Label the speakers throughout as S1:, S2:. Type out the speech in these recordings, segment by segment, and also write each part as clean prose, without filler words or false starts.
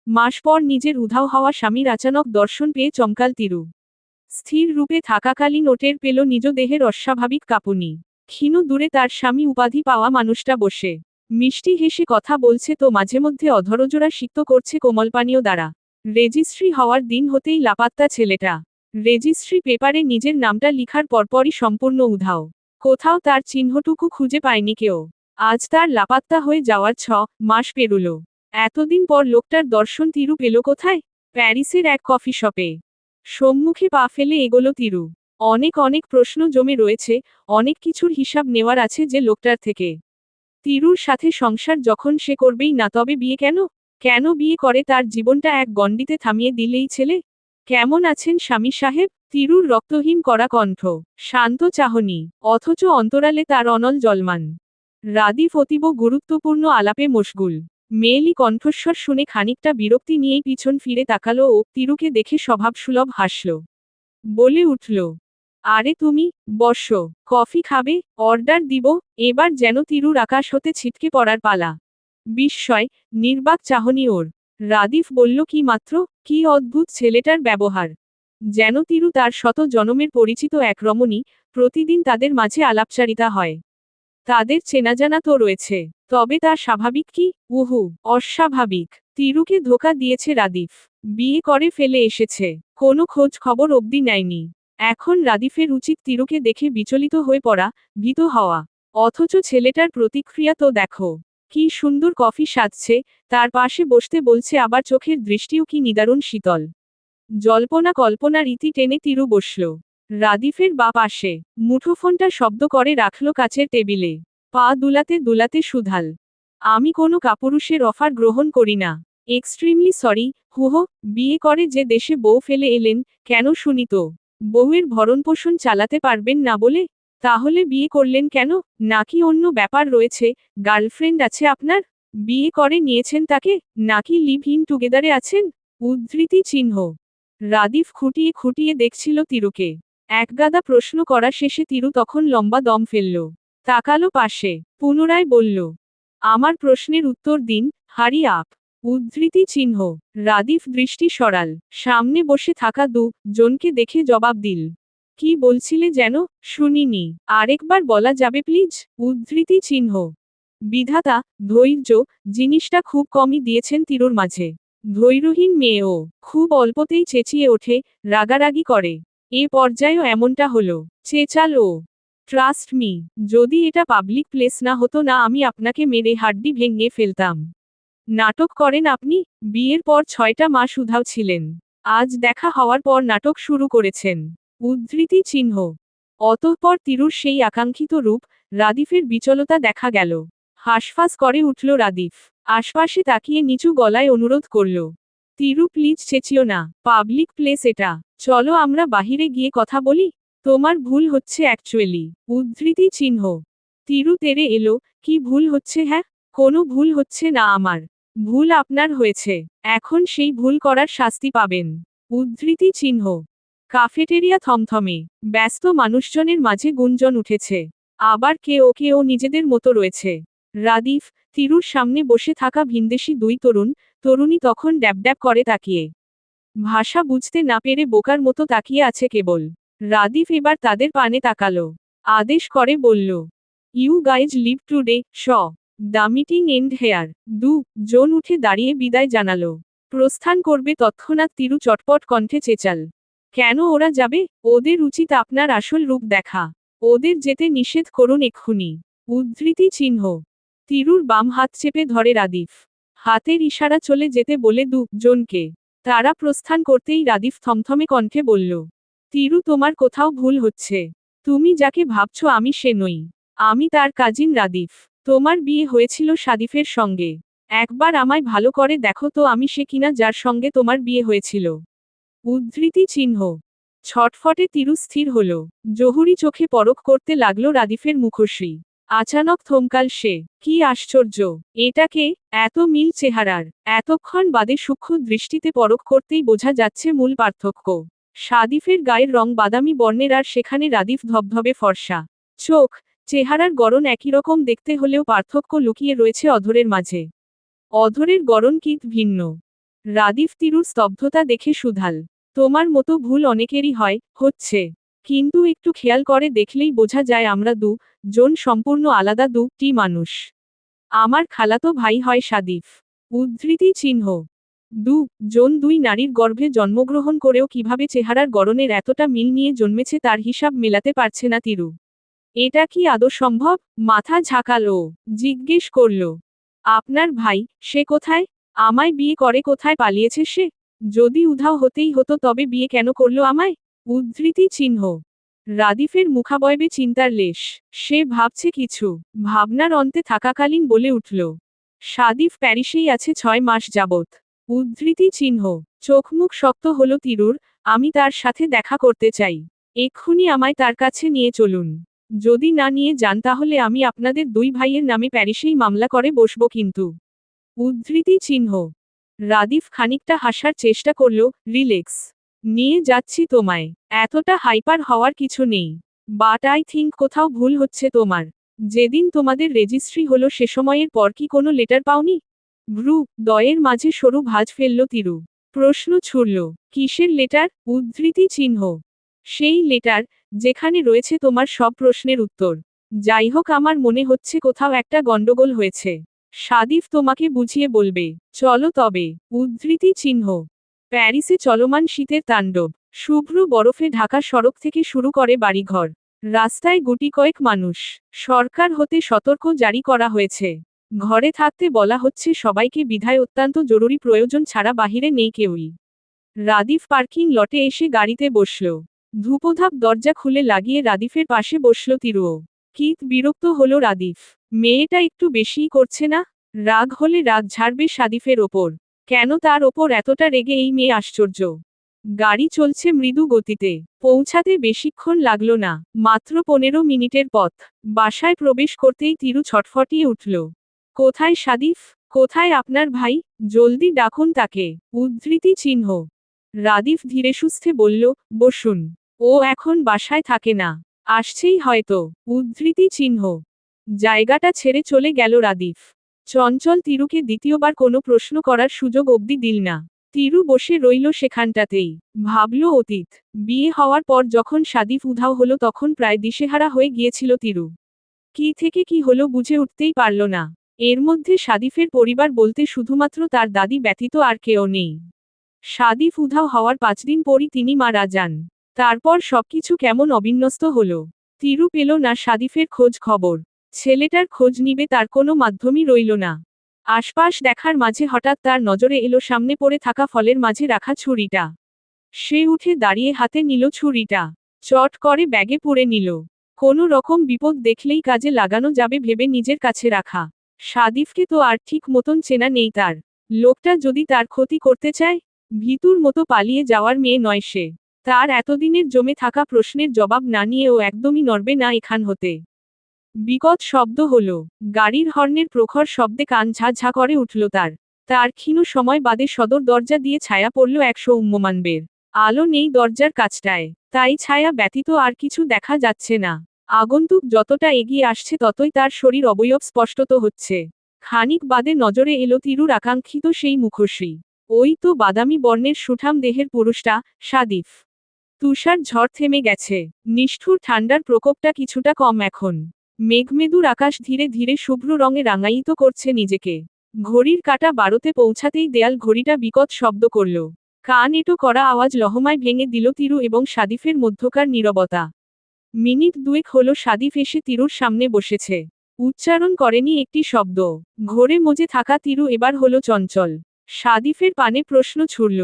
S1: মাস পর নিজের উধাও হওয়া স্বামীর আচানক দর্শন পেয়ে চমকাল তিরু। স্থির রূপে থাকাকালীন ওটের পেল নিজ দেহের অস্বাভাবিক কাঁপুনি। ক্ষীণ দূরে তার স্বামী উপাধি পাওয়া মানুষটা বসে মিষ্টি হেসে কথা বলছে তো মাঝে মধ্যে অধরজোড়া সিক্ত করছে কোমলপানীয় দ্বারা। রেজিস্ট্রি হওয়ার দিন হতেই লাপাত্তা ছেলেটা। রেজিস্ট্রি পেপারে নিজের নামটা লিখার পরপরই সম্পূর্ণ উধাও। কোথাও তার চিহ্নটুকু খুঁজে পায়নি কেউ। আজ তার লাপাত্তা হয়ে যাওয়ার 6 মাস পেরুল। এতদিন পর লোকটার দর্শন তিরু পেল কোথায়? প্যারিসের এক কফি শপে। সম্মুখে পা ফেলে এগোলো তিরু। অনেক অনেক প্রশ্ন জমে রয়েছে, অনেক কিছুর হিসাব নেওয়ার আছে যে লোকটার থেকে। তিরুর সাথে সংসার যখন সে করবেই না, তবে বিয়ে কেন? কেন বিয়ে করে? তার জীবনটা এক গণ্ডিতে থামিয়ে দিলেই ছেলে। কেমন আছেন স্বামী সাহেব? তিরুর রক্তহীন করা কণ্ঠ, শান্ত চাহনি, অথচ অন্তরালে তার অনল জলমান। রাদিফ অতীব গুরুত্বপূর্ণ আলাপে মশগুল। মেয়েলি কণ্ঠস্বর শুনে খানিকটা বিরক্তি নিয়েই পিছন ফিরে তাকালো ও তিরুকে দেখে স্বভাবসুলভ হাসল। বলে উঠল, আরে তুমি, বসো। কফি খাবে? অর্ডার দিব? এবার যেন তিরুর আকাশ হতে ছিটকে পড়ার পালা। বিস্ময়, নির্বাক চাহনি ওর। রাদিফ বলল, কি মাত্র? কি অদ্ভুত ছেলেটার ব্যবহার! যেন তিরু তার শত জনমের পরিচিত এক রমণী, প্রতিদিন তাদের মাঝে আলাপচারিতা হয়। তাদের চেনাজানা তো রয়েছে, তবে তা স্বাভাবিক কি? উহু, অস্বাভাবিক। তিরুকে ধোঁকা দিয়েছে রাদিফ। বিয়ে করে ফেলে এসেছে, কোনো খোঁজ খবর অবধি নেয়নি। এখন রাদিফের উচিত তিরুকে দেখে বিচলিত হয়ে পড়া, ভীত হওয়া। অথচ ছেলেটার প্রতিক্রিয়া তো দেখো। কি সুন্দর কফি সাজছে, তার পাশে বসতে বলছে, আবার চোখের দৃষ্টিও কি নিদারুণ শীতল। জল্পনা কল্পনা রীতি টেনে তিরু বসল রাদিফের বা পাশে। মুঠোফোনটা শব্দ করে রাখল কাচের টেবিলে। পা দুলাতে দুলাতে শুধাল, আমি কোনো কাপুরুষের অফার গ্রহণ করি না। এক্সট্রিমলি সরি, হুহো। বিয়ে করে যে দেশে বউ ফেলে এলেন, কেন শুনি তো? বউয়ের ভরণপোষণ চালাতে পারবেন না বলে? তাহলে বিয়ে করলেন কেন? নাকি অন্য ব্যাপার রয়েছে? গার্লফ্রেন্ড আছে আপনার? বিয়ে করে নিয়েছেন তাকে? নাকি লিভ ইন টুগেদারে আছেন? উদ্ধৃতি চিহ্ন। রাদিফ খুঁটিয়ে খুঁটিয়ে দেখছিল তিরুকে। একগাদা প্রশ্ন করা শেষে তিরু তখন লম্বা দম ফেলল। তাকালো পাশে, পুনরায় বলল, আমার প্রশ্নের উত্তর দিন, হারি আপ। উদ্ধৃতি চিহ্ন। রাদিফ দৃষ্টি সরাল। সামনে বসে থাকা জনকে দেখে জবাব দিল, কি বলছিলে যেন? শুনিনি, আরেকবার বলা যাবে প্লিজ? উদ্ধৃতি চিহ্ন। বিধাতা, ধৈর্য, জিনিসটা খুব কমই দিয়েছেন তিরুর মাঝে। ধৈর্যহীন মেয়েও খুব অল্পতেই চেঁচিয়ে ওঠে, রাগারাগি করে। এ পর্যায়েও এমনটা হলো। চেঁচাল ও। ট্রাস্ট মি, যদি এটা পাবলিক প্লেস না হতো না, আমি আপনাকে মেরে হাড্ডি ভেঙে ফেলতাম। নাটক করেন আপনি? বিয়ের পর 6টা মাস উধাও ছিলেন। আজ দেখা হওয়ার পর নাটক শুরু করেছেন। উদ্ধৃতি চিহ্ন। অতঃপর তিরুর সেই আকাঙ্ক্ষিত রূপ, রাদিফের বিচলতা দেখা গেল। হাঁসফাঁস করে উঠল রাদিফ। আশপাশে তাকিয়ে নিচু গলায় অনুরোধ করল, তিরু প্লিজ চেঁচিও না, পাবলিক প্লেস এটা। চলো আমরা বাহিরে গিয়ে কথা বলি। তোমার ভুল হচ্ছে অ্যাকচুয়ালি। উদ্ধৃতি চিহ্ন। তিরু তেড়ে এলো, কি ভুল হচ্ছে? হ্যাঁ, কোনো ভুল হচ্ছে না আমার। ভুল আপনার হয়েছে, এখন সেই ভুল করার শাস্তি পাবেন। উদ্ধৃতি চিহ্ন। কাফেটেরিয়া থমথমে। ব্যস্ত মানুষজনের মাঝে গুঞ্জন উঠেছে। আবার কেউ কেউ নিজেদের মতো রয়েছে। রাদিফ, তিরুর সামনে বসে থাকা ভিনদেশী দুই তরুণী তখন ড্যাব করে তাকিয়ে। ভাষা বুঝতে না পেরে বোকার মতো তাকিয়ে আছে কেবল। রাদিফ এবার তাদের পানে তাকালো। আদেশ করে বলল, you guys leave today, the meeting end here. John উঠে দাঁড়িয়ে বিদায় জানালো। প্রস্থান করবে তৎক্ষণাৎ তিরু চটপট কণ্ঠে চেঁচাল, কেন ওরা যাবে? ওদের উচিত আপনার আসল রূপ দেখা। ওদের যেতে নিষেধ করুন এক্ষুনি। উদ্ধৃতি চিহ্ন। তিরুর বাম হাত চেপে ধরে রাদিফ। হাতের ইশারা চলে যেতে বলে জনকে। তারা প্রস্থান করতেই রাদিফ থমথমে কণ্ঠে বলল, তিরু তোমার কোথাও ভুল হচ্ছে। তুমি যাকে ভাবছ আমি সে নই। আমি তার কাজিন রাদিফ। তোমার বিয়ে হয়েছিল সাদিফের সঙ্গে। একবার আমায় ভালো করে দেখো তো, আমি সে কিনা যার সঙ্গে তোমার বিয়ে হয়েছিল। উদ্ধৃতি চিহ্ন। ছটফটে তিরু স্থির হল। জহুরি চোখে পরখ করতে লাগলো রাদিফের মুখশ্রী। আচানক থমকাল সে। কি আশ্চর্য! এটাকে, এত মিল চেহারার। এতক্ষণ বাদে সূক্ষ্ম দৃষ্টিতে পরখ করতেই বোঝা যাচ্ছে মূল পার্থক্য। সাদিফের গায়ের রং বাদামি বর্ণের, আর সেখানে রাদিফ ধবধবে ফর্সা। চোখ, চেহারার গড়ন একই রকম দেখতে হলেও পার্থক্য লুকিয়ে রয়েছে অধরের মাঝে। অধরের গড়ন কিত ভিন্ন। রাদিফ তিরুর স্তব্ধতা দেখে সুধাল। তোমার মতো ভুল অনেকেরই হয়, হচ্ছে। কিন্তু একটু খেয়াল করে দেখলেই বোঝা যায় আমরা জন সম্পূর্ণ আলাদা দুটি মানুষ। আমার খালাতো ভাই হয় সাদিফ। উদ্ধৃতি চিহ্ন। জন দুই নারীর গর্ভে জন্মগ্রহণ করেও কিভাবে চেহারার গড়নের এতটা মিল নিয়ে জন্মেছে তার হিসাব মেলাতে পারছে না তিরু। এটা কি আদৌ সম্ভব? মাথা ঝাঁকাল ও জিজ্ঞেস করল, আপনার ভাই, সে কোথায়? আমায় বিয়ে করে কোথায় পালিয়েছে সে? যদি উধাও হতেই হতো তবে বিয়ে কেন করলো আমায়? উদ্ধৃতি চিহ্ন। রাদিফের মুখাবয়বে চিন্তার লেশ। সে ভাবছে কিছু। ভাবনার অন্তে থাকাকালীন বলে উঠল, সাদিফ প্যারিসেই আছে 6 মাস যাবৎ। উদ্ধৃতি চিহ্ন। চোখমুখ শক্ত হলো তিরুর। আমি তার সাথে দেখা করতে চাই। এক্ষুনি আমায় তার কাছে নিয়ে চলুন। যদি না নিয়ে যান তাহলে আমি আপনাদের দুই ভাইয়ের নামে প্যারিসেই মামলা করে বসব কিন্তু। উদ্ধৃতি চিহ্ন। রাদিফ খানিকটা হাসার চেষ্টা করল, রিল্যাক্স। নিয়ে যাচ্ছি তোমায়। এতটা হাইপার হওয়ার কিছু নেই। বাট আই থিঙ্ক কোথাও ভুল হচ্ছে তোমার। যেদিন তোমাদের রেজিস্ট্রি হলো সে সময়ের পর কি কোনো লেটার পাওনি? দয়ের মাঝে সরু ভাঁজ ফেলল তিরু। প্রশ্ন ছুড়ল, কিসের লেটার? উদ্ধৃতি চিহ্ন। সেই লেটার, যেখানে রয়েছে তোমার সব প্রশ্নের উত্তর। যাই হোক, আমার মনে হচ্ছে কোথাও একটা গন্ডগোল হয়েছে। সাদিফ তোমাকে বুঝিয়ে বলবে। চলো তবে। উদ্ধৃতি চিহ্ন। প্যারিসে চলমান শীতের তাণ্ডব। শুভ্র বরফে ঢাকা সড়ক থেকে শুরু করে বাড়িঘর। রাস্তায় গুটি কয়েক মানুষ। সরকার হতে সতর্ক জারি করা হয়েছে। ঘরে থাকতে বলা হচ্ছে সবাইকে, বিধায় অত্যন্ত জরুরি প্রয়োজন ছাড়া বাহিরে নেই কেউই। রাদিফ পার্কিং লটে এসে গাড়িতে বসল। ধূপধাপ দরজা খুলে লাগিয়ে রাদিফের পাশে বসল তিরুও। কিত বিরক্ত হলো রাদিফ। মেয়েটা একটু বেশিই করছে না? রাগ হলে রাগ ঝাড়বে সাদিফের ওপর। কেন তার ওপর এতটা রেগে এই মেয়ে? আশ্চর্য। গাড়ি চলছে মৃদু গতিতে। পৌঁছাতে বেশিক্ষণ লাগলো না, মাত্র 15 মিনিটের পথ। বাসায় প্রবেশ করতেই তিরু ছটফটিয়ে উঠল। কোথায় সাদিফ? কোথায় আপনার ভাই? জলদি ডাকুন তাকে। উদ্ধৃতি চিহ্ন। রাদিফ ধীরেসুস্থে বলল, বসুন। ও এখন বাসায় থাকে না। আসছেই হয়তো। উদ্ধৃতি চিহ্ন। জায়গাটা ছেড়ে চলে গেল রাদিফ। চঞ্চল তিরুকে দ্বিতীয়বার কোনো প্রশ্ন করার সুযোগ অবধি দিল না। তিরু বসে রইল সেখানটাতেই। ভাবল অতীত। বিয়ে হওয়ার পর যখন সাদিফ উধাও হলো তখন প্রায় দিশেহারা হয়ে গিয়েছিল তিরু। কি থেকে কি হলো বুঝে উঠতেই পারল না। এর মধ্যে সাদিফের পরিবার বলতে শুধুমাত্র তার দাদি ব্যতীত আর কেউ নেই। সাদিফ উধাও হওয়ার 5 দিন পরই তিনি মারা যান। তারপর সবকিছু কেমন অবিন্যস্ত হলো। তিরু পেল না সাদিফের খোঁজ খবর। ছেলেটার খোঁজ নিবে তার কোনো মাধ্যমই রইল না। আশপাশ দেখার মাঝে হঠাৎ তার নজরে এলো সামনে পড়ে থাকা ফলের মাঝে রাখা ছুরিটা। সে উঠে দাঁড়িয়ে হাতে নিল ছুরিটা। চট করে ব্যাগে পুরে নিল। কোনো রকম বিপদ দেখলেই কাজে লাগানো যাবে ভেবে নিজের কাছে রাখা। সাদিফকে তো আর ঠিক মতন চেনা নেই তার। লোকটা যদি তার ক্ষতি করতে চায়? ভীতুর মতো পালিয়ে যাওয়ার মেয়ে নয় সে। তার এতদিনের জমে থাকা প্রশ্নের জবাব না নিয়ে ও একদমই নড়বে না এখান হতে। বিকট শব্দ হলো। গাড়ির হর্নের প্রখর শব্দে কান ঝা ঝা করে উঠল তার। তার ক্ষীণ সময় বাদে সদর দরজা দিয়ে ছায়া পড়ল 100 উম্মমান বের। আলো নেই দরজার কাছটায়, তাই ছায়া ব্যতীত আর কিছু দেখা যাচ্ছে না। আগন্তুক যতটা এগিয়ে আসছে ততই তার শরীর অবয়ব স্পষ্টত হচ্ছে। খানিক বাদে নজরে এলো তিরুর আকাঙ্ক্ষিত সেই মুখশ্রী। ওই তো বাদামি বর্ণের সুঠাম দেহের পুরুষটা, সাদিফ। তুষার ঝড় থেমে গেছে। নিষ্ঠুর ঠান্ডার প্রকোপটা কিছুটা কম এখন। মেঘমেদুর আকাশ ধীরে ধীরে শুভ্র রঙে রাঙায়িত করছে নিজেকে। ঘড়ির কাঁটা 12তে পৌঁছাতেই দেয়াল ঘড়িটা বিকট শব্দ করল। কান এঁটো করা আওয়াজ লহমায় ভেঙে দিল তিরু এবং সাদিফের মধ্যকার নীরবতা। মিনিট দুয়েক হলো সাদিফ এসে তিরুর সামনে বসেছে। উচ্চারণ করেনি একটি শব্দ। ঘোরে মজে থাকা তিরু এবার হলো চঞ্চল। সাদিফের পানে প্রশ্ন ছুড়ল,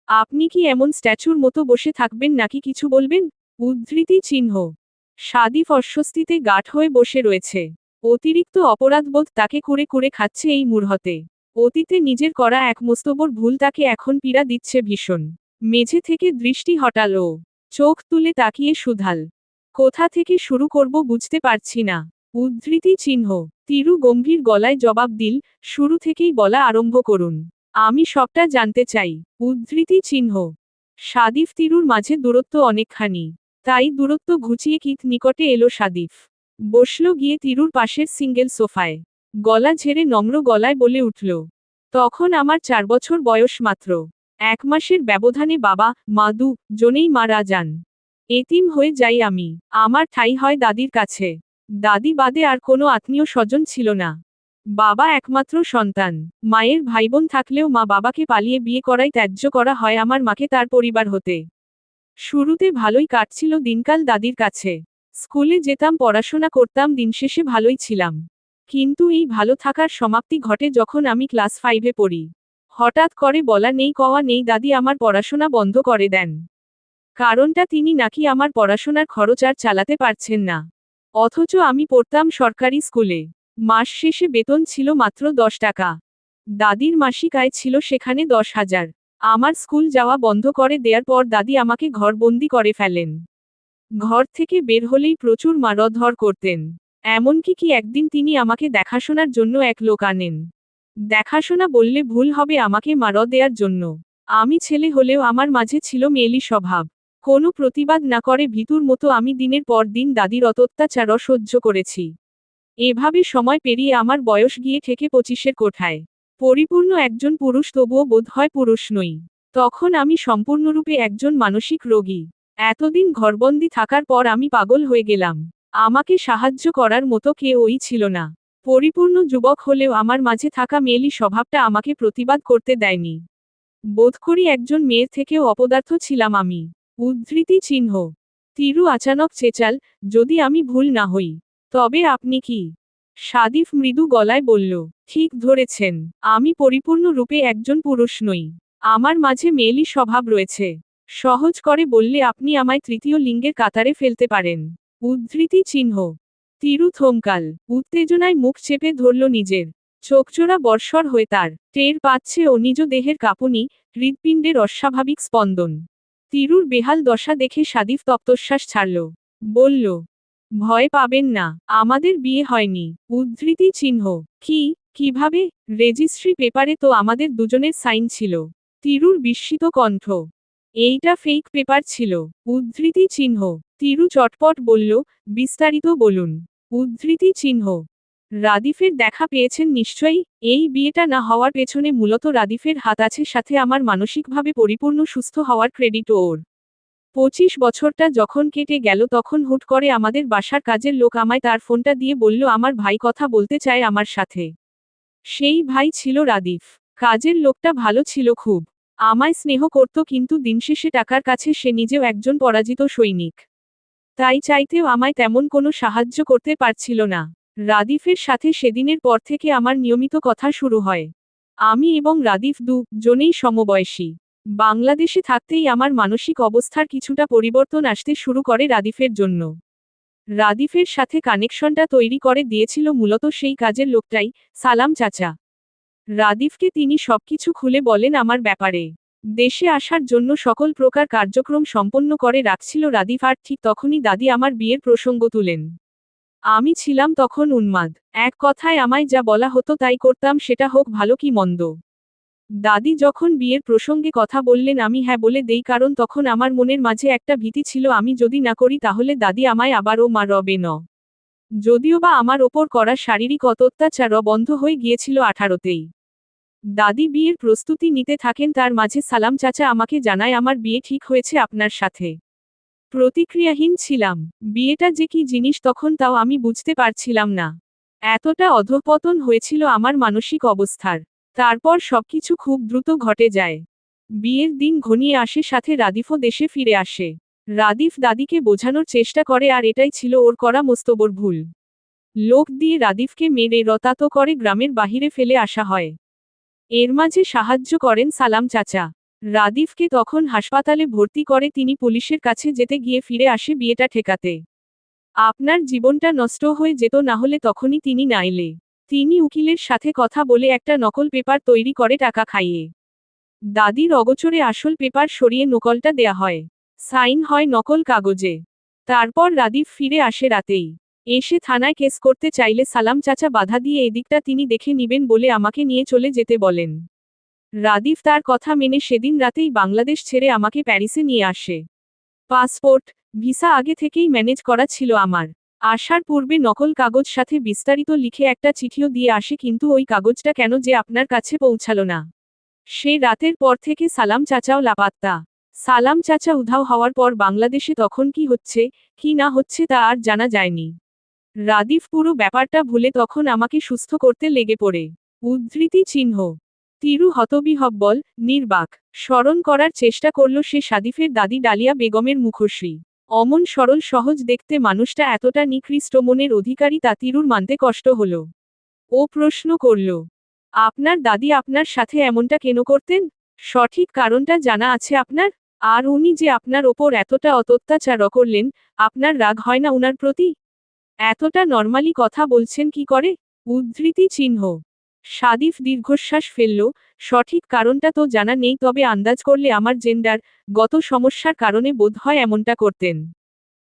S1: আপনি কি এমন স্ট্যাচুর মতো বসে থাকবেন নাকি কিছু বলবেন? উদ্ধৃতি চিহ্ন। সাদিফ অস্বস্তিতে গাঢ় হয়ে বসে রয়েছে। অতিরিক্ত অপরাধবোধ তাকে কুরে কুরে খাচ্ছে এই মুহূর্তে। অতীতে নিজের করা এক মস্তবর ভুল তাকে এখন পীড়া দিচ্ছে ভীষণ। মেঝে থেকে দৃষ্টি হটাল ও চোখ তুলে তাকিয়ে শুধাল, কোথা থেকে শুরু করব বুঝতে পারছি না। উদ্ধৃতি চিহ্ন। তিরু গম্ভীর গলায় জবাব দিল, শুরু থেকেই বলা আরম্ভ করুন। আমি সবটা জানতে চাই। উদ্ধৃতি চিহ্ন। সাদিফ তিরুর মাঝে দূরত্ব অনেকখানি। তাই দূরত্ব ঘুচিয়ে কিত নিকটে এলো সাদিফ। বসল গিয়ে তিরুর পাশের সিঙ্গেল সোফায়। গলা ঝেড়ে নম্র গলায় বলে উঠল, তখন আমার 4 বছর বয়স মাত্র। 1 মাসের ব্যবধানে বাবা, মা জনেই মারা যান। এতিম হয়ে যাই আমি। আমার ঠাঁই হয় দাদির কাছে। দাদি বাদে আর কোনো আত্মীয় স্বজন ছিল না। বাবা একমাত্র সন্তান। মায়ের ভাইবোন থাকলেও মা বাবাকে পালিয়ে বিয়ে করাই ত্যায্য করা হয় আমার মাকে তার পরিবার হতে। শুরুতে ভালোই কাটছিল দিনকাল দাদির কাছে। স্কুলে যেতাম, পড়াশোনা করতাম, দিন শেষে ভালোই ছিলাম। কিন্তু এই ভালো থাকার সমাপ্তি ঘটে যখন আমি ক্লাস 5-এ পড়ি। হঠাৎ করে বলা নেই কওয়া নেই দাদি আমার পড়াশোনা বন্ধ করে দেন। কারণটা তিনি নাকি আমার পড়াশোনার খরচ আর চালাতে পারছেন না। অথচ আমি পড়তাম সরকারি স্কুলে। মাস শেষে বেতন ছিল মাত্র 10 টাকা। দাদির মাসিক আয় ছিল সেখানে 10,000। আমার স্কুল যাওয়া বন্ধ করে দেওয়ার পর দাদি আমাকে ঘরবন্দি করে ফেলেন। ঘর থেকে বের হলেই প্রচুর মারধর করতেন। এমনকি একদিন তিনি আমাকে দেখাশোনার জন্য এক লোক আনেন। দেখাশোনা বললে ভুল হবে, আমাকে মার দেওয়ার জন্য। আমি ছেলে হলেও আমার মাঝে ছিল মেয়েলি স্বভাব। কোনো প্রতিবাদ না করে ভীতুর মতো আমি দিনের পর দিন দাদির অত্যাচার সহ্য করেছি। এভাবে সময় পেরিয়ে আমার বয়স গিয়ে ঠেকে 25-এর কোঠায়। পরিপূর্ণ একজন পুরুষ, তবুও বোধ হয় পুরুষ নই। তখন আমি সম্পূর্ণরূপে একজন মানসিক রোগী। এতদিন ঘরবন্দি থাকার পর আমি পাগল হয়ে গেলাম। আমাকে সাহায্য করার মতো কেউই ছিল না। পরিপূর্ণ যুবক হলেও আমার মাঝে থাকা মেয়েলি স্বভাবটা আমাকে প্রতিবাদ করতে দেয়নি। বোধ করি একজন মেয়ের থেকেও অপদার্থ ছিলাম আমি। উদ্ধৃতি চিহ্ন। তিরু আচানক চেঁচাল, যদি আমি ভুল না হই। তবে আপনি কি? সাদিফ মৃদু গলায় বলল, ঠিক ধরেছেন, আমি পরিপূর্ণরূপে একজন পুরুষ নই। আমার মাঝে মেয়েলি স্বভাব রয়েছে। সহজ করে বললে আপনি আমায় তৃতীয় লিঙ্গের কাতারে ফেলতে পারেন। উদ্ধৃতি চিহ্ন। তিরু থমকাল। উত্তেজনায় মুখ চেপে ধরল নিজের। চোখজোড়া বর্ষর হয়ে তার। টের পাচ্ছে ও নিজ দেহের কাঁপুনি, হৃৎপিণ্ডের অস্বাভাবিক স্পন্দন। তিরুর বেহাল দশা দেখে সাদিফ তপ্তশ্বাস ছাড়ল। বলল, ভয় পাবেন না, আমাদের বিয়ে হয়নি। উদ্ধৃতি চিহ্ন। কিভাবে? রেজিস্ট্রি পেপারে তো আমাদের দুজনের সাইন ছিল। তিরুর বিস্মিত কণ্ঠ। এইটা ফেক পেপার ছিল। উদ্ধৃতি চিহ্ন। তিরু চটপট বলল, বিস্তারিত বলুন। উদ্ধৃতি চিহ্ন। রাদিফের দেখা পেয়েছেন নিশ্চয়ই। এই বিয়েটা না হওয়ার পেছনে মূলত রাদিফের হাত আছে, সাথে আমার মানসিকভাবে পরিপূর্ণ সুস্থ হওয়ার ক্রেডিট ওর। 25 বছরটা যখন কেটে গেল তখন হুট করে আমাদের বাসার কাজের লোক আমায় তার ফোনটা দিয়ে বলল আমার ভাই কথা বলতে চায় আমার সাথে। সেই ভাই ছিল রাদিফ। কাজের লোকটা ভালো ছিল খুব। আমায় স্নেহ করত, কিন্তু দিনশেষে টাকার কাছে সে নিজেও একজন পরাজিত সৈনিক। তাই চাইতেও আমায় তেমন কোনো সাহায্য করতে পারছিল না। রাদিফের সাথে সেদিনের পর থেকে আমার নিয়মিত কথা শুরু হয়। আমি এবং রাদিফ জনেই সমবয়সী। বাংলাদেশে থাকতেই আমার মানসিক অবস্থার কিছুটা পরিবর্তন আসতে শুরু করে রাদিফের জন্য। রাদিফের সাথে কানেকশনটা তৈরি করে দিয়েছিল মূলত সেই কাজের লোকটাই, সালাম চাচা। রাদিফকে তিনি সবকিছু খুলে বলেন আমার ব্যাপারে। দেশে আসার জন্য সকল প্রকার কার্যক্রম সম্পন্ন করে রাখছিল রাদিফ, আর ঠিক তখনই দাদি আমার বিয়ের প্রসঙ্গ তুলেন। আমি ছিলাম তখন উন্মাদ। এক কথায় আমায় যা বলা হতো তাই করতাম, সেটা হোক ভালো কি মন্দ। দাদি যখন বিয়ের প্রসঙ্গে কথা বললেন আমি হ্যাঁ বলে দেই, কারণ তখন আমার মনের মাঝে একটা ভীতি ছিল আমি যদি না করি তাহলে দাদি আমায় আবারও মারবে ন। যদিও বা আমার ওপর করা শারীরিক অত্যাচার বন্ধ হয়ে গিয়েছিল 18তেই। দাদি বিয়ের প্রস্তুতি নিতে থাকেন, তার মাঝে সালাম চাচা আমাকে জানায় আমার বিয়ে ঠিক হয়েছে আপনার সাথে। প্রতিক্রিয়াহীন ছিলাম। বিয়েটা যে কি জিনিস তখন তাও আমি বুঝতে পারছিলাম না। এতটা অধঃপতন হয়েছিল আমার মানসিক অবস্থার। তারপর সবকিছু খুব দ্রুত ঘটে যায়। বিয়ের দিন ঘনিয়ে আসে, সাথে রাদিফও দেশে ফিরে আসে। রাদিফ দাদিকে বোঝানোর চেষ্টা করে আর এটাই ছিল ওর করা মস্তবর ভুল। লোক দিয়ে রাদিফকে মেরে রতাত করে গ্রামের বাহিরে ফেলে আসা হয়। এর মাঝে সাহায্য করেন সালাম চাচা। রাদিফকে তখন হাসপাতালে ভর্তি করে, তিনি পুলিশের কাছে যেতে গিয়ে ফিরে আসে বিয়েটা ঠেকাতে। আপনার জীবনটা নষ্ট হয়ে যেত না হলে তখনই তিনি না এলে। তিনি উকিলের সাথে কথা বলে একটা নকল পেপার তৈরি করে টাকা খাইয়ে দাদির অগোচরে আসল পেপার সরিয়ে নকলটা দেয়া হয়। সাইন হয় নকল কাগজে। তারপর রাদিফ ফিরে আসে রাতেই। এসে থানায় কেস করতে চাইলে সালাম চাচা বাধা দিয়ে এদিকটা তিনি দেখে নিবেন বলে আমাকে নিয়ে চলে যেতে বলেন। রাদিফ তার কথা মেনে সেদিন রাতেই বাংলাদেশ ছেড়ে আমাকে প্যারিসে নিয়ে আসে। পাসপোর্ট, ভিসা আগে থেকেই ম্যানেজ করা ছিল আমার। আসার পূর্বে নকল কাগজ সাথে বিস্তারিত লিখে একটা চিঠিও দিয়ে আসে, কিন্তু ওই কাগজটা কেন যে আপনার কাছে পৌঁছালো না। সে রাতের পর থেকে সালাম চাচাও লাপাত্তা। সালাম চাচা উধাও হওয়ার পর বাংলাদেশে তখন কি হচ্ছে, কি না হচ্ছে তা আর জানা যায়নি। রাদিফ পুরো ব্যাপারটা ভুলে তখন আমাকে সুস্থ করতে লেগে পড়ে। উদ্ধৃতি চিহ্ন। তিরু হতবিহব্বল, নির্বাক। স্মরণ করার চেষ্টা করল সে সাদিফের দাদি ডালিয়া বেগমের মুখশ্রী। অমন সরল সহজ দেখতে মানুষটা এতটা নিকৃষ্ট মনের অধিকারী তা তিরুর মানতে কষ্ট হল। ও প্রশ্ন করল, আপনার দাদি আপনার সাথে এমনটা কেন করতেন? সঠিক কারণটা জানা আছে আপনার? আর উনি যে আপনার ওপর এতটা অত্যাচার করলেন, আপনার রাগ হয় না উনার প্রতি? এতটা নরমালি কথা বলছেন কি করে? উদ্ধৃতি চিহ্ন। সাদিফ দীর্ঘশ্বাস ফেলল, সঠিক কারণটা তো জানা নেই, তবে আন্দাজ করলে আমার জেন্ডার গত সমস্যার কারণে বোধ হয় এমনটা করতেন।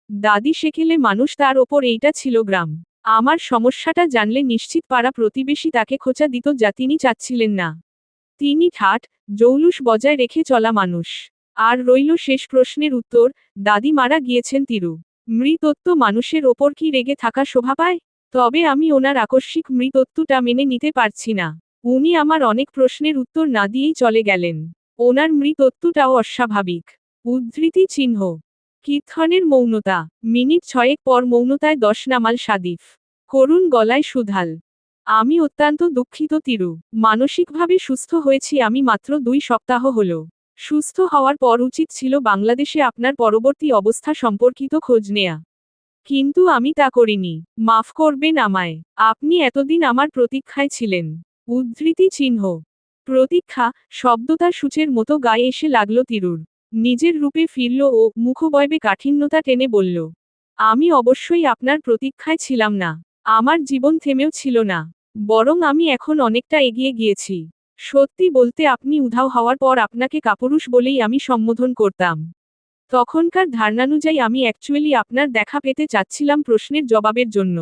S1: দাদি সেকেলে মানুষ, তার ওপর এইটা ছিল গ্রাম। আমার সমস্যাটা জানলে নিশ্চিত পাড়া প্রতিবেশী তাকে খোঁচা দিত, যা তিনি চাচ্ছিলেন না। তিনি ঠাট জৌলুস বজায় রেখে চলা মানুষ। আর রইল শেষ প্রশ্নের উত্তর, দাদি মারা গিয়েছেন তিরু। মৃতত্ব মানুষের ওপর কি রেগে থাকা শোভা পায়? তবে আমি ওনার আকস্মিক মৃত্যুটা মেনে নিতে পারছি না। উনি আমার অনেক প্রশ্নের উত্তর না দিয়েই চলে গেলেন। ওনার মৃত্যুটাও অস্বাভাবিক। উদ্ধৃতি চিহ্ন। কিথনের মৌনতা। মিনিট 6 পর মৌনতায় 10 নামাল সাদিফ। করুণ গলায় সুধাল, আমি অত্যন্ত দুঃখিত তিরু। মানসিকভাবে সুস্থ হয়েছি আমি মাত্র 2 সপ্তাহ হলো। সুস্থ হওয়ার পর উচিত ছিল বাংলাদেশে আপনার পরবর্তী অবস্থা সম্পর্কিত খোঁজ নেয়া। কিন্তু আমি তা করিনি। মাফ করবেন আমায়। আপনি এতদিন আমার প্রতীক্ষায় ছিলেন। উদ্ধৃতি চিহ্ন। প্রতীক্ষা শব্দটা সূচের মতো গায়ে এসে লাগল তিরুর। নিজের রূপে ফিরল ও মুখবয়বে কাঠিন্যতা টেনে বলল, আমি অবশ্যই আপনার প্রতীক্ষায় ছিলাম না। আমার জীবন থেমেও ছিল না। বরং আমি এখন অনেকটা এগিয়ে গিয়েছি। সত্যি বলতে আপনি উধাও হওয়ার পর আপনাকে কাপুরুষ বলেই আমি সম্বোধন করতাম। তখনকার ধারণানুযায়ী আমি অ্যাকচুয়ালি আপনার দেখা পেতে চাচ্ছিলাম প্রশ্নের জবাবের জন্য।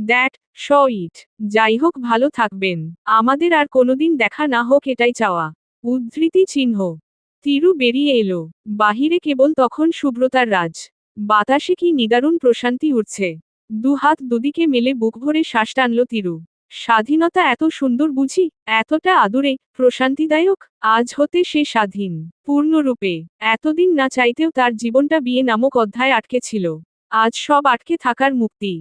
S1: দ্যাট শ ইট। যাই হোক, ভালো থাকবেন। আমাদের আর কোনোদিন দেখা না হোক এটাই চাওয়া। উদ্ধৃতি চিহ্ন। তিরু বেরিয়ে এলো। বাহিরে কেবল তখন শুভ্রতার রাজ। বাতাসে কি নিদারুণ প্রশান্তি উঠছে। দুহাত দুদিকে মেলে বুক ভরে শ্বাস টানল তিরু। স্বাধীনতা এত সুন্দর বুঝি, এতটা আদুরে, প্রশান্তিদায়ক। আজ হতে সে স্বাধীন পূর্ণরূপে। এতদিন না চাইতেও তার জীবনটা বিয়ে নামক অধ্যায় আটকে ছিল। আজ সব আটকে থাকার মুক্তি।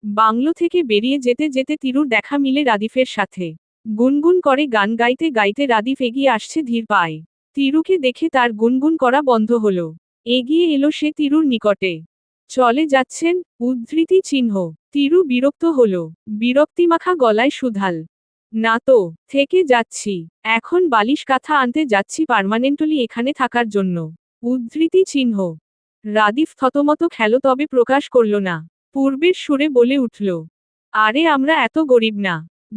S1: বাংলো থেকে বেরিয়ে যেতে যেতে তিরুর দেখা মিলে রাদিফের সাথে। গুনগুন করে গান গাইতে গাইতে রাদিফ এগিয়ে আসছে ধীর পায়ে। তিরুকে দেখে তার গুনগুন করা বন্ধ হলো। এগিয়ে এলো সে তিরুর নিকটে। চলে যাচ্ছেন? উদ্ধৃতি চিহ্ন। তিরু বিরক্ত হল। বিরক্তিমাখা গলায় শুধাল, না তো, থেকে যাচ্ছি। এখন বালিশ কাঁথা আনতে যাচ্ছি পার্মানেন্টলি এখানে থাকার জন্য। উদ্ধৃতি চিহ্ন। রাদিফ থতমত খেল, তবে প্রকাশ করল না। পূর্বের সুরে বলে উঠল, আরে আমরা এত গরিব না।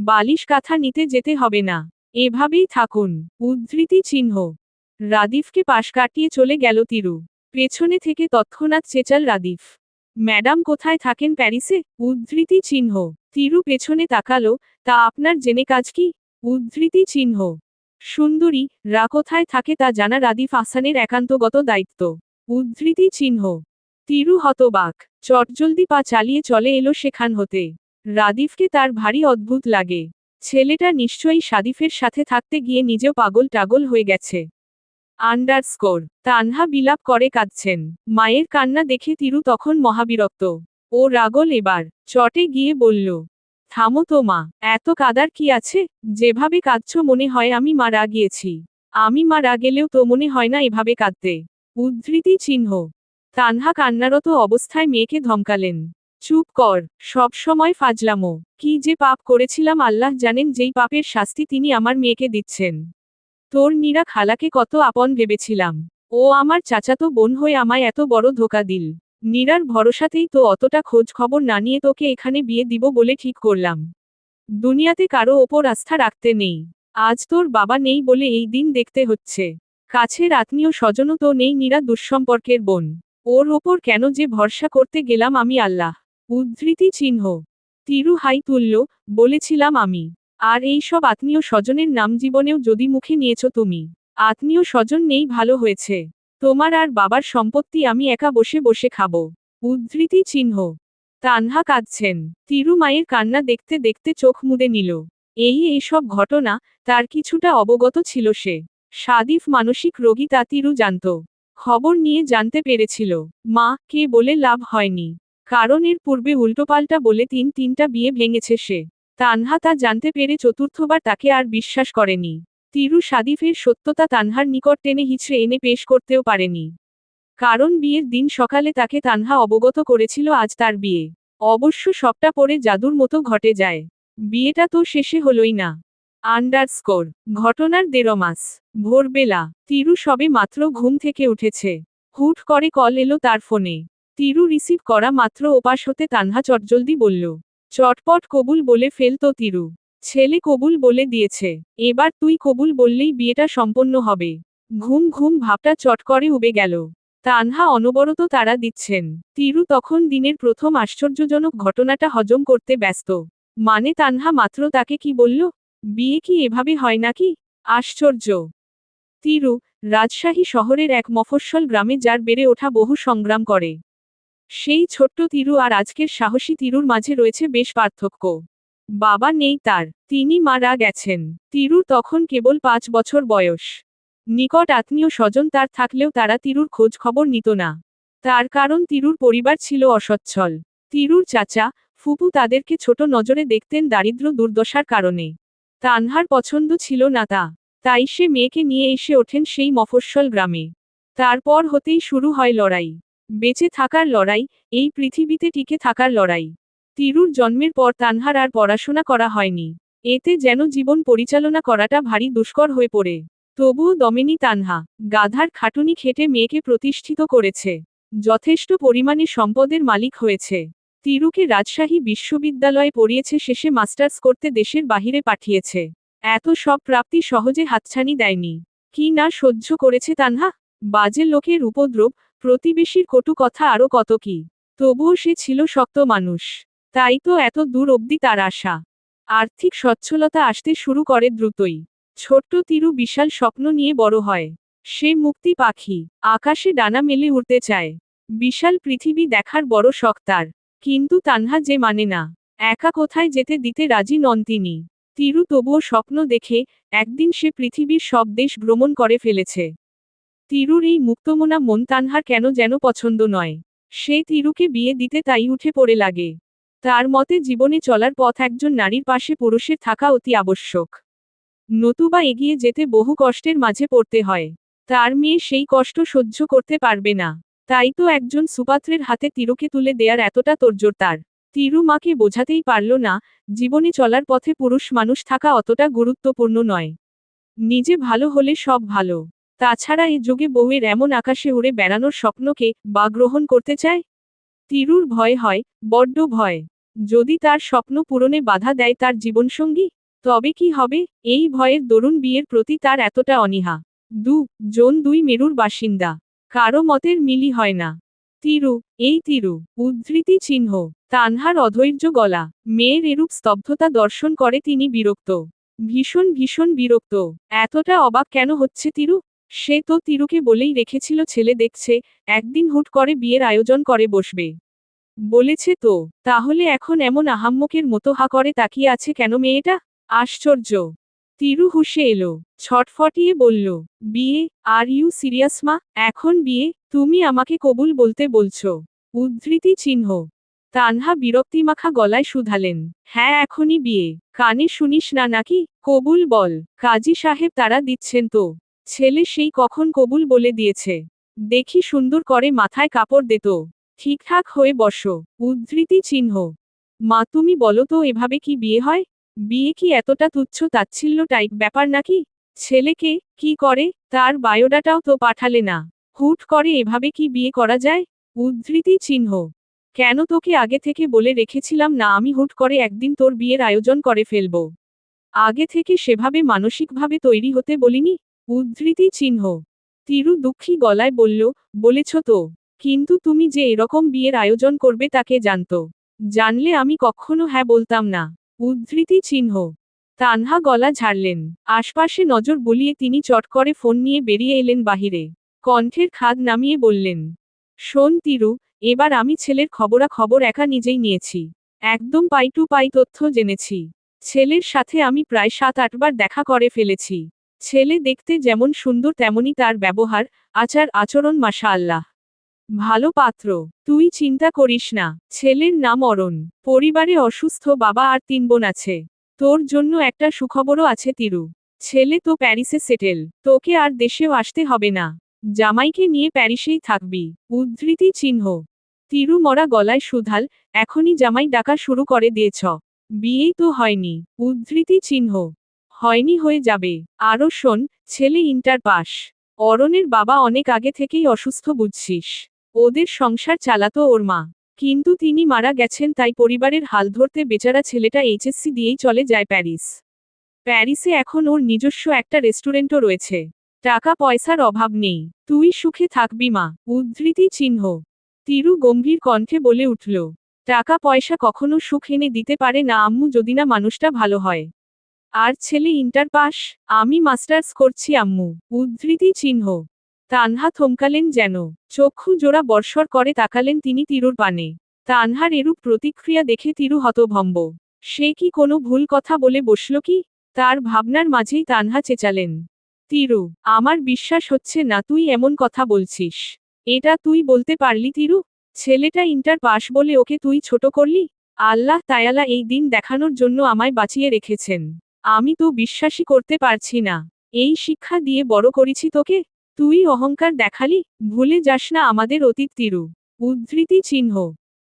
S1: বালিশ কাঁথা নিতে যেতে হবে না। এভাবেই থাকুন। উদ্ধৃতি চিহ্ন। রাদিফকে পাশ কাটিয়ে চলে গেল তিরু। পেছনে থেকে তৎক্ষণাৎ চেঁচাল রাদিফ, ম্যাডাম কোথায় থাকেন প্যারিসে? উদ্ধৃতি চিহ্ন। তিরু পেছনে তাকালো, তা আপনার জেনে কাজ কি? উদ্ধৃতি চিহ্ন। সুন্দরী রা কোথায় থাকে তা জানা রাদিফ আহসানের একান্তগত দায়িত্ব। উদ্ধৃতি চিহ্ন। তিরু হতবাক। চটজলদি পা চালিয়ে চলে এলো সেখান হতে। রাদিফকে তার ভারী অদ্ভুত লাগে। ছেলেটা নিশ্চয়ই সাদিফের সাথে থাকতে গিয়ে নিজেও পাগল টাগল হয়ে গেছে। আন্ডারস্কোর। তানহা বিলাপ করে কাঁদছেন। মায়ের কান্না দেখে তিরু তখন মহাবিরক্ত। ও রাগল এবার। চটে গিয়ে বলল, থামো তো মা, এত কাদার কি আছে? যেভাবে কাঁদছ মনে হয় আমি মারা গিয়েছি। আমি মারা গেলেও তো মনে হয় না এভাবে কাঁদতে। উদ্ধৃতি চিহ্ন। তানহা কান্নারত অবস্থায় মেয়েকে ধমকালেন, চুপ কর, সব সময় ফাজলামো। কি যে পাপ করেছিলাম আল্লাহ জানেন, যেই পাপের শাস্তি তিনি আমার মেয়েকে দিচ্ছেন। তোর নীরা খালাকে কত আপন ভেবেছিলাম। ও আমার চাচাতো বোন হয়ে আমায় এত বড় ধোকা দিল। নীরার ভরসাতেই তো অতটা খোঁজ খবর না নিয়ে তোকে এখানে বিয়ে দিব বলে ঠিক করলাম। দুনিয়াতে কারো ওপর আস্থা রাখতে নেই। আজ তোর বাবা নেই বলে এই দিন দেখতে হচ্ছে। কাছের আত্মীয় স্বজনও তো নেই, নীরা দুঃসম্পর্কের বোন। ওর ওপর কেন যে ভরসা করতে গেলাম আমি আল্লাহ। উদ্ধৃতি চিহ্ন। তিরু হাই তুলল, বলেছিলাম আমি। আর এই সব আত্মীয় স্বজনের নাম জীবনেও যদি মুখে নিয়েছ তুমি। আত্মীয় স্বজন নেই, ভালো হয়েছে। তোমার আর বাবার সম্পত্তি আমি একা বসে বসে খাবো। উদ্ধৃতি চিহ্ন। তানহা কাঁদছেন। তিরু মায়ের কান্না দেখতে দেখতে চোখ মুদে নিল। এইসব ঘটনা তার কিছুটা অবগত ছিল সে। সাদিফ মানসিক রোগী তা তিরু জানত। খবর নিয়ে জানতে পেরেছিল। মা কে বলে লাভ হয়নি। কারণ এর পূর্বে উল্টোপাল্টা বলে তিনটা বিয়ে ভেঙেছে সে। তানহা তা জানতে পেরে চতুর্থবার তাকে আর বিশ্বাস করেনি। তিরু সাদিফের সত্যতা তানহার নিকট টেনে হিচড়ে এনে পেশ করতেও পারেনি। কারণ বিয়ের দিন সকালে তাকে তানহা অবগত করেছিল আজ তার বিয়ে। অবশ্য সবটা পরে জাদুর মতো ঘটে যায়। বিয়েটা তো শেষে হলোই না। ঘটনার ১.৫ মাস। ভোরবেলা। তিরু সবে মাত্র ঘুম থেকে উঠেছে। হুট করে কল এলো তার ফোনে। তিরু রিসিভ করা মাত্র ওপাশ হতে তানহা চটজলদি বলল। চটপট কবুল বলে ফেলতো তিরু। ছেলে কবুল বলে দিয়েছে। এবার তুই কবুল বললেই বিয়েটা সম্পন্ন হবে। ঘুম ঘুম ভাবটা চট করে উবে গেল। তানহা অনবরত তাড়া দিচ্ছেন। তিরু তখন দিনের প্রথম আশ্চর্যজনক ঘটনাটা হজম করতে ব্যস্ত। মানে তানহা মাত্র তাকে কি বলল? বিয়ে কি এভাবে হয় নাকি? আশ্চর্য। তিরু, রাজশাহী শহরের এক মফস্বল গ্রামে যার বেড়ে ওঠা বহু সংগ্রাম করে। সেই ছোট্ট তিরু আর আজকের সাহসী তিরুর মাঝে রয়েছে বেশ পার্থক্য। বাবা নেই তার, তিনি মারা গেছেন। তিরুর তখন কেবল ৫ বছর বয়স। নিকট আত্মীয় স্বজন তার থাকলেও তারা তিরুর খোঁজ খবর নিত না। তার কারণ তিরুর পরিবার ছিল অসচ্ছল। তিরুর চাচা, ফুপু তাদেরকে ছোট নজরে দেখতেন দারিদ্র দুর্দশার কারণে। তানহার পছন্দ ছিল না তা। তাই সে মেয়েকে নিয়ে এসে ওঠেন সেই মফস্বল গ্রামে। তারপর হতেই শুরু হয় লড়াই। বেঁচে থাকার লড়াই, এই পৃথিবীতে টিকে থাকার লড়াই। তিরুর জন্মের পর তানহার আর পড়াশোনা করা হয়নি। এতে যেন জীবন পরিচালনা করাটা ভারী দুষ্কর হয়ে পড়ে। তবুও দমেনি তানহা। গাধার খাটুনি খেটে মেয়েকে প্রতিষ্ঠিত করেছে। যথেষ্ট পরিমাণে সম্পদের মালিক হয়েছে। তিরুকে রাজশাহী বিশ্ববিদ্যালয়ে পড়িয়েছে, শেষে মাস্টার্স করতে দেশের বাহিরে পাঠিয়েছে। এত সব প্রাপ্তি সহজে হাতছানি দেয়নি। কি না সহ্য করেছে তানহা? বাজে লোকের উপদ্রব, প্রতিবেশীর কটু কথা আরও কত কি। তবুও সে ছিল শক্ত মানুষ। তাই তো এত দূর অবধি তার আশা। আর্থিক সচ্ছলতা আসতে শুরু করে দ্রুতই। ছোট্ট তিরু বিশাল স্বপ্ন নিয়ে বড় হয়। সে মুক্তি পাখি। আকাশে ডানা মেলে উড়তে চায়। বিশাল পৃথিবী দেখার বড় শখ তার। কিন্তু তানহা যে মানে না। একা কোথায় যেতে দিতে রাজি নন তিনি। তিরু তবুও স্বপ্ন দেখে, একদিন সে পৃথিবীর সব দেশ ভ্রমণ করে ফেলেছে। তিরুর এই মুক্তমনা মন তানহার কেন যেন পছন্দ নয়। সে তিরুকে বিয়ে দিতে তাই উঠে পড়ে লাগে। তার মতে জীবনে চলার পথ একজন নারীর পাশে পুরুষের থাকা অতি আবশ্যক। নতুবা এগিয়ে যেতে বহু কষ্টের মাঝে পড়তে হয়। তার মেয়ে সেই কষ্ট সহ্য করতে পারবে না। তাই তো একজন সুপাত্রের হাতে তিরুকে তুলে দেয়ার এতটা তোড়জোড় তার। তিরু মাকে বোঝাতেই পারল না, জীবনে চলার পথে পুরুষ মানুষ থাকা অতটা গুরুত্বপূর্ণ নয়। নিজে ভালো হলে সব ভালো। তাছাড়া এ যুগে বউয়ের এমন আকাশে উড়ে বেড়ানোর স্বপ্নকে বা গ্রহণ করতে চায়? তিরুর ভয় হয়, বড্ড ভয়। যদি তার স্বপ্ন পূরণে বাধা দেয় তার জীবনসঙ্গী, তবে কি হবে? এই ভয়ের দরুন বিয়ের প্রতি তার এতটা অনীহা। দুই মেরুর বাসিন্দা। কারো মতের মিলই হয় না। তিরু, এই তিরু, উদ্ধৃতি চিহ্ন। তানহার অধৈর্য গলা। মেয়ের এরূপ স্তব্ধতা দর্শন করে তিনি বিরক্ত। ভীষণ বিরক্ত। এতটা অবাক কেন হচ্ছে তিরু? সে তো তিরুকে বলেই রেখেছিল ছেলে দেখছে, একদিন হুট করে বিয়ের আয়োজন করে বসবে। বলেছে তো, তাহলে এখন এমন আহাম্মকের মতো হা করে তাকিয়ে আছে কেন মেয়েটা? আশ্চর্য। তিরু হুঁশে এলো, ছটফটিয়ে বলল, বিয়ে? আর ইউ সিরিয়াস মা? এখন বিয়ে? তুমি আমাকে কবুল বলতে বলছো? উদ্ধৃতি চিহ্ন। তানহা বিরক্তিমাখা গলায় শুধালেন, হ্যাঁ এখনই বিয়ে। কানে শুনিস না নাকি? কবুল বল। কাজী সাহেব তারা দিচ্ছেন তো। ছেলে সেই কখন কবুল বলে দিয়েছে। দেখি সুন্দর করে মাথায় কাপড় দে তো। ঠিকঠাক হয়ে বসো। উদ্ধৃতি চিহ্ন। মা তুমি বলো তো এভাবে কি বিয়ে হয়? বিয়ে কি এতটা তুচ্ছ তাচ্ছিল্য টাইপ ব্যাপার নাকি? ছেলেকে, কি করে, তার বায়োডাটাও তো পাঠালে না। হুট করে এভাবে কি বিয়ে করা যায়? উদ্ধৃতি চিহ্ন। কেন তোকে আগে থেকে বলে রেখেছিলাম না আমি হুট করে একদিন তোর বিয়ের আয়োজন করে ফেলব? আগে থেকে সেভাবে মানসিকভাবে তৈরি হতে বলিনি? উদ্ধৃতি চিহ্ন। তিরু দুঃখী গলায় বলল, বলেছ তো। কিন্তু তুমি যে এরকম বিয়ের আয়োজন করবে তাকে জানতো? জানলে আমি কখনো হ্যাঁ বলতাম না। উদ্ধৃতি চিহ্ন। তানহা গলা ঝাড়লেন। আশপাশে নজর বুলিয়ে তিনি চট করে ফোন নিয়ে বেরিয়ে এলেন বাহিরে। কণ্ঠের খাদ নামিয়ে বললেন, শোন তিরু, এবার আমি ছেলের খবরাখবর একা নিজেই নিয়েছি। একদম পাই টু পাই তথ্য জেনেছি। ছেলের সাথে আমি প্রায় 7-8 বার দেখা করে ফেলেছি। ছেলে দেখতে যেমন সুন্দর তেমনি তার ব্যবহার, আচার আচরণ মাশাআল্লাহ। ভালো পাত্র। তুই চিন্তা করিস না। ছেলের নাম অরণ। পরিবারে অসুস্থ বাবা আর 3 বোন আছে। তোর জন্য একটা সুখবরও আছে তিরু। ছেলে তো প্যারিসে সেটেল। তোকে আর দেশেও আসতে হবে না। জামাইকে নিয়ে প্যারিসেই থাকবি। উদ্ধৃতি চিহ্ন। তিরু মরা গলায় সুধাল, এখনই জামাই ডাকা শুরু করে দিয়েছ। বিয়েই তো হয়নি। উদ্ধৃতি চিহ্ন। হয়নি হয়ে যাবে। আরও শোন, ছেলে ইন্টার পাস। অরণের বাবা অনেক আগে থেকেই অসুস্থ বুঝছিস। ওদের সংসার চালাতো ওর মা। কিন্তু তিনি মারা গেছেন তাই পরিবারের হাল ধরতে বেচারা ছেলেটা এইচএসসি দিয়েই চলে যায় প্যারিস। প্যারিসে এখন ওর নিজস্ব একটা রেস্টুরেন্টও রয়েছে। টাকা পয়সার অভাব নেই। তুই সুখে থাকবি মা। উদ্ধৃতি চিহ্ন। তিরু গম্ভীর কণ্ঠে বলে উঠল, টাকা পয়সা কখনো সুখ এনে দিতে পারে না আম্মু যদি না মানুষটা ভালো হয়। আর ছেলে ইন্টার পাস, আমি মাস্টার্স করছি আম্মু। উদ্ধৃতি চিহ্ন। তানহা থমকালেন যেন। চক্ষু জোড়া বর্ষর করে তাকালেন তিনি তিরুর পানে। তানহার এরূপ প্রতিক্রিয়া দেখে তিরু হতভম্ব। সে কি কোনো ভুল কথা বলে বসল কি? তার ভাবনার মাঝেই তানহা চেঁচালেন, তিরু, আমার বিশ্বাস হচ্ছে না তুই এমন কথা বলছিস। এটা তুই বলতে পারলি তিরু? ছেলেটা ইন্টার পাস বলে ওকে তুই ছোট করলি? আল্লাহ তায়ালা এই দিন দেখানোর জন্য আমায় বাঁচিয়ে রেখেছেন। আমি তো বিশ্বাসই করতে পারছি না। এই শিক্ষা দিয়ে বড় করেছি তোকে, তুই অহংকার দেখালি? ভুলে যাস না আমাদের অতীত তিরু। উদ্ধৃতি চিহ্ন।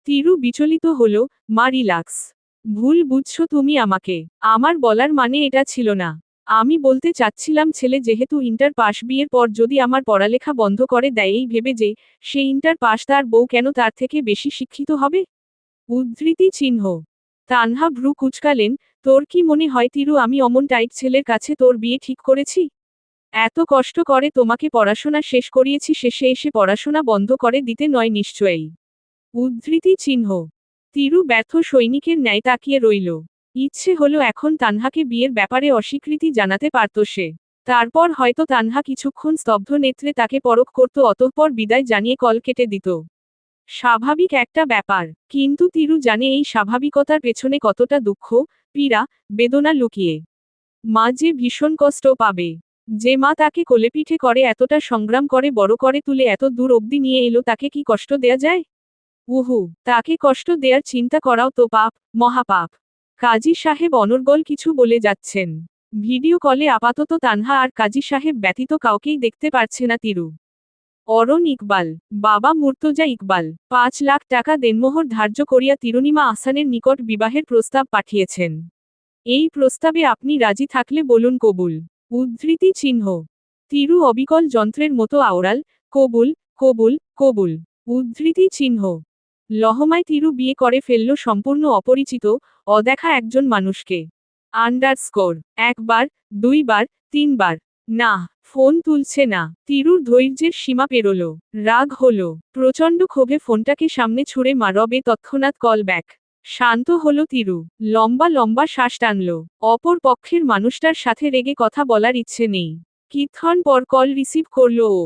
S1: তিরু বিচলিত হল, মা রিল্যাক্স। ভুল বুঝছো তুমি আমাকে। আমার বলার মানে এটা ছিল না। আমি বলতে চাচ্ছিলাম ছেলে যেহেতু ইন্টার পাস বিয়ের পর যদি আমার পড়ালেখা বন্ধ করে দেয় এই ভেবে যে সে ইন্টার পাস তার বউ কেন তার থেকে বেশি শিক্ষিত হবে। উদ্ধৃতি চিহ্ন। তানহা ভ্রু কুচকালেন, তোর কি মনে হয় তিরু আমি অমন টাইপ ছেলের কাছে তোর বিয়ে ঠিক করেছি? এত কষ্ট করে তোমাকে পড়াশোনা শেষ করিয়েছি শেষে এসে পড়াশোনা বন্ধ করে দিতে নয় নিশ্চয়ই। উদ্ধৃতি চিহ্ন। তিরু ব্যর্থ সৈনিকের ন্যায় তাকিয়ে রইল। ইচ্ছে হলো এখন তানহাকে বিয়ের ব্যাপারে অস্বীকৃতি জানাতে পারত সে। তারপর হয়তো তানহা কিছুক্ষণ স্তব্ধ নেত্রে তাকে পরখ করত অতঃপর বিদায় জানিয়ে কল কেটে দিত। স্বাভাবিক একটা ব্যাপার। কিন্তু তিরু জানে এই স্বাভাবিকতার পেছনে কতটা দুঃখ, পীড়া, বেদনা লুকিয়ে। মা যে ভীষণ কষ্ট পাবে। যে মা তাকে কোলেপিঠে করে এতটা সংগ্রাম করে বড় করে তুলে এত দূর অবধি নিয়ে এলো তাকে কি কষ্ট দেয়া যায়? উহু, তাকে কষ্ট দেয়ার চিন্তা করাও তো পাপ, মহাপাপ। কাজী সাহেব অনর্গল কিছু বলে যাচ্ছেন। ভিডিও কলে আপাতত তানহা আর কাজী সাহেব ব্যতীত কাউকেই দেখতে পারছে না তিরু। অরণ ইকবাল, বাবা মুর্তজা ইকবাল 5 লাখ টাকা দেনমোহর ধার্য করিয়া তিরুনিমা আহসানের নিকট বিবাহের প্রস্তাব পাঠিয়েছেন। এই প্রস্তাবে আপনি রাজি থাকলে বলুন কবুল। উদ্ধৃতি চিহ্ন। তিরু অবিকল যন্ত্রের মতো আওড়াল, কবুল, কবুল, কবুল। উদ্ধৃতি চিহ্ন। লহমায় তিরু বিয়ে করে ফেলল সম্পূর্ণ অপরিচিত, অদেখা একজন মানুষকে। আন্ডারস্কোর। 1 বার, 2 বার, 3 বার। না, ফোন তুলছে না। তিরুর ধৈর্যের সীমা পেরোল। রাগ হলো। প্রচণ্ড ক্ষোভে ফোনটাকে সামনে ছুঁড়ে মারবে তৎক্ষণাৎ কল ব্যাক। শান্ত হলো তিরু। লম্বা লম্বা শ্বাস টানল। অপর পক্ষের মানুষটার সাথে রেগে কথা বলার ইচ্ছে নেই। কিছুক্ষণ পর কল রিসিভ করল ও।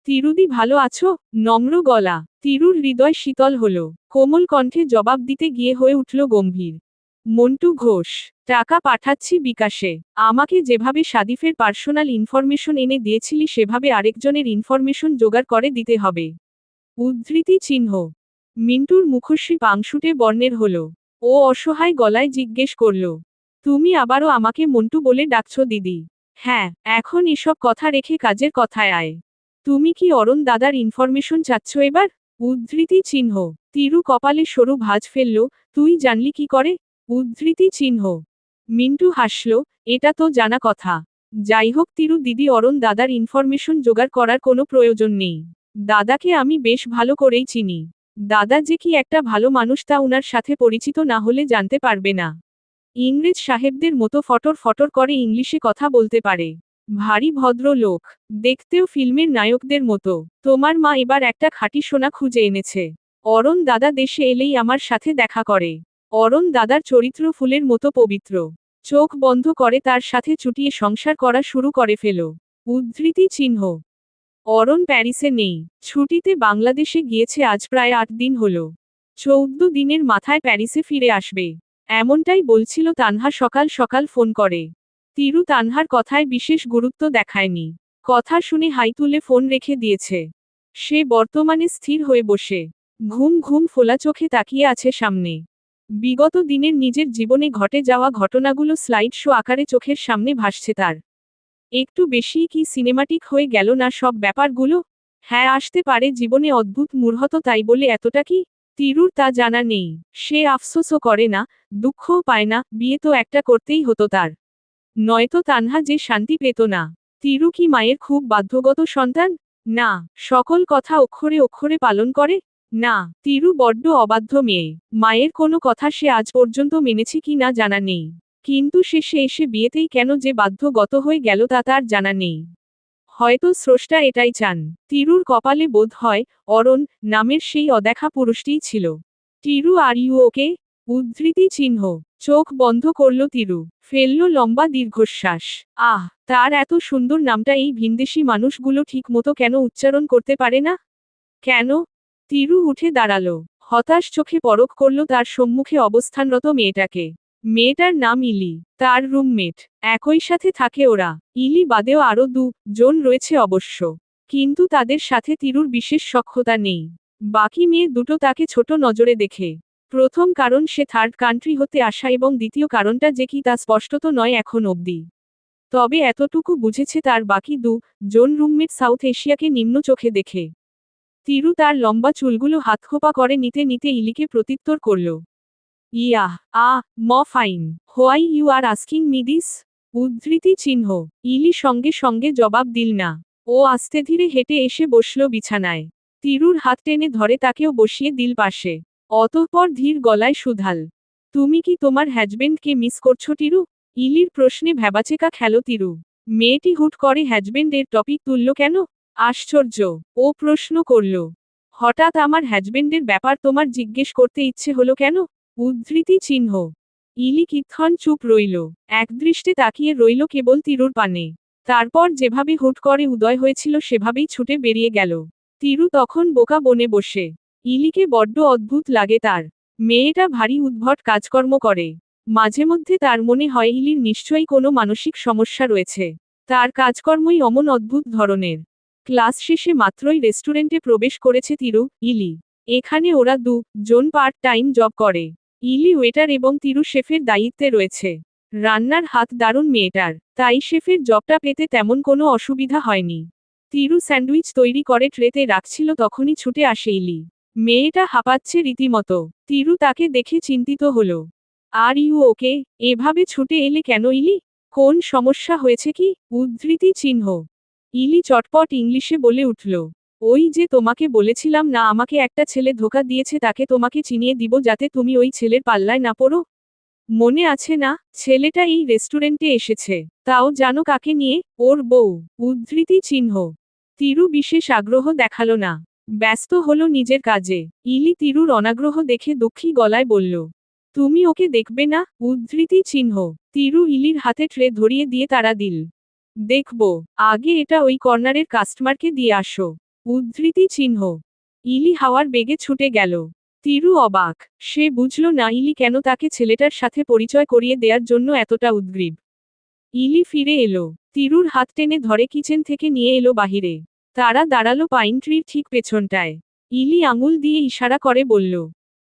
S1: তিরুদি ভালো আছো? নম্র গলা। তিরুর হৃদয় শীতল হলো। কোমল কণ্ঠে জবাব দিতে গিয়ে হয়ে উঠল গম্ভীর। মন্টু ঘোষ। টাকা পাঠাচ্ছি বিকাশে। আমাকে যেভাবে সাদিফের পার্সোনাল ইনফরমেশন এনে দিয়েছিলি সেভাবে আরেকজনের ইনফরমেশন জোগাড় করে দিতে হবে। উদ্ধৃতি চিহ্ন। মিন্টুর মুখশ্রী পাংশুটে বর্ণের হলো। ও অসহায় গলায় জিজ্ঞেস করল, তুমি আবারও আমাকে মন্টু বলে ডাকছো দিদি? হ্যাঁ, এখন এসব কথা রেখে কাজের কথায় আয়। তুমি কি অরণ দাদার ইনফরমেশন চাচ্ছ এবার? উদ্ধৃতি চিহ্ন। তিরু কপালে সরু ভাঁজ ফেলল, তুই জানলি কি করে? উদ্ধৃতি চিহ্ন। মিন্টু হাসল, এটা তো জানা কথা। যাই হোক তিরু দিদি অরণ দাদার ইনফরমেশন জোগাড় করার কোনো প্রয়োজন নেই। দাদাকে আমি বেশ ভালো করেই চিনি। দাদা যে কি একটা ভালো মানুষ তা উনার সাথে পরিচিত না হলে জানতে পারবে না। ইংরেজ সাহেবদের মতো ফটর ফটর করে ইংলিশে কথা বলতে পারে। ভারী ভদ্র লোক। দেখতেও ফিল্মের নায়কদের মতো। তোমার মা এবার একটা খাঁটি সোনা খুঁজে এনেছে। অরণ দাদা দেশে এলেই আমার সাথে দেখা করে। অরণ দাদার চরিত্র ফুলের মতো পবিত্র। চোখ বন্ধ করে তার সাথে চুটিয়ে সংসার করা শুরু করে ফেলো। উদ্ধৃতি চিহ্ন। অরণ প্যারিসে নেই, ছুটিতে বাংলাদেশে গিয়েছে, আজ প্রায় 8 দিন হলো। 14 দিনের মাথায় প্যারিসে ফিরে আসবে, এমনটাই বলছিল তানহা সকাল সকাল ফোন করে। তিরু তানহার কথায় বিশেষ গুরুত্ব দেখায়নি। কথা শুনে হাই তুলে ফোন রেখে দিয়েছে। সে বর্তমানে স্থির হয়ে বসে ঘুম ঘুম ফোলা চোখে তাকিয়ে আছে সামনে। বিগত দিনের নিজের জীবনে ঘটে যাওয়া ঘটনাগুলো স্লাইড শো আকারে চোখের সামনে ভাসছে তার। একটু বেশি কি সিনেমাটিক হয়ে গেল না সব ব্যাপারগুলো? হ্যাঁ, আসতে পারে জীবনে অদ্ভুত মূর্হত, তাই বলে এতটা কি? তিরুর তা জানা নেই। সে আফসোসও করে না, দুঃখও পায় না, বিয়ে তো একটা করতেই হতো তার। নয়তো তানহা যে শান্তি পেত না। তিরু কি মায়ের খুব বাধ্যগত সন্তান? না। সকল কথা অক্ষরে অক্ষরে পালন করে? না। তিরু বড্ড অবাধ্য মেয়ে। মায়ের কোনো কথা সে আজ পর্যন্ত মেনেছে কি না জানা নেই। কিন্তু শেষে এসে বিয়েতেই কেন যে বাধ্যগত হয়ে গেল তা তার জানা নেই। হয়তো স্রষ্টা এটাই চান। তিরুর কপালে বোধ হয় অরণ নামের সেই অদেখা পুরুষটিই ছিল। Tiru, are you okay? উদ্ধৃতি চিহ্ন। চোখ বন্ধ করল তিরু, ফেলল লম্বা দীর্ঘশ্বাস। আহ, তার এত সুন্দর নামটা এই ভিনদেশী মানুষগুলো ঠিক মতো কেন উচ্চারণ করতে পারে না? কেন? তিরু উঠে দাঁড়ালো, হতাশ চোখে পরখ করল তার সম্মুখে অবস্থানরত মেয়েটাকে। মেয়েটার নাম ইলি, তার রুমমেট। একই সাথে থাকে ওরা। ইলি বাদেও আরও জন রয়েছে অবশ্য, কিন্তু তাদের সাথে তিরুর বিশেষ সখ্যতা নেই। বাকি মেয়ে দুটো তাকে ছোট নজরে দেখে। প্রথম কারণ সে থার্ড কান্ট্রি হতে আসা, এবং দ্বিতীয় কারণটা যে কি তা স্পষ্টত নয় এখন অবধি। তবে এতটুকু বুঝেছে তার বাকি জন রুমমেট সাউথ এশিয়াকে নিম্ন চোখে দেখে। তিরু তার লম্বা চুলগুলো হাতখোপা করে নিতে নিতে ইলিকে প্রত্যুত্তর করল। Yeah, fine. Why you are asking me this? উদ্ধৃতি চিহ্ন। ইলি সঙ্গে সঙ্গে জবাব দিল না। ও আস্তে ধীরে হেঁটে এসে বসল বিছানায়। তিরুর হাত টেনে ধরে তাকেও বসিয়ে দিল পাশে। অতঃপর ধীর গলায় শুধাল, তুমি কি তোমার হ্যাজবেন্ডকে মিস করছো টিরু? ইলির প্রশ্নে ভ্যাবাচেকা খেল তিরু। মেয়েটি হুট করে হ্যাজবেন্ডের টপিক তুলল কেন? আশ্চর্য, ও প্রশ্ন করল। হঠাৎ আমার হ্যাজবেন্ডের ব্যাপার তোমার জিজ্ঞেস করতে ইচ্ছে হলো কেন? উদ্ধৃতি চিহ্ন। ইলি কিক্ষণ চুপ রইল, একদৃষ্টে তাকিয়ে রইল কেবল তিরুর পানে। তারপর যেভাবে হুট করে উদয় হয়েছিল সেভাবেই ছুটে বেরিয়ে গেল। তিরু তখন বোকা বনে বসে। ইলিকে বড্ড অদ্ভুত লাগে তার। মেয়েটা ভারী উদ্ভট কাজকর্ম করে। মাঝে মধ্যে তার মনে হয় ইলির নিশ্চয়ই কোনো মানসিক সমস্যা রয়েছে। তার কাজকর্মই অমন অদ্ভুত ধরনের। ক্লাস শেষে মাত্রই রেস্টুরেন্টে প্রবেশ করেছে তিরু, ইলি। এখানে ওরা জন পার্ট টাইম জব করে। ইলি ওয়েটার এবং তিরু শেফের দায়িত্বে রয়েছে। রান্নার হাত দারুণ মেয়েটার, তাই শেফের জবটা পেতে তেমন কোনো অসুবিধা হয়নি। তিরু স্যান্ডউইচ তৈরি করে ট্রেতে রাখছিল, তখনই ছুটে আসে ইলি। মেয়েটা হাঁপাচ্ছে রীতিমতো। তিরু তাকে দেখে চিন্তিত হলো। Are you okay? এভাবে ছুটে এলে কেন ইলি? কোন সমস্যা হয়েছে কি? উদ্ধৃতি চিহ্ন। ইলি চটপট ইংলিশে বলে উঠল, ওই যে তোমাকে বলেছিলাম না আমাকে একটা ছেলে ধোঁকা দিয়েছে, তাকে তোমাকে চিনিয়ে দিব যাতে তুমি ওই ছেলের পাল্লায় না পড়ো। মনে আছে না? ছেলেটা এই রেস্টুরেন্টে এসেছে, তাও জানো কাকে নিয়ে? ওর বউ। উদ্ধৃতি চিহ্ন। তিরু বিশেষ আগ্রহ দেখালো না, ব্যস্ত হলো নিজের কাজে। ইলি তিরুর অনাগ্রহ দেখে দুঃখী গলায় বলল, তুমি ওকে দেখবে না? উদ্ধৃতি চিহ্ন। তিরু ইলির হাতে ট্রে ধরিয়ে দিয়ে তাড়া দিল, দেখব, আগে এটা ওই কর্নারের কাস্টমারকে দিয়ে আসো। উদ্ধৃতি চিহ্ন। ইলি হাওয়ার বেগে ছুটে গেল। তিরু অবাক, সে বুঝল না ইলি কেন তাকে ছেলেটার সাথে পরিচয় করিয়ে দেওয়ার জন্য এতটা উদ্গ্রীব। ইলি ফিরে এলো, তিরুর হাত টেনে ধরে কিচেন থেকে নিয়ে এলো বাহিরে। তারা দাঁড়ালো পাইন ট্রির ঠিক পেছনটায়। ইলি আঙুল দিয়ে ইশারা করে বলল,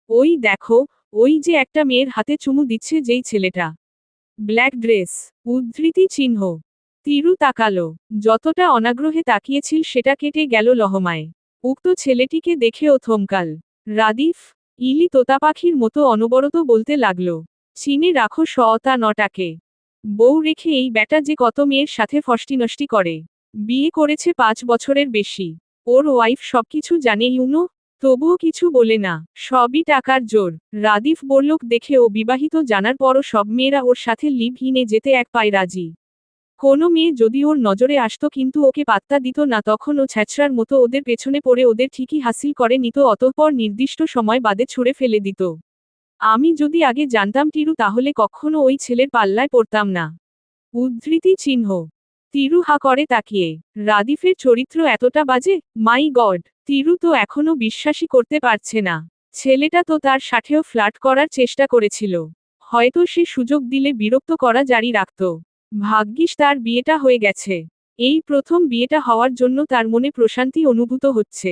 S1: ওই দেখো, ওই যে একটা মেয়ের হাতে চুমু দিচ্ছে যেই ছেলেটা, ব্ল্যাক ড্রেস। উদ্ধৃতি চিহ্ন। তিরু তাকালো, যতটা অনাগ্রহে তাকিয়েছিল সেটা কেটে গেল লহমায়। উক্ত ছেলেটিকে দেখে ও থমকাল। রাদিফ? ইলি তোতাপাখির মতো অনবরত বলতে লাগল, চিনে রাখো সতা নটাকে। বউ রেখে এই ব্যাটা যে কত মেয়ের সাথে ফষ্টিনষ্টি করে। বিয়ে করেছে 5 বছরের বেশি। ওর ওয়াইফ সবকিছু জানে ইউনো, তবুও কিছু বলে না, সবই টাকার জোর। রাদিফ বলল, দেখে ও বিবাহিত জানার পরও সব মেয়েরা ওর সাথে লিভ ইনে যেতে এক পায়ে রাজি। কোনো মেয়ে যদি ওর নজরে আসতো কিন্তু ওকে পাত্তা দিত না, তখন ও ছ্যাঁচড়ার মতো ওদের পেছনে পড়ে ওদের ঠিকই হাসিল করে নিত, অতঃপর নির্দিষ্ট সময় বাদে ছুঁড়ে ফেলে দিত। আমি যদি আগে জানতাম টিরু, তাহলে কখনো ওই ছেলের পাল্লায় পড়তাম না। উদ্ধৃতি চিহ্ন। তিরু হা করে তাকিয়ে। রাদিফের চরিত্র এতটা বাজে, মাই গড। তিরু তো এখনো বিশ্বাসই করতে পারছে না। ছেলেটা তো তার সাথেও ফ্লার্ট করার চেষ্টা করেছিল। হয়তো সে সুযোগ দিলে বিরক্ত করা জারি রাখত। ভাগ্যিস তার বিয়েটা হয়ে গেছে। এই প্রথম বিয়েটা হওয়ার জন্য তার মনে প্রশান্তি অনুভূত হচ্ছে।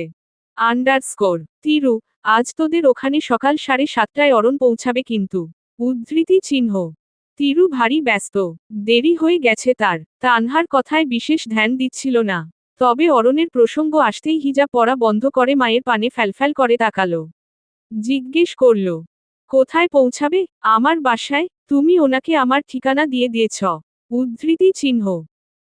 S1: আন্ডারস্কোর তিরু, আজ তোদের ওখানে সকাল 7:30টায় অরণ পৌঁছাবে কিন্তু। উদ্ধৃতি চিহ্ন। তিরু ভারী ব্যস্ত। দেরি হয়ে গেছে তার। তানহার কথায় বিশেষ ধ্যান দিচ্ছিল না। তবে অরণের প্রসঙ্গ আসতেই হিজাব পরা বন্ধ করে মায়ের পানে ফ্যালফ্যাল করে তাকালো। জিজ্ঞেস করল, কোথায় পৌঁছাবে? আমার বাসায়। তুমি ওনাকে আমার ঠিকানা দিয়ে দিয়েছ। উদ্ধৃতি চিহ্ন।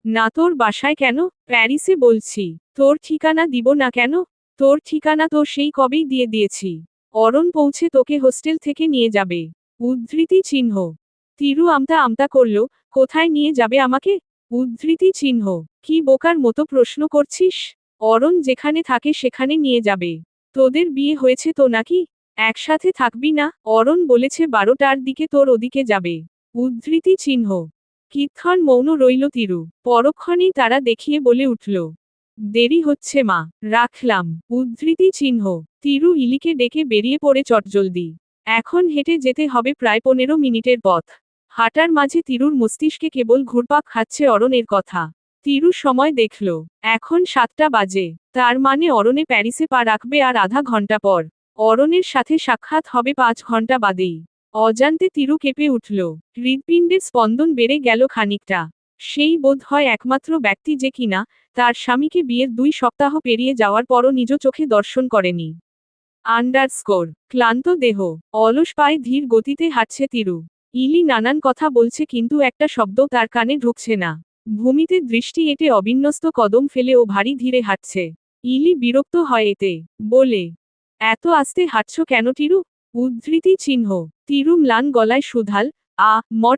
S1: না, তোর বাসায় কেন? প্যারিসে বলছি। তোর ঠিকানা দিব না কেন? তোর ঠিকানা তো সেই কবেই দিয়ে দিয়েছি। অরণ পৌঁছে তোকে হোস্টেল থেকে নিয়ে যাবে। উদ্ধৃতি চিহ্ন। তিরু আমতা আমতা করল, কোথায় নিয়ে যাবে আমাকে? উদ্ধৃতি চিহ্ন। কি বোকার মতো প্রশ্ন করছিস? অরণ যেখানে থাকে সেখানে নিয়ে যাবে। তোদের বিয়ে হয়েছে তো নাকি? একসাথে থাকবি না? অরণ বলেছে 12টার দিকে তোর ওদিকে যাবে। উদ্ধৃতি চিহ্ন। কিৎক্ষণ মৌন রইল তিরু। পরক্ষণেই তারা দেখিয়ে বলে উঠল, দেরি হচ্ছে মা, রাখলাম। উদ্ধৃতি চিহ্ন। তিরু ইলিকে ডেকে বেরিয়ে পড়ে চটজলদি। এখন হেঁটে যেতে হবে প্রায় 15 মিনিটের পথ। হাঁটার মাঝে তিরুর মস্তিষ্কে কেবল ঘুরপাক খাচ্ছে অরণের কথা। তিরু সময় দেখল, এখন 7টা বাজে। তার মানে অরণে প্যারিসে পা রাখবে আর আধা ঘন্টা পর। অরণের সাথে সাক্ষাৎ হবে 5 ঘন্টা বাদেই। অজান্তে তিরু কেঁপে উঠল। হৃৎপিণ্ডের স্পন্দন বেড়ে গেল খানিকটা। সেই বোধ হয় একমাত্র ব্যক্তি যে কিনা তার স্বামীকে বিয়ের 2 সপ্তাহ পেরিয়ে যাওয়ার পরও নিজ চোখে দর্শন করেনি। আন্ডারস্কোর ক্লান্ত দেহ, অলস পায়ে ধীর গতিতে হাঁটছে তিরু। ইলি নানান কথা বলছে কিন্তু একটা শব্দও তার কানে ঢুকছে না। ভূমিতে দৃষ্টি এঁটে অবিন্যস্ত কদম ফেলে ও ভারী ধীরে হাঁটছে। ইলি বিরক্ত হয় এতে, বলে, এত আস্তে হাঁটছ কেন তিরু? উদ্ধৃতি চিহ্ন। তিরু ম্লান গলায় শুধাল,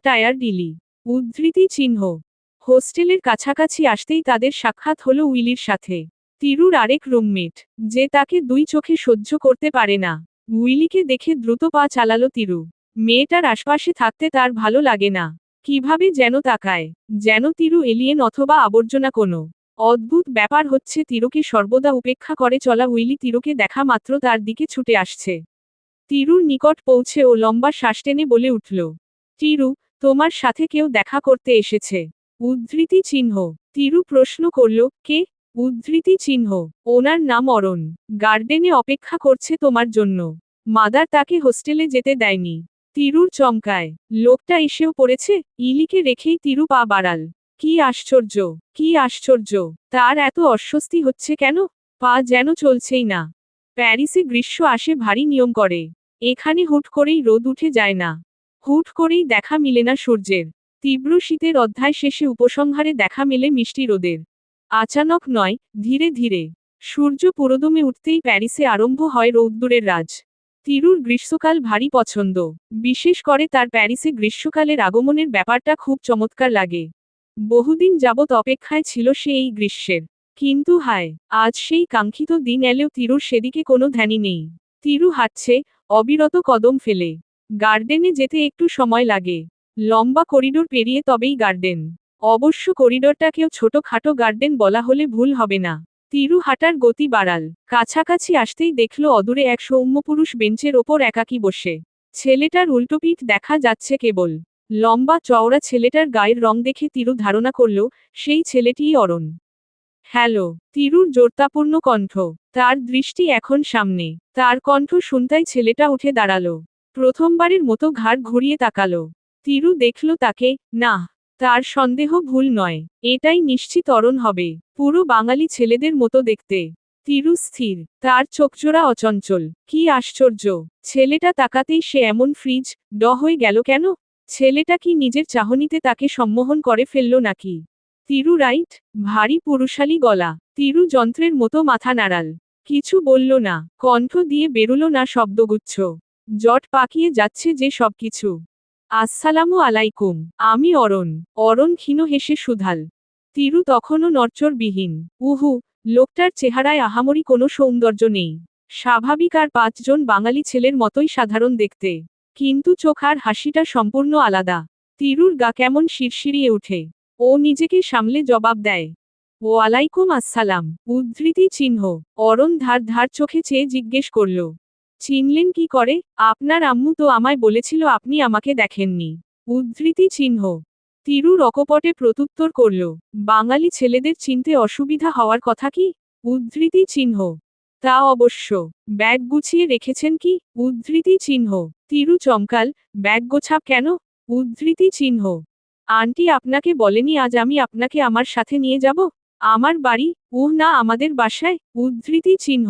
S1: টায়ার্ড ইলি। উদ্ধৃতি চিহ্ন। হোস্টেলের কাছাকাছি আসতেই তাদের সাক্ষাৎ হলো উইলির সাথে। তিরুর আরেক রুমমেট, যে তাকে 2 চোখে সহ্য করতে পারে না। উইলিকে দেখে দ্রুত পা চালালো তিরু। মেয়েটার আশপাশে থাকতে তার ভালো লাগে না। কিভাবে যেন তাকায়, যেন তিরু এলিয়েন অথবা আবর্জনা কোনো। অদ্ভুত ব্যাপার হচ্ছে তিরুকে সর্বদা উপেক্ষা করে চলা উইলি তিরুকে দেখা মাত্র তার দিকে ছুটে আসছে। তিরুর নিকট পৌঁছে ও লম্বা শ্বাস টেনে বলে উঠল, তিরু, তোমার সাথে কেউ দেখা করতে এসেছে। উদ্ধৃতি চিহ্ন। তিরু প্রশ্ন করল, কে? উদ্ধৃতি চিহ্ন। ওনার নাম অরণ। গার্ডেনে অপেক্ষা করছে তোমার জন্য। মাদার তাকে হোস্টেলে যেতে দেয়নি। তিরুর চমকায়, লোকটা এসেও পড়েছে। ইলিকে রেখেই তিরু পা বাড়াল। কি আশ্চর্য, কি আশ্চর্য! তার এত অস্বস্তি হচ্ছে কেন? পা যেন চলছেই না। প্যারিসে গ্রীষ্ম আসে ভারী নিয়ম করে। এখানে হুট করেই রোদ উঠে যায় না। হুট করেই দেখা মিলে না সূর্যের। তীব্র শীতের অধ্যায় শেষে উপসংহারে দেখা মেলে মিষ্টি রোদের। আচানক নয়, ধীরে ধীরে। সূর্য পুরোদমে উঠতেই প্যারিসে আরম্ভ হয় রৌদ্দুরের রাজ। তিরুর গ্রীষ্মকাল ভারী পছন্দ। বিশেষ করে তার প্যারিসে গ্রীষ্মকালের আগমনের ব্যাপারটা খুব চমৎকার লাগে। বহুদিন যাবৎ অপেক্ষায় ছিল সে এই গ্রীষ্মের। কিন্তু হায়, আজ সেই কাঙ্ক্ষিত দিন এলেও তিরুর সেদিকে কোনো ধ্যানই নেই। তিরু হাঁটছে, অবিরত কদম ফেলে। গার্ডেনে যেতে একটু সময় লাগে। লম্বা করিডোর পেরিয়ে তবেই গার্ডেন। অবশ্য করিডোরটাকেও ছোটখাটো গার্ডেন বলা হলে ভুল হবে না। তিরু হাঁটার গতি বাড়াল। কাছাকাছি আসতেই দেখল অদূরে এক সৌম্য পুরুষ বেঞ্চের ওপর একাকী বসে। ছেলেটার উল্টোপিঠ দেখা যাচ্ছে কেবল। লম্বা চওড়া ছেলেটার গায়ের রং দেখে তিরু ধারণা করল, সেই ছেলেটিই অরণ। হ্যালো, তিরুর জোরতাপূর্ণ কণ্ঠ। তার দৃষ্টি এখন সামনে। তার কণ্ঠ শুনতাই ছেলেটা উঠে দাঁড়ালো। প্রথমবারের মতো ঘাড় ঘুরিয়ে তাকালো। তিরু দেখল তাকে, না, তার সন্দেহ ভুল নয়। এটাই নিশ্চিত অরণ হবে। পুরো বাঙালি ছেলেদের মতো দেখতে। তিরু স্থির, তার চোখজোড়া অচঞ্চল। কি আশ্চর্য! ছেলেটা তাকাতেই সে এমন ফ্রিজ হয়ে গেল কেন? ছেলেটা কি নিজের চাহনিতে তাকে সম্মোহন করে ফেলল নাকি? তিরু রাইট, ভারী পুরুষালী গলা। তিরু যন্ত্রের মতো মাথা নাড়াল। কিছু বলল না, কণ্ঠ দিয়ে বেরুলো না শব্দগুচ্ছ। জট পাকিয়ে যাচ্ছে যে সবকিছু। আসসালামু আলাইকুম, আমি অরণ। অরণ ক্ষীণ হেসে শুধাল। তিরু তখনও নড়চড়বিহীন। উহু, লোকটার চেহারায় আহামরি কোনো সৌন্দর্য নেই। স্বাভাবিক আর 5 জন বাঙালি ছেলের মতোই সাধারণ দেখতে। কিন্তু চোখ আর হাসিটা সম্পূর্ণ আলাদা। তিরুর গা কেমন শিরশিরিয়ে উঠে। ও নিজেকে সামলে জবাব দেয়, ওয়ালাইকুম আসসালাম। উদ্ধৃতি চিহ্ন। অরণ ধার ধার চোখে চেয়ে জিজ্ঞেস করল, চিনলেন কি করে? আপনার আম্মু তো আমায় বলেছিল আপনি আমাকে দেখেননি। উদ্ধৃতি চিহ্ন। তিরু রকপটে প্রত্যুত্তর করল, বাঙালি ছেলেদের চিনতে অসুবিধা হওয়ার কথা কি? উদ্ধৃতি চিহ্ন। তা অবশ্য। ব্যাগ গুছিয়ে রেখেছেন কি? উদ্ধৃতি চিহ্ন। তিরু চমকাল, ব্যাগ গোছাব কেন? উদ্ধৃতি চিহ্ন। আন্টি আপনাকে বলেনি আজ আমি আপনাকে আমার সাথে নিয়ে যাব? আমার বাড়ি? না, আমাদের বাসায়। উদ্ধৃতি চিহ্ন।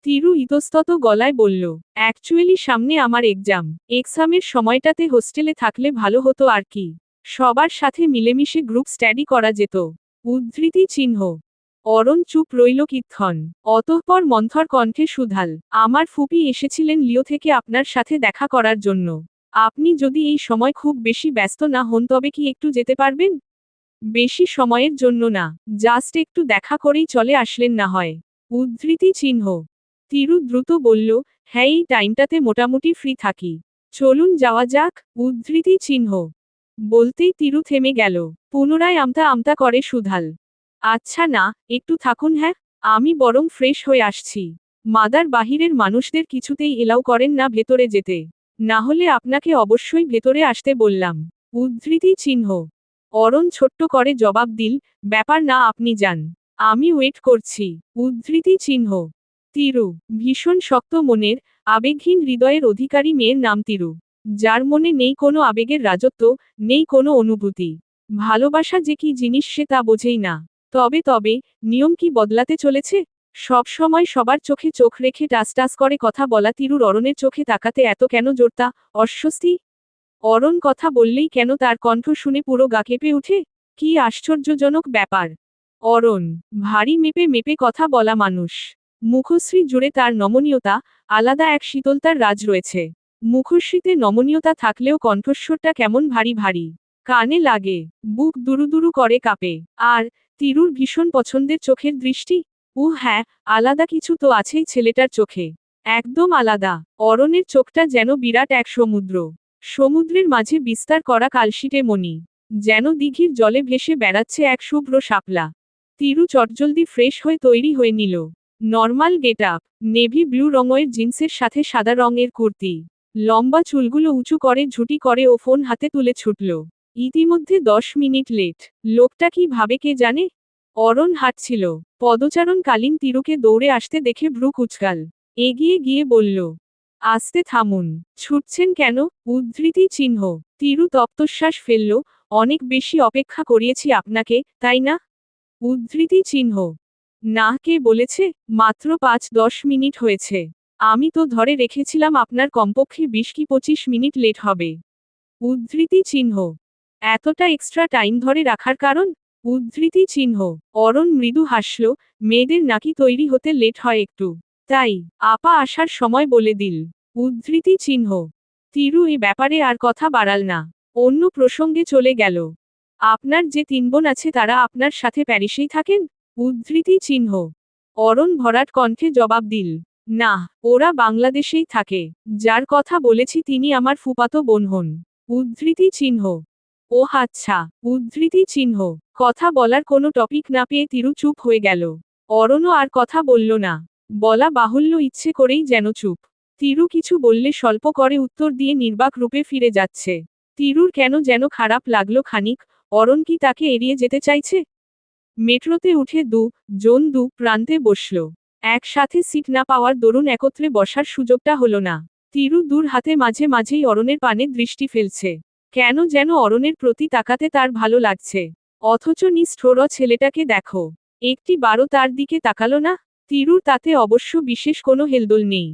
S1: তিরু ইতস্তত গলায় বলল, অ্যাকচুয়ালি সামনে আমার এক্সামের সময়টাতে হোস্টেলে থাকলে ভালো হতো আর কি। সবার সাথে মিলেমিশে গ্রুপ স্টাডি করা যেত। উদ্ধৃতি চিহ্ন। অরণ চুপ রইল কিক্ষণ। অতঃপর মন্থর কণ্ঠে শুধাল, আমার ফুপি এসেছিলেন লিও থেকে আপনার সাথে দেখা করার জন্য। আপনি যদি এই সময় খুব বেশি ব্যস্ত না হন তবে কি একটু যেতে পারবেন? বেশি সময়ের জন্য না, জাস্ট একটু দেখা করেই চলে আসলেন না হয়। উদ্ধৃতি চিহ্ন। তিরু দ্রুত বলল, হ্যাঁ এই টাইমটাতে মোটামুটি ফ্রি থাকি। চলুন যাওয়া যাক। উদ্ধৃতি চিহ্ন। বলতেই তিরু থেমে গেল। পুনরায় আমতা আমতা করে শুধাল, আচ্ছা না, একটু থাকুন। হ্যাঁ, আমি বরং ফ্রেশ হয়ে আসছি। মাদার বাহিরের মানুষদের কিছুতেই এলাও করেন না ভেতরে যেতে। না হলে আপনাকে অবশ্যই ভেতরে আসতে বললাম। উদ্ধৃতি চিহ্ন। অরণ ছোট্ট করে জবাব দিল, ব্যাপার না, আপনি যান, আমি ওয়েট করছি। উদ্ধৃতি চিহ্ন। তিরু, ভীষণ শক্ত মনের, আবেগহীন হৃদয়ের অধিকারী মেয়ের নাম তিরু। যার মনে নেই কোনো আবেগের রাজত্ব, নেই কোনো অনুভূতি। ভালোবাসা যে কি জিনিস সে তা বোঝেই না। তবে নিয়ম কি বদলাতে চলেছে? সব সময় সবার চোখে চোখ রেখে টাস টাস করে কথা বলা তিরুর অরণের চোখে তাকাতে এত কেন জোরতা, অস্বস্তি? অরণ কথা বললেই কেন তার কণ্ঠ শুনে পুরো গা কেঁপে উঠে? কি আশ্চর্যজনক ব্যাপার! অরণ, ভারী মেপে মেপে কথা বলা মানুষ। মুখশ্রী জুড়ে তার নমনীয়তা, আলাদা এক শীতলতার রাজ রয়েছে। মুখশ্রীতে নমনীয়তা থাকলেও কণ্ঠস্বরটা কেমন ভারী ভারী। কানে লাগে, বুক দুরুদুরু করে কাঁপে। আর তিরুর ভীষণ পছন্দের চোখের দৃষ্টি। হ্যাঁ, আলাদা কিছু তো আছেই ছেলেটার চোখে। একদম আলাদা। অরণের চোখটা যেন বিরাট এক সমুদ্র। সমুদ্রের মাঝে বিস্তার করা কালশিটে মণি। যেন দিঘির জলে ভেসে বেড়াচ্ছে এক শুভ্র শাপলা। তিরু চটজলদি ফ্রেশ হয়ে তৈরি হয়ে নিল। Normal get up, navy blue রঙের জিন্সের সাথে সাদা রঙের কুর্তি। লম্বা চুলগুলো উঁচু করে ঝুটি করে ও ফোন হাতে তুলে ছুটল। ইতিমধ্যে 10 মিনিট লেট। লোকটা কি ভাবে কে জানে? অরণ হাঁটছিল। পদচারণকালীন তিরুকে দৌড়ে আসতে দেখে ভ্রু কুচকাল। এগিয়ে গিয়ে বলল, আস্তে থামুন, ছুটছেন কেন? উদ্ধৃতি চিহ্ন। তিরু তপ্তশ্বাস ফেলল, অনেক বেশি অপেক্ষা করিয়েছি আপনাকে, তাই না? উদ্ধৃতি চিহ্ন। না, কে বলেছে? মাত্র 5-10 মিনিট হয়েছে। আমি তো ধরে রেখেছিলাম আপনার কমপক্ষে 20 কি 25 মিনিট লেট হবে। উদ্ধৃতি চিহ্ন। এতটা এক্সট্রা টাইম ধরে রাখার কারণ? উদ্ধৃতি চিহ্ন। অরণ মৃদু হাসল, মেয়েদের নাকি তৈরি হতে লেট হয় একটু। তাই আপা আসার সময় বলে দিল। উদ্ধৃতি চিহ্ন। তিরু এ ব্যাপারে আর কথা বাড়াল না। অন্য প্রসঙ্গে চলে গেল। আপনার যে 3 বোন আছে তারা আপনার সাথে প্যারিসেই থাকেন? উদ্ধৃতি চিহ্ন। অরণ ভরাট কণ্ঠে জবাব দিল, না, ওরা বাংলাদেশেই থাকে। যার কথা বলেছি তিনি আমার ফুফাতো বোন হন। উদ্ধৃতি চিহ্ন। আচ্ছা। উদ্ধৃতি চিহ্ন। কথা বলার কোনো টপিক না পেয়ে তিরু চুপ হয়ে গেল। অরণও আর কথা বলল না। বলা বাহুল্য ইচ্ছে করেই যেন চুপ। তিরু কিছু বললে স্বল্প করে উত্তর দিয়ে নির্বাক রূপে ফিরে যাচ্ছে। তিরুর কেন যেন খারাপ লাগলো খানিক। অরণ কি তাকে এড়িয়ে যেতে চাইছে? মেট্রোতে উঠে জন দু প্রান্তে বসল। একসাথে সিট না পাওয়ার দরুন একত্রে বসার সুযোগটা হলো না। তিরু দূর হাতে মাঝে মাঝেই অরণের পানে দৃষ্টি ফেলছে। কেন যেন অরণের প্রতি তাকাতে তার ভালো লাগছে। অথচ নিষ্ঠুর ছেলেটাকে দেখো। একটি বারও তার দিকে তাকালো না। তিরুর তাতে অবশ্য বিশেষ কোনো হেলদোল নেই।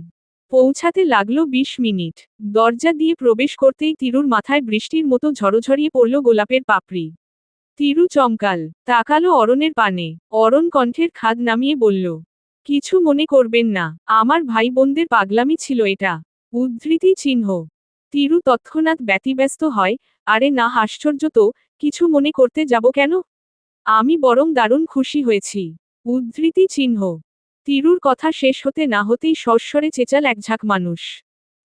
S1: পৌঁছাতে লাগলো 20 মিনিট। দরজা দিয়ে প্রবেশ করতেই তিরুর মাথায় বৃষ্টির মতো ঝরঝরিয়ে পড়ল গোলাপের পাপড়ি। তিরু চমকাল, তাকালো অরণের পানে। অরণ কণ্ঠের খাদ নামিয়ে বলল, কিছু মনে করবেন না, আমার ভাই বোনদের পাগলামি ছিল এটা। উদ্ধৃতি চিহ্ন। তিরু তৎক্ষণাৎ ব্যতিব্যস্ত হয়, আরে না, আশ্চর্য তো, কিছু মনে করতে যাব কেন? আমি বরং দারুণ খুশি হয়েছি। উদ্ধৃতি চিহ্ন। তিরুর কথা শেষ হতে না হতেই সস্বরে চেঁচাল একঝাঁক মানুষ।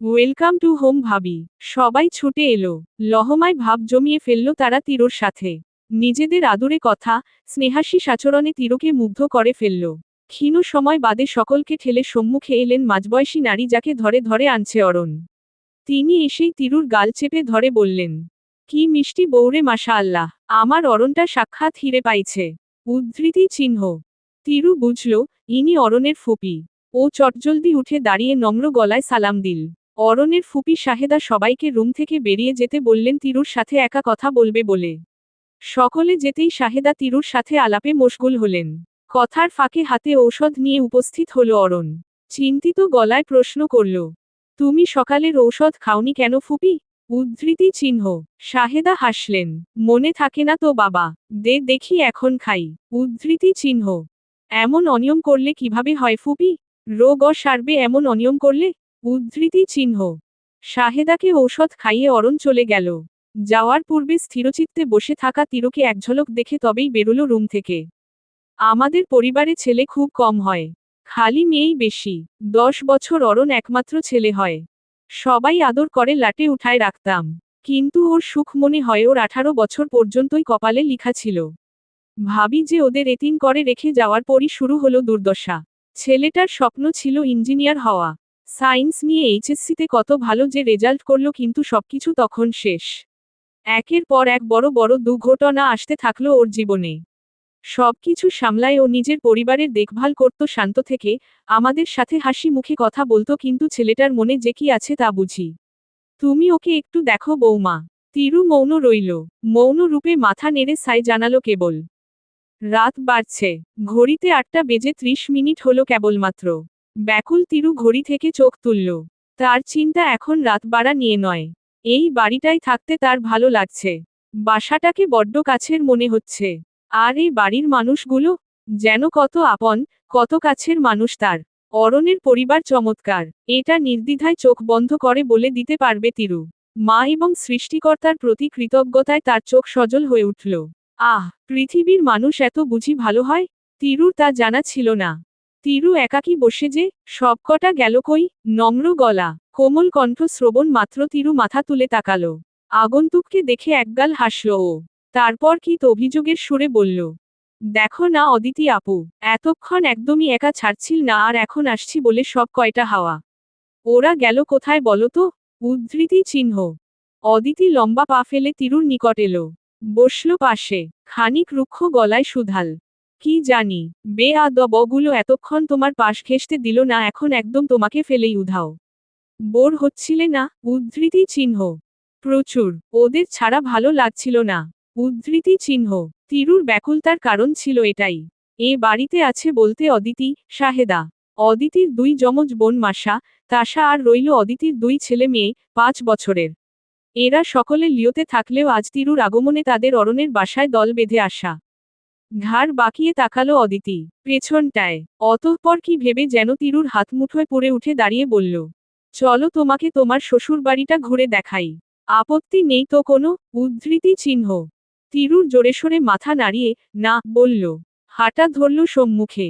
S1: ওয়েলকাম টু হোম ভাবি। সবাই ছুটে এলো। লহমায় ভাব জমিয়ে ফেলল তারা তিরুর সাথে। নিজেদের আদুরে কথা, স্নেহাশিস আচরণে তিরুকে মুগ্ধ করে ফেলল। ক্ষীণ সময় বাদে সকলকে ঠেলে সম্মুখে এলেন মাঝবয়সী নারী, যাকে ধরে ধরে আনছে অরণ। তিনি এসেই তিরুর গাল চেপে ধরে বললেন, কি মিষ্টি বউরে মাশাআল্লাহ, আমার অরণটা সাক্ষাৎ হিরে পাইছে। উদ্ধৃতি চিহ্ন। তিরু বুঝল, ইনি অরণের ফুপি। ও চটজলদি উঠে দাঁড়িয়ে নম্র গলায় সালাম দিল। অরণের ফুপি শাহেদা সবাইকে রুম থেকে বেরিয়ে যেতে বললেন তিরুর সাথে একা কথা বলবে বলে। সকলে যেতেই শাহেদা তিরুর সাথে আলাপে মশগুল হলেন। কথার ফাঁকে হাতে ঔষধ নিয়ে উপস্থিত হল অরণ। চিন্তিত গলায় প্রশ্ন করল, তুমি সকালের ঔষধ খাওনি কেন ফুপি? উদ্ধৃতি চিহ্ন। শাহেদা হাসলেন, মনে থাকে না তো বাবা, দে দেখি এখন খাই। উদ্ধৃতি চিহ্ন। এমন অনিয়ম করলে কিভাবে হয় ফুপি? রোগ সারবে এমন অনিয়ম করলে? উদ্ধৃতি চিহ্ন। শাহেদাকে ঔষধ খাইয়ে অরণ চলে গেল। যাওয়ার পূর্বে স্থিরচিত্তে বসে থাকা তিরুকে একঝলক দেখে তবেই বেরুল রুম থেকে। আমাদের পরিবারে ছেলে খুব কম হয়, খালি মেয়েই বেশি। 10 বছর অরণ একমাত্র ছেলে হয়। সবাই আদর করে লাটে উঠায় রাখতাম, কিন্তু ওর সুখ মনে হয় ওর 18 বছর পর্যন্তই কপালে লিখা ছিল। ভাবি যে ওদের এতিম করে রেখে যাওয়ার পরই শুরু হলো দুর্দশা। ছেলেটার স্বপ্ন ছিল ইঞ্জিনিয়ার হওয়া। সায়েন্স নিয়ে এইচএসসিতে কত ভালো যে রেজাল্ট করলো, কিন্তু সবকিছু তখন শেষ। একের পর এক বড় বড় দুর্ঘটনা আসতে থাকলো ওর জীবনে। সবকিছু সামলায় ও নিজের পরিবারের দেখভাল করত শান্ত থেকে, আমাদের সাথে হাসি মুখে কথা বলতো, কিন্তু ছেলেটার মনে যে কি আছে তা বুঝি। তুমি ওকে একটু দেখো বৌমা। তিরু মৌন রইল। মৌন রূপে মাথা নেড়ে সাই জানালো কেবল। রাত বাড়ছে, ঘড়িতে 8টা বেজে 30 মিনিট হলো কেবলমাত্র। ব্যাকুল তিরু ঘড়ি থেকে চোখ তুলল। তার চিন্তা এখন রাত বাড়া নিয়ে নয়। এই বাড়িটায় থাকতে তার ভালো লাগছে। বাসাটাকে বড্ড কাছের মনে হচ্ছে। আর এই বাড়ির মানুষগুলো যেন কত আপন, কত কাছের মানুষ তার। অরণের পরিবার চমৎকার, এটা নির্দ্বিধায় চোখ বন্ধ করে বলে দিতে পারবে তিরু। মা এবং সৃষ্টিকর্তার প্রতি কৃতজ্ঞতায় তার চোখ সজল হয়ে উঠল। আহ, পৃথিবীর মানুষ এত বুঝি ভালো হয়? তিরুর তা জানা ছিল না। তিরু একাকী বসে যে, সবকটা গেল কই? নম্র গলা, কোমল কণ্ঠ শ্রবণ মাত্র তিরু মাথা তুলে তাকালো। আগন্তুককে দেখে একগাল হাসল ও। তারপর কি অভিযোগের সুরে বলল, দেখো না অদিতি আপু, এতক্ষণ একদমই একা ছাড়ছিল না, আর এখন আসছি বলে সব কয়টা হাওয়া। ওরা গেল কোথায় বলো তো? উদ্ধৃতি চিহ্ন। অদিতি লম্বা পা ফেলে তিরুর নিকট এলো। বসল পাশে, খানিক রুক্ষ গলায় সুধাল, কি জানি, বেআদবগুলো এতক্ষণ তোমার পাশ ঘেঁষতে দিল না, এখন একদম তোমাকে ফেলেই উধাও। বোর হচ্ছিলে না? উদ্ধৃতি চিহ্ন। প্রচুর, ওদের ছাড়া ভালো লাগছিল না। উদ্ধৃতি চিহ্ন। তিরুর ব্যাকুলতার কারণ ছিল এটাই। এ বাড়িতে আছে বলতে অদিতি, শাহেদা, অদিতির 2 যমজ বোন মাসা, তাসা, আর রইল অদিতির 2 ছেলে মেয়ে, 5 বছরের। এরা সকলে লিওতে থাকলেও আজ তিরুর আগমনে তাদের অরণের বাসায় দল বেঁধে আসা। ঘাড় বাঁকিয়ে তাকালো অদিতি পেছনটায়। অতঃপর কি ভেবে যেন তিরুর হাত মুঠোয় পড়ে উঠে দাঁড়িয়ে বলল, চলো তোমাকে তোমার শ্বশুর বাড়িটা ঘুরে দেখাই। আপত্তি নেই তো কোনো? উদ্ধৃতি চিহ্ন। তিরুর জোরেশোরে মাথা নাড়িয়ে না বলল। হাঁটা ধরল সম্মুখে।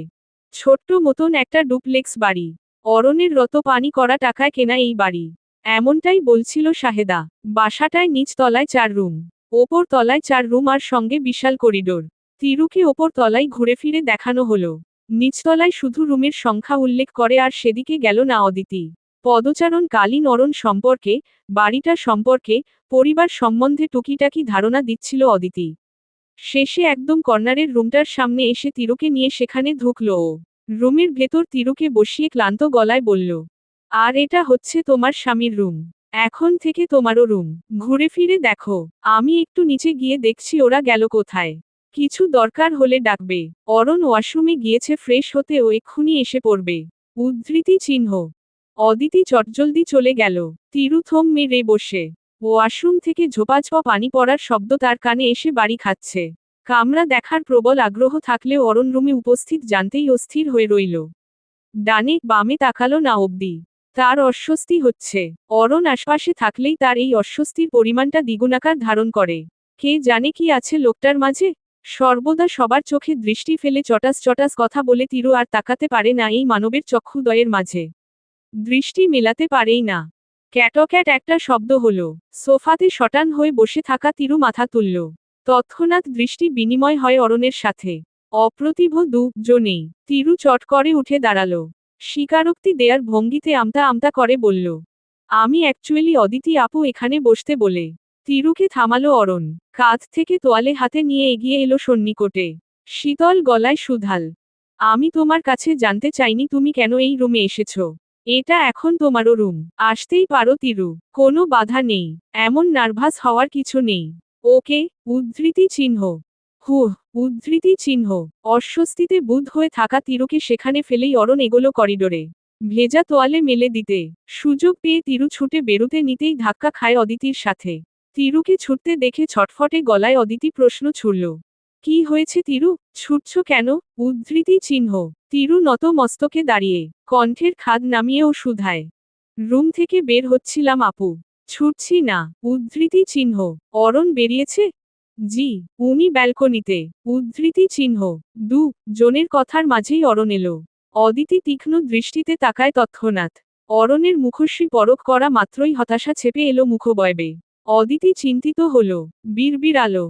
S1: ছোট্ট মতন একটা ডুপ্লেক্স বাড়ি। অরণের রত পানি করা টাকায় কেনা এই বাড়ি। এমনটাই বলছিল শাহেদা। বাসাটায় নিচ তলায় 4 রুম, ওপর তলায় 4 রুম, আর সঙ্গে বিশাল করিডোর। তিরুকে ওপর তলায় ঘুরে ফিরে দেখানো হলো। নিচতলায় শুধু রুমের সংখ্যা উল্লেখ করে, আর সেদিকে গেল না অদিতি। পদচারণ কালীন অরণ সম্পর্কে, বাড়িটা সম্পর্কে, পরিবার সম্বন্ধে টুকিটাকি ধারণা দিচ্ছিল অদিতি। শেষে একদম কর্নারের রুমটার সামনে এসে তিরুকে নিয়ে সেখানে ঢুকল ও। রুমের ভেতর তিরুকে বসিয়ে ক্লান্ত গলায় বলল, আর এটা হচ্ছে তোমার স্বামীর রুম। এখন থেকে তোমারও রুম। ঘুরে ফিরে দেখো। আমি একটু নিচে গিয়ে দেখছি ওরা গেল কোথায়। কিছু দরকার হলে ডাকবে। অরণ ওয়াশরুমে গিয়েছে ফ্রেশ হতে, ও এক্ষুনি এসে পড়বে। উদ্ধৃতি চিহ্ন। অদিতি চটজলদি চলে গেল। তিরু থম মেরে বসে। ওয়াশরুম থেকে ঝোপাঝোপা পানি পড়ার শব্দ তার কানে এসে বাড়ি খাচ্ছে। কামরা দেখার প্রবল আগ্রহ থাকলেও অরণ রুমে উপস্থিত জানতেই অস্থির হয়ে রইল। ডানে বামে তাকালো না অবধি। তার অস্বস্তি হচ্ছে। অরণ আশপাশে থাকলেই তার এই অস্বস্তির পরিমাণটা দ্বিগুণাকার ধারণ করে। কে জানে কি আছে লোকটার মাঝে? সর্বদা সবার চোখে দৃষ্টি ফেলে চটাস চটাস কথা বলে তিরু আর তাকাতে পারে না এই মানবের চক্ষুদ্বয়ের মাঝে। দৃষ্টি মেলাতে পারেই না। ক্যাটক্যাট একটা শব্দ হলো। সোফাতে শটান হয়ে বসে থাকা তিরু মাথা তুলল। তৎক্ষণাৎ দৃষ্টি বিনিময় হয় অরণের সাথে। অপ্রতিভ দুজনেই। তিরু চট করে উঠে দাঁড়ালো। স্বীকারোক্তি দেয়ার ভঙ্গিতে আমতা আমতা করে বলল, আমি অ্যাকচুয়ালি অদিতি আপু এখানে বসতে বলে। তিরুকে থামালো অরণ। কাঁধ থেকে তোয়ালে হাতে নিয়ে এগিয়ে এলো সন্নিকটে। শীতল গলায় সুধাল, আমি তোমার কাছে জানতে চাইনি তুমি কেন এই রুমে এসেছো। এটা এখন তোমারও রুম, আসতেই পারো তিরু, কোনো বাধা নেই, এমন নার্ভাস হওয়ার কিছু নেই। ওকে। উদ্ধৃতি চিহ্ন। হুহ। উদ্ধৃতি চিহ্ন। অস্বস্তিতে বুঁদ হয়ে থাকা তিরুকে সেখানে ফেলেই অরণ এগোলো করিডোরে। ভেজা তোয়ালে মেলে দিতে। সুযোগ পেয়ে তিরু ছুটে বেরুতে নিতেই ধাক্কা খায় অদিতির সাথে। তিরুকে ছুটতে দেখে ছটফটে গলায় অদিতি প্রশ্ন ছুড়ল, কি হয়েছে তিরু, ছুটছ কেন? উদ্ধৃতি চিহ্ন। তিরু নত মস্তকে দাঁড়িয়ে, কণ্ঠের খাদ নামিয়েও শুধায়, রুম থেকে বের হচ্ছিলাম আপু, ছুটছি না। উদ্ধৃতি চিহ্ন। অরণ বেরিয়েছে? জি, উনি ব্যালকনিতে। উদ্ধৃতি চিহ্ন। জনের কথার মাঝেই অরণ এলো। অদিতি তীক্ষ্ণ দৃষ্টিতে তাকায় তৎক্ষণাৎ। অরণের মুখশ্রী পরখ করা মাত্রই হতাশা ছেপে এলো মুখবয়বে। অদিতি চিন্তিত হল, বিড়বিড় আলো,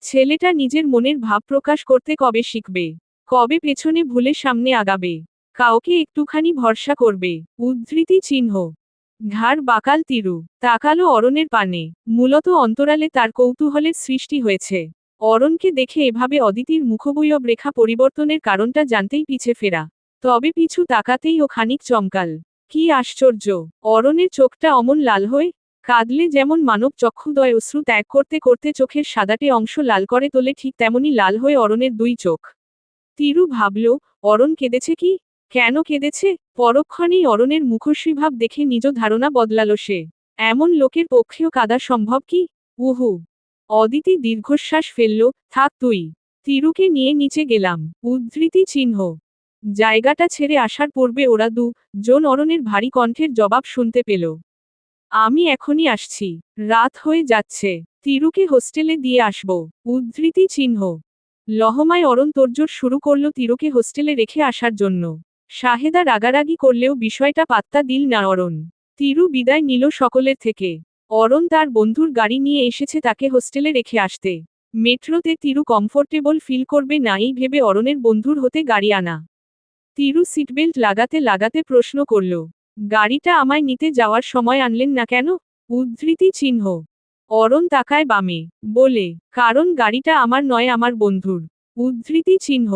S1: ছেলেটা নিজের মনের ভাব প্রকাশ করতে কবে শিখবে? কবে পেছনে ভুলে সামনে আগাবে? কাউকে একটুখানি ভরসা করবে? উদ্ধৃতি চিহ্ন। ঘাড় বাঁকাল তিরু, তাকালো অরণের পানে। মূলত অন্তরালে তার কৌতূহলের সৃষ্টি হয়েছে। অরণকে দেখে এভাবে অদিতির মুখবয়ব রেখা পরিবর্তনের কারণটা জানতেই পিছে ফেরা। তবে পিছু তাকাতেই ও খানিক চমকাল। কি আশ্চর্য! অরণের চোখটা অমন লাল হয়ে, কাঁদলে যেমন মানব চক্ষুদয় অশ্রু ত্যাগ করতে করতে চোখের সাদাটে অংশ লাল করে তোলে ঠিক তেমনি লাল হয়ে অরণের দুই চোখ। তিরু ভাবল, অরণ কেঁদেছে কি? কেন কেঁদেছে? পরক্ষণেই অরণের মুখশ্রীভাব দেখে নিজ ধারণা বদলালো সে। এমন লোকের পক্ষেও কাঁদা সম্ভব কি? উহু। অদিতি দীর্ঘশ্বাস ফেলল, থাক তুই। তিরুকে নিয়ে নিচে গেলাম। উদ্ধৃতি চিহ্ন। জায়গাটা ছেড়ে আসার পূর্বে ওরা জন অরণের ভারী কণ্ঠের জবাব শুনতে পেল। আমি এখনই আসছি, রাত হয়ে যাচ্ছে। তিরুকে হোস্টেলে দিয়ে আসব। উদ্ধৃতি চিহ্ন। লহমায় অরণ তোড়জোড় শুরু করল তিরুকে হোস্টেলে রেখে আসার জন্য। শাহেদা রাগারাগি করলেও বিষয়টা পাত্তা দিল না অরণ। তিরু বিদায় নিল সকলের থেকে। অরণ তার বন্ধুর গাড়ি নিয়ে এসেছে তাকে হোস্টেলে রেখে আসতে। মেট্রোতে তিরু কমফোর্টেবল ফিল করবে না এই ভেবে অরণের বন্ধুর হতে গাড়ি আনা। তিরু সিটবেল্ট লাগাতে লাগাতে প্রশ্ন করল, গাড়িটা আমায় নিতে যাওয়ার সময় আনলেন না কেন? উদ্ধৃতি চিহ্ন। অরণ তাকায় বামে, বলে, কারণ গাড়িটা আমার নয় আমার বন্ধুর। উদ্ধৃতি চিহ্ন।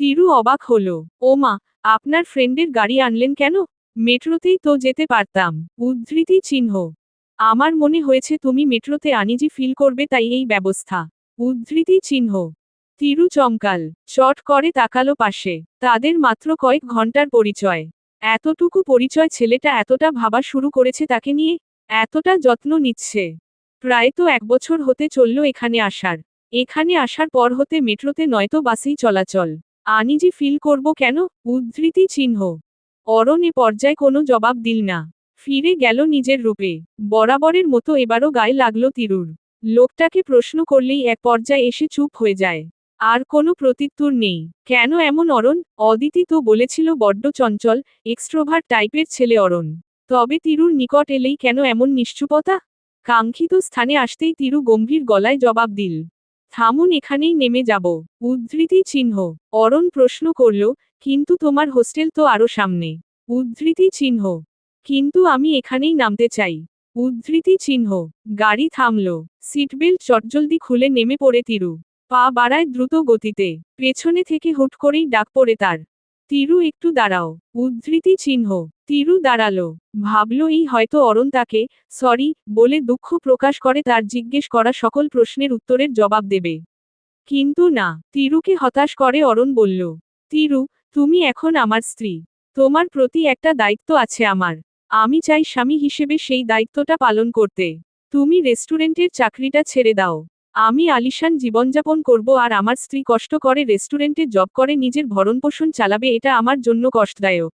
S1: তিরু অবাক হল, ওমা, আপনার ফ্রেন্ডের গাড়ি আনলেন কেন? মেট্রোতেই তো যেতে পারতাম। উদ্ধৃতি চিহ্ন। আমার মনে হয়েছে তুমি মেট্রোতে আনিজি ফিল করবে তাই এই ব্যবস্থা। উদ্ধৃতি চিহ্ন। তিরু চমকাল, চট করে তাকালো পাশে। তাদের মাত্র কয়েক ঘন্টার পরিচয়। এতটুকু পরিচয় ছেলেটা এতটা ভাবা শুরু করেছে তাকে নিয়ে, এতটা যত্ন নিচ্ছে। প্রায় তো 1 বছর হতে চলল এখানে আসার। এখানে আসার পর হতে মেট্রোতে নয়তো বাসেই চলাচল। আনিজি ফিল করব কেন? উদ্ধৃতি চিহ্ন। অরণ এ পর্যায়ে কোনো জবাব দিল না। ফিরে গেল নিজের রূপে। বরাবরের মতো এবারও গায়ে লাগলো তিরুর। লোকটাকে প্রশ্ন করলেই এক পর্যায়ে এসে চুপ হয়ে যায়। আর কোনো প্রত্যুত্তর নেই। কেন এমন অরণ? অদিতি তো বলেছিল বড্ড চঞ্চল, এক্সট্রোভার্ট টাইপের ছেলে অরণ। তবে তিরুর নিকট এলেই কেন এমন নিশ্চুপতা? কাঙ্ক্ষিত স্থানে আসতেই তিরু গম্ভীর গলায় জবাব দিল, থামুন এখানেই নেমে যাব। উদ্ধৃতি চিহ্ন। অরণ প্রশ্ন করল, কিন্তু তোমার হোস্টেল তো আরো সামনে। উদ্ধৃতি চিহ্ন। কিন্তু আমি এখানেই নামতে চাই। উদ্ধৃতি চিহ্ন। গাড়ি থামল। সিটবেল্ট চটজলদি খুলে নেমে পড়ে তিরু। পা বাড়ায় দ্রুত গতিতে। পেছনে থেকে হুট করেই ডাক পড়ে তার, তিরু একটু দাঁড়াও। উদ্ধৃতি চিহ্ন। তিরু দাঁড়ালো। ভাবল এই হয়তো অরণ তাকে সরি বলে দুঃখ প্রকাশ করে তার জিজ্ঞেস করা সকল প্রশ্নের উত্তরের জবাব দেবে। কিন্তু না, তিরুকে হতাশ করে অরণ বলল, তিরু, তুমি এখন আমার স্ত্রী। তোমার প্রতি একটা দায়িত্ব আছে আমার। আমি চাই স্বামী হিসেবে সেই দায়িত্বটা পালন করতে। তুমি রেস্টুরেন্টের চাকরিটা ছেড়ে দাও। আমি আলিশান জীবনযাপন করব আর আমার স্ত্রী কষ্ট করে রেস্টুরেন্টে জব করে নিজের ভরণপোষণ চালাবে এটা আমার জন্য কষ্টদায়ক।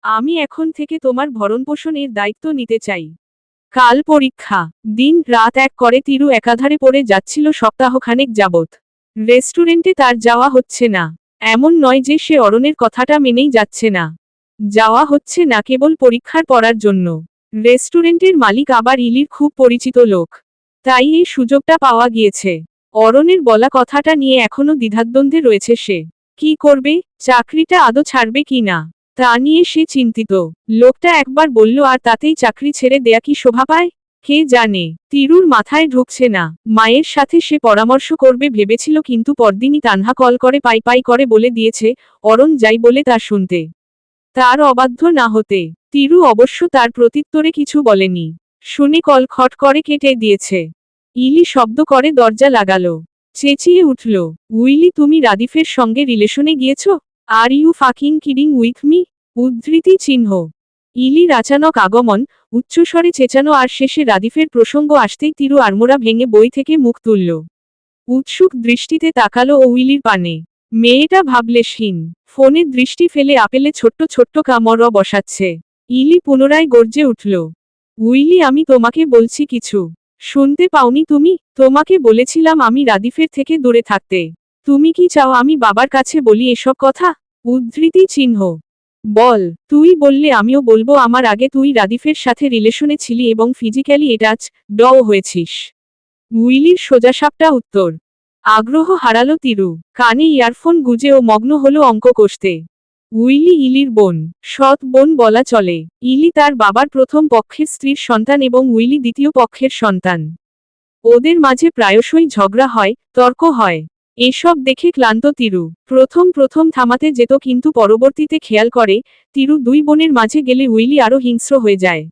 S1: আমি এখন থেকে তোমার ভরণপোষণ এর দায়িত্ব নিতে চাই। কাল পরীক্ষা। দিন রাত এক করে তিরু একাধারে পড়ে যাচ্ছিল সপ্তাহখানেক যাবৎ। রেস্টুরেন্টে তার যাওয়া হচ্ছে না। এমন নয় যে সে অরণের কথাটা মেনেই যাচ্ছে না। যাওয়া হচ্ছে না কেবল পরীক্ষার পড়ার জন্য। রেস্টুরেন্টের মালিক আবার ইলির খুব পরিচিত লোক। তাই এই সুযোগটা পাওয়া গিয়েছে। অরণের বলা কথাটা নিয়ে এখনো দ্বিধাদ্বন্দ্বে রয়েছে সে। কি করবে, চাকরিটা আদৌ ছাড়বে কি না তা নিয়ে সে চিন্তিত। লোকটা একবার বলল আর তাতেই চাকরি ছেড়ে দেয়া কি শোভা পায়? কে জানে। তিরুর মাথায় ঢুকছে না। মায়ের সাথে সে পরামর্শ করবে ভেবেছিল, কিন্তু পরদিনই তানহা কল করে পাই পাই করে বলে দিয়েছে অরণ যাই বলে তা শুনতে। তার অবাধ্য না হতে। তিরু অবশ্য তার প্রত্যুত্তরে কিছু বলেনি। শুনে কল খট করে কেটে দিয়েছে। ইলি শব্দ করে দরজা লাগালো। চেঁচিয়ে উঠল, উইলি তুমি রাদিফের সঙ্গে রিলেশনে গিয়েছ? Are you fucking kidding with me? উদ্ধৃতি চিহ্ন। ইলির আচানক আগমন, উচ্চস্বরে চেঁচানো আর শেষে রাদিফের প্রসঙ্গ আসতেই তিরু আড়মোড়া ভেঙে বই থেকে মুখ তুলল। উৎসুক দৃষ্টিতে তাকালো ও উইলির পানে। মেয়েটা ভাবলেশহীন। ফোনে দৃষ্টি ফেলে আপেলে ছোট্ট ছোট্ট কামড় বসাচ্ছে। ইলি পুনরায় গর্জে উঠল, উইলি আমি তোমাকে বলছি কিছু শুনতে পাওনি তুমি? তোমাকে বলেছিলাম আমি রাদিফের থেকে দূরে থাকতে। তুমি কি চাও আমি বাবার কাছে বলি এসব কথা? উদ্ধৃতি চিহ্ন। বল। তুই বললে আমিও বলবো আমার আগে তুই রাদিফের সাথে রিলেশনে ছিলি এবং ফিজিক্যালি অ্যাটাচ ডও হয়েছিস। উইলির সোজাসাপটা উত্তর। আগ্রহ হারালো তিরু। কানে ইয়ারফোন গুজে ও মগ্ন হলো অঙ্ক কষতে। উইলি ইলির বোন, সৎ বোন বলা চলে। ইলি তার বাবার প্রথম পক্ষের স্ত্রীর সন্তান এবং উইলি দ্বিতীয় পক্ষের সন্তান। ওদের মাঝে প্রায়শই ঝগড়া হয়, তর্ক হয়। এসব দেখে ক্লান্ত তিরু প্রথম প্রথম থামাতে যেত, কিন্তু পরবর্তীতে খেয়াল করে তিরু দুই বোনের মাঝে গেলে উইলি আরও হিংস্র হয়ে যায়।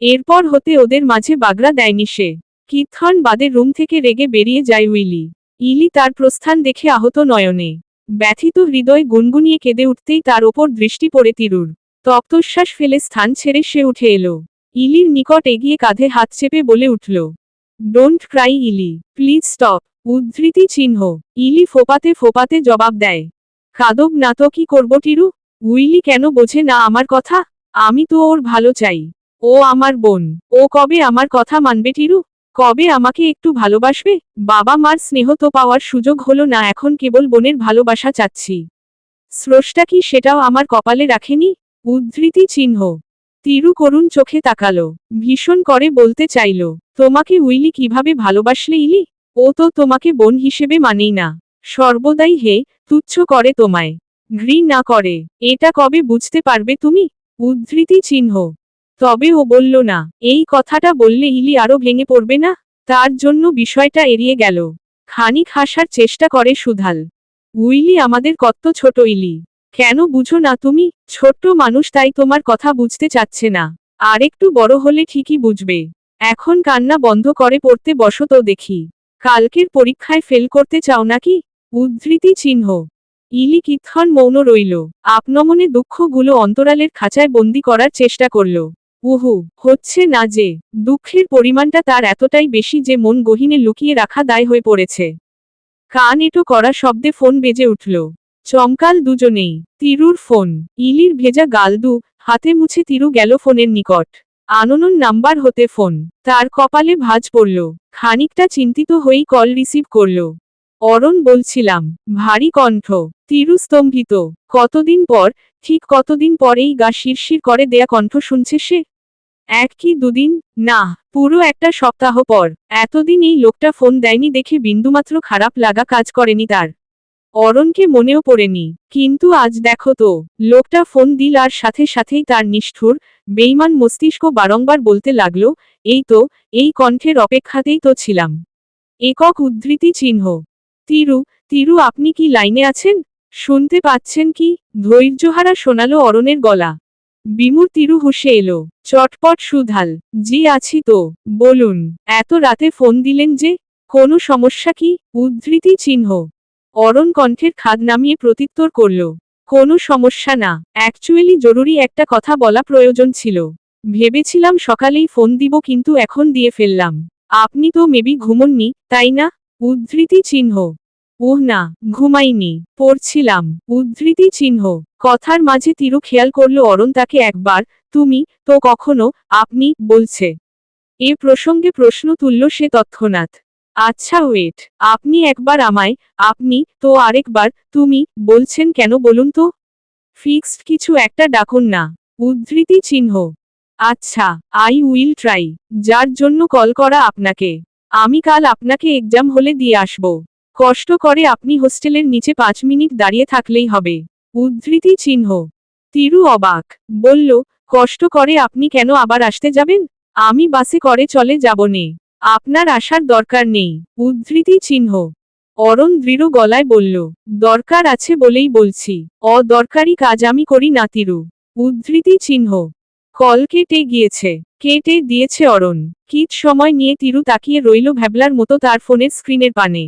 S1: এরপর হতে ওদের মাঝে বাগড়া দেয়নি সে। কিছুক্ষণ বাদে রুম থেকে রেগে বেরিয়ে যায় উইলি। ইলি তার প্রস্থান দেখে আহত নয়নে ব্যথিত হৃদয় গুনগুনিয়ে কেঁদে উঠতেই তার ওপর দৃষ্টি পড়ে তিরুর। তপ্তশ্বাস ফেলে স্থান ছেড়ে সে উঠে এলো। ইলির নিকট এগিয়ে কাঁধে হাত চেপে বলে উঠল, don't Cry Ili, please stop. উদ্ধৃতি চিহ্ন। ইলি ফোপাতে ফোপাতে জবাব দেয়, কাঁদব না তো কি করব টিরু? উইলি কেন বোঝে না আমার কথা? আমি তো ওর ভালো চাই। ও আমার বোন। ও কবে আমার কথা মানবে টিরু? কবে আমাকে একটু ভালোবাসবে? বাবা মার স্নেহ তো পাওয়ার সুযোগ হলো না, এখন কেবল বোনের ভালোবাসা চাচ্ছি। স্রষ্টা কি সেটাও আমার কপালে রাখেনি? উদ্ধৃতি চিহ্ন। তিরু করুণ চোখে তাকালো। ভীষণ করে বলতে চাইল, তোমাকে উইলি কিভাবে ভালোবাসলে ইলি? ও তো তোমাকে বোন হিসেবে মানেই না। সর্বদাই তুচ্ছ করে তোমায়। ঘৃণা করে। এটা কবে বুঝতে পারবে তুমি? উদ্ধৃতি চিহ্ন। তবে ও বলল না। এই কথাটা বললে ইলি আরো ভেঙে পড়বে না? তার জন্য বিষয়টা এড়িয়ে গেল। খানিক হাসার চেষ্টা করে সুধাল। উইলি আমাদের কত ছোট ইলি। কেন বুঝো না তুমি? ছোট্ট মানুষ, তাই তোমার কথা বুঝতে চাচ্ছে না। আরেকটু বড় হলে ঠিকই বুঝবে। এখন কান্না বন্ধ করে পড়তে বসো তো দেখি। কালকের পরীক্ষায় ফেল করতে চাও নাকি? উদ্ধৃতি চিহ্ন। ইলি কিছুক্ষণ মৌন রইল। আপনমনে দুঃখগুলো অন্তরালের খাঁচায় বন্দি করার চেষ্টা করল। উহু, হচ্ছে না যে। দুঃখের পরিমাণটা তার এতটাই বেশি যে মন গহীনে লুকিয়ে রাখা দায় হয়ে পড়েছে। কান এঁটো করা শব্দে ফোন বেজে উঠল। চমকাল দুজনেই। তিরুর ফোন। ইলির ভেজা গাল হাতে মুছে তিরু গেল ফোনের নিকট। আননোন নাম্বার হতে ফোন। তার কপালে ভাঁজ পড়ল। খানিকটা চিন্তিত হয়েই কল রিসিভ করল। অরণ বলছিলাম। ভারী কণ্ঠ। তিরু স্তম্ভিত। কতদিন পর, ঠিক কতদিন পরেই গা শিরশির করে দেয়া কণ্ঠ শুনছে সে। এক কি দুদিন, না, পুরো একটা সপ্তাহ পর। এতদিন এই লোকটা ফোন দেয়নি দেখে বিন্দুমাত্র খারাপ লাগা কাজ করেনি তার। অরণকে মনেও পড়েনি, কিন্তু আজ দেখো তো, লোকটা ফোন দিল আর সাথে সাথেই তার নিষ্ঠুর, বেইমান মস্তিষ্ক বারংবার বলতে লাগলো, এই তো, এই কণ্ঠের অপেক্ষাতেই তো ছিলাম। একক উদ্ধৃতি চিহ্ন। তিরু, তিরু আপনি কি লাইনে আছেন? শুনতে পাচ্ছেন কি? ধৈর্যহারা শোনালো অরণের গলা। বিমূর তিরু হুঁশে এলো। চটপট সুধাল, জি আছি তো, বলুন। এত রাতে ফোন দিলেন যে? কোনো সমস্যা কি? উদ্ধৃতি চিহ্ন। অরণ কণ্ঠের খাদ নামিয়ে প্রত্যুত্তর করল, কোনো সমস্যা না, অ্যাকচুয়ালি জরুরি একটা কথা বলা প্রয়োজন ছিল। ভেবেছিলাম সকালেই ফোন দিব, কিন্তু এখন দিয়ে ফেললাম। আপনি তো মেবি ঘুমননি, তাই না? উদ্ধৃতি চিহ্ন। না, ঘুমাইনি, পড়ছিলাম। উদ্ধৃতি চিহ্ন। কথার মাঝে তিরু খেয়াল করল অরণ তাকে একবার তুমি তো কখনো আপনি বলছে। এ প্রসঙ্গে প্রশ্ন তুলল সে তৎক্ষণাৎ। আচ্ছা ওয়েট, আপনি একবার আমায় আপনি তো আরেকবার তুমি বলছেন কেন বলুন তো? ফিক্সড কিছু একটা ডাকুন না। উদ্ধৃতি চিহ্ন। আচ্ছা, আই উইল ট্রাই। যার জন্য কল করা আপনাকে। আমি কাল আপনাকে এক্সাম হলে দিয়ে আসব। কষ্ট করে আপনি হোস্টেলের নিচে 5 মিনিট দাঁড়িয়ে থাকলেই হবে। উদ্ধৃতি চিহ্ন। তিরু অবাক। বলল, কষ্ট করে আপনি কেন আবার আসতে যাবেন? আমি বাসে করে চলে যাবনে। আপনার আসার দরকার নেই। উদ্ধৃতি চিহ্ন। অরণ দৃঢ় গলায় বলল, দরকার আছে বলেই বলছি। অদরকারি কাজ আমি করি না তিরু। উদ্ধৃতি চিহ্ন। কল কেটে গিয়েছে। কেটে দিয়েছে অরণ। কিছ সময় নিয়ে তিরু তাকিয়ে রইল ভ্যাবলার মতো তার ফোনের স্ক্রিনের পানে।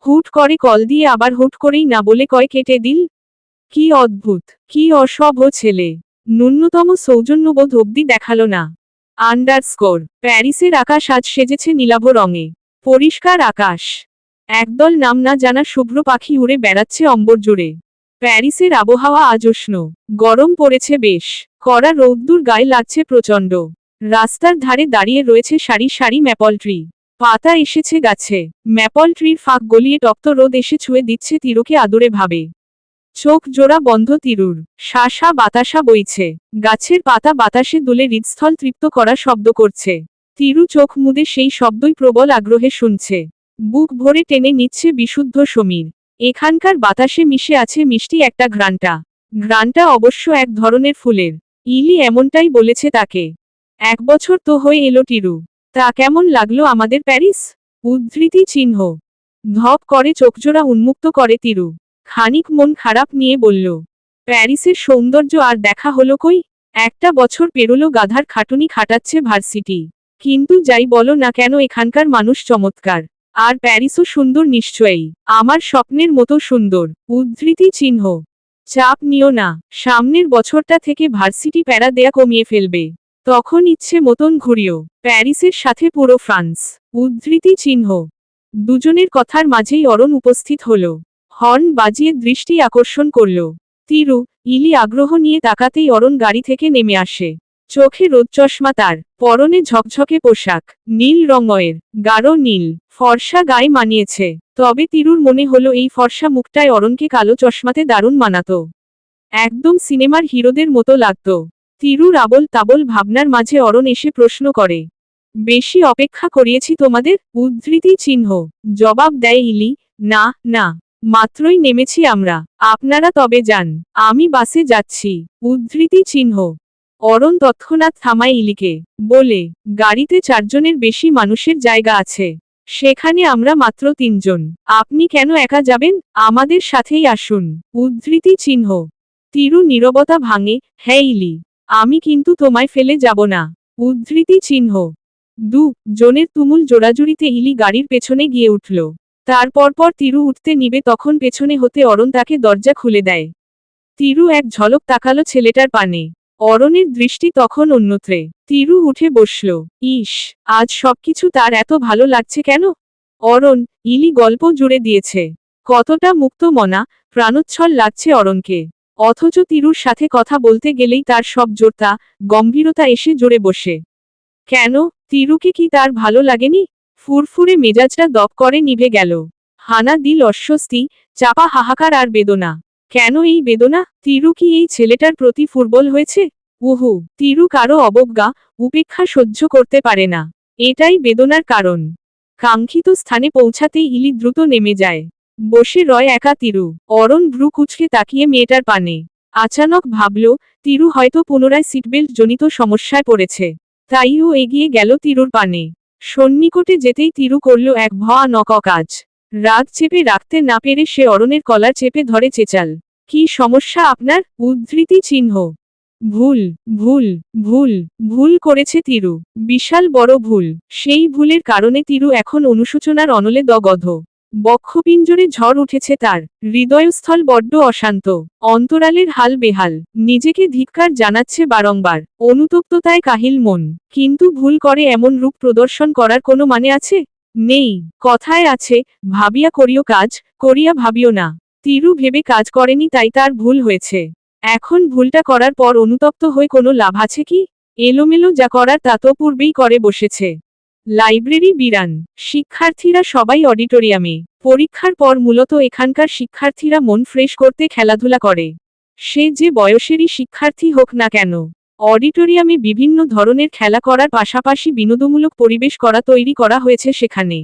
S1: হুট করে কল দিয়ে আবার হুট করেই না বলে কয় কেটে দিল। কি অদ্ভুত, কি অসভ্য ছেলে। ন্যূনতম সৌজন্যবোধ অবধি দেখালো না। আন্ডারস্কোর। প্যারিসের আকাশ আজ সেজেছে নীলাভ রঙে। পরিষ্কার আকাশ। একদল নাম না জানা শুভ্র পাখি উড়ে বেড়াচ্ছে অম্বর জুড়ে। প্যারিসের আবহাওয়া আজ উষ্ণ। গরম পড়েছে বেশ। কড়া রৌদ্দুর গায়ে লাগছে প্রচণ্ড। রাস্তার ধারে দাঁড়িয়ে রয়েছে সারি সারি ম্যাপল ট্রি। পাতা এসেছে গাছে। ম্যাপল ট্রির ফাঁক গলিয়ে টপ্ত রোদ এসে ছুঁয়ে দিচ্ছে তিরুকে আদুরে ভাবে। চোখ জোড়া বন্ধ তিরুর। শাসা বাতাসা বইছে। গাছের পাতা বাতাসে দুলে হৃদস্থল তৃপ্ত করা শব্দ করছে। তিরু চোখ মুদে সেই শব্দই প্রবল আগ্রহে শুনছে। বুক ভরে টেনে নিচ্ছে বিশুদ্ধ সমীর। এখানকার বাতাসে মিশে আছে মিষ্টি একটা ঘ্রাণটা। ঘ্রাণটা অবশ্য এক ধরনের ফুলের। ইলি এমনটাই বলেছে তাকে। 1 বছর তো হয়ে এলো টিরু। তা কেমন লাগলো আমাদের প্যারিস? উদ্ধৃতি চিহ্ন। ধপ করে চোখজোড়া উন্মুক্ত করে তিরু। খানিক মন খারাপ নিয়ে বলল, প্যারিসের সৌন্দর্য আর দেখা হলো কই? 1টা বছর পেরোলো গাধার খাটুনি খাটাচ্ছে ভার্সিটি। কিন্তু যাই বলো না কেন এখানকার মানুষ চমৎকার। আর প্যারিসও সুন্দর নিশ্চয়ই। আমার স্বপ্নের মতো সুন্দর। উদ্ধৃতি চিহ্ন। চাপ নিও না। সামনের বছরটা থেকে ভার্সিটি প্যারা দেয়া কমিয়ে ফেলবে। তখন ইচ্ছে মতন ঘুরিও। প্যারিসের সাথে পুরো ফ্রান্স। উদ্ধৃতি চিহ্ন। দুজনের কথার মাঝেই অরণ উপস্থিত হল। হর্ন বাজিয়ে দৃষ্টি আকর্ষণ করল। তিরু, ইলি আগ্রহ নিয়ে তাকাতেই অরণ গাড়ি থেকে নেমে আসে। চোখে রোদচশমা তার। পরনে ঝকঝকে পোশাক। নীল রঙয়ের। গাঢ় নীল। ফর্সা গায়ে মানিয়েছে। তবে তিরুর মনে হলো এই ফর্সা মুখটায় অরণকে কালো চশমাতে দারুণ মানাতো। একদম সিনেমার হিরোদের মতো লাগত। তিরুর আবল তাবল ভাবনার মাঝে অরণ এসে প্রশ্ন করে, বেশি অপেক্ষা করিয়েছি তোমাদের? উদ্ধৃতি চিহ্ন। জবাব দেয় ইলি, না না, মাত্রই নেমেছি আমরা। আপনারা তবে যান। আমি বাসে যাচ্ছি। উদ্ধৃতি চিহ্ন। অরণ তৎক্ষণাৎ থামায় ইলিকে। বলে, গাড়িতে 4 জনের বেশি মানুষের জায়গা আছে। সেখানে আমরা মাত্র 3 জন। আপনি কেন একা যাবেন? আমাদের সাথেই আসুন। উদ্ধৃতি চিহ্ন। তিরু নীরবতা ভাঙে, হ্যাঁ ইলি, আমি কিন্তু তোমায় ফেলে যাব না। উদ্ধৃতি চিহ্ন। 2 জনের তুমুল জোড়াজুড়িতে ইলি গাড়ির পেছনে গিয়ে উঠল। তারপর তিরু উঠতে নিবে তখন পেছনে হতে অরণ তাকে দরজা খুলে দেয়। তিরু এক ঝলক তাকালো ছেলেটার পানে। অরণের দৃষ্টি তখন অন্যত্রে। তিরু উঠে বসল। ইস, আজ সবকিছু তার এত ভালো লাগছে কেন? অরণ, ইলি গল্প জুড়ে দিয়েছে। কতটা মুক্ত মনা, প্রাণোচ্ছল লাগছে অরণকে। অথচ তিরুর সাথে কথা বলতে গেলেই তার সব জোরতা, গম্ভীরতা এসে জোরে বসে। কেন? তিরুকে কি তার ভালো লাগেনি? ফুরফুরে মেজাজটা দপ করে নিভে গেল। হানা দিল অস্বস্তি, চাপা হাহাকার আর বেদনা। কেন এই বেদনা? তিরু কি এই ছেলেটার প্রতি ফুরবল হয়েছে? উহু, তিরু কারো অবজ্ঞা, উপেক্ষা সহ্য করতে পারে না। এটাই বেদনার কারণ। কাঙ্ক্ষিত স্থানে পৌঁছাতেই ইলি দ্রুত নেমে যায়। বসে রয় একা তিরু। অরণ ভ্রু কুচকে তাকিয়ে মেয়েটার পানে। আচানক ভাবল, তিরু হয়তো পুনরায় সিটবেল্ট জনিত সমস্যায় পড়েছে। তাইও এগিয়ে গেল তিরুর পানে। সন্নিকটে যেতেই তিরু করল এক ভয়ানক কাজ। রাগ চেপে রাখতে না পেরে সে অরণের কলার চেপে ধরে চেঁচাল, কি সমস্যা আপনার? উদ্ধৃতি চিহ্ন। ভুল, ভুল, ভুল, ভুল করেছে তিরু। বিশাল বড় ভুল। সেই ভুলের কারণে তিরু এখন অনুশোচনার অনলে দগধ। বক্ষপিঞ্জরে ঝড় উঠেছে তার। হৃদয়স্থল বড্ড অশান্ত। অন্তরালের হাল বেহাল। নিজেকে ধিক্কার জানাচ্ছে বারংবার। অনুতপ্ততায় কাহিল মন। কিন্তু ভুল করে এমন রূপ প্রদর্শন করার কোনো মানে আছে? নেই। কথায় আছে, ভাবিয়া করিও কাজ, করিয়া ভাবিও না। তিরু ভেবে কাজ করেনি তাই তার ভুল হয়েছে। এখন ভুলটা করার পর অনুতপ্ত হয়ে কোনো লাভ আছে কি? এলোমেলো যা করার তা তো পূর্বেই করে বসেছে। লাইব্রেরি বিরান। শিক্ষার্থীরা সবাই অডিটোরিয়ামে। পরীক্ষার পর মূলত এখানকার শিক্ষার্থীরা মন ফ্রেশ করতে খেলাধুলা করে। সে যে বয়সেরই শিক্ষার্থী হোক না কেন। অডিটোরিয়ামে বিভিন্ন ধরনের খেলা করার পাশাপাশি বিনোদনমূলক পরিবেশ তৈরি করা হয়েছে সেখানে।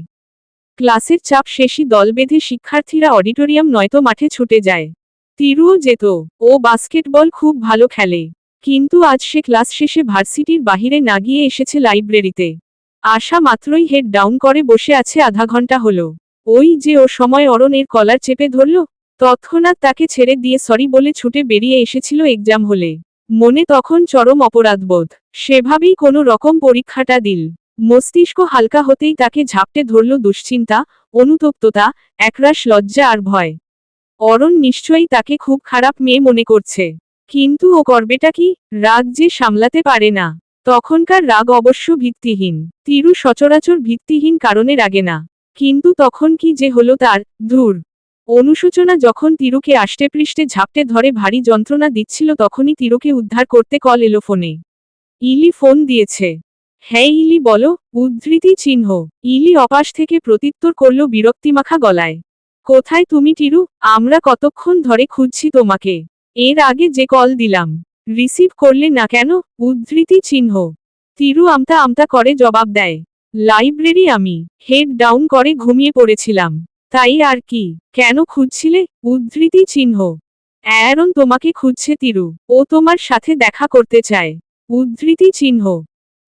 S1: ক্লাসের চাপ শেষে দল বেঁধে শিক্ষার্থীরা অডিটোরিয়াম নয়তো মাঠে ছুটে যায়। তিরুও যেত। ও বাস্কেটবল খুব ভালো খেলে। কিন্তু আজ সে ক্লাস শেষে ভার্সিটির বাহিরে না গিয়ে এসেছে লাইব্রেরিতে। আসা মাত্রই হেড ডাউন করে বসে আছে আধা ঘন্টা হলো। ওই যে ও সময় অরণ এর কলার চেপে ধরল, তৎক্ষণাৎ তাকে ছেড়ে দিয়ে সরি বলে ছুটে বেরিয়ে এসেছিল এক্সাম হলে। মনে তখন চরম অপরাধবোধ। সেভাবেই কোনো রকম পরীক্ষাটা দিল। মস্তিষ্ক হালকা হতেই তাকে ঝাপটে ধরল দুশ্চিন্তা, অনুতপ্ততা, একরাশ লজ্জা আর ভয়। অরণ নিশ্চয়ই তাকে খুব খারাপ মেয়ে মনে করছে। কিন্তু ও করবেটা কি? রাগ যে সামলাতে পারে না। তখনকার রাগ অবশ্য ভিত্তিহীন। তিরু সচরাচর ভিত্তিহীন কারণে রাগে না। কিন্তু তখন কি যে হলো তার, ধুর। অনুশোচনা যখন তিরুকে আষ্টেপৃষ্ঠে ঝাপটে ধরে ভারী যন্ত্রণা দিচ্ছিল তখনই তিরুকে উদ্ধার করতে কল এলো ফোনে। ইলি ফোন দিয়েছে। হ্যাঁ ইলি বলো। উদ্ধৃতি চিহ্ন। ইলি অপাশ থেকে প্রত্যুত্তর করল বিরক্তিমাখা গলায়। কোথায় তুমি টিরু? আমরা কতক্ষণ ধরে খুঁজছি তোমাকে। এর আগে যে কল দিলাম, রিসিভ করলে না কেন? উদ্ধৃতি চিহ্ন। তিরু আমতা আমতা করে জবাব দেয়। লাইব্রেরি আমি হেড ডাউন করে ঘুমিয়ে পড়েছিলাম। তাই আর কি? কেন খুঁজছিলে? উদ্ধৃতি চিহ্ন। অ্যারন তোমাকে খুঁজছে তিরু। ও তোমার সাথে দেখা করতে চায়। উদ্ধৃতি চিহ্ন।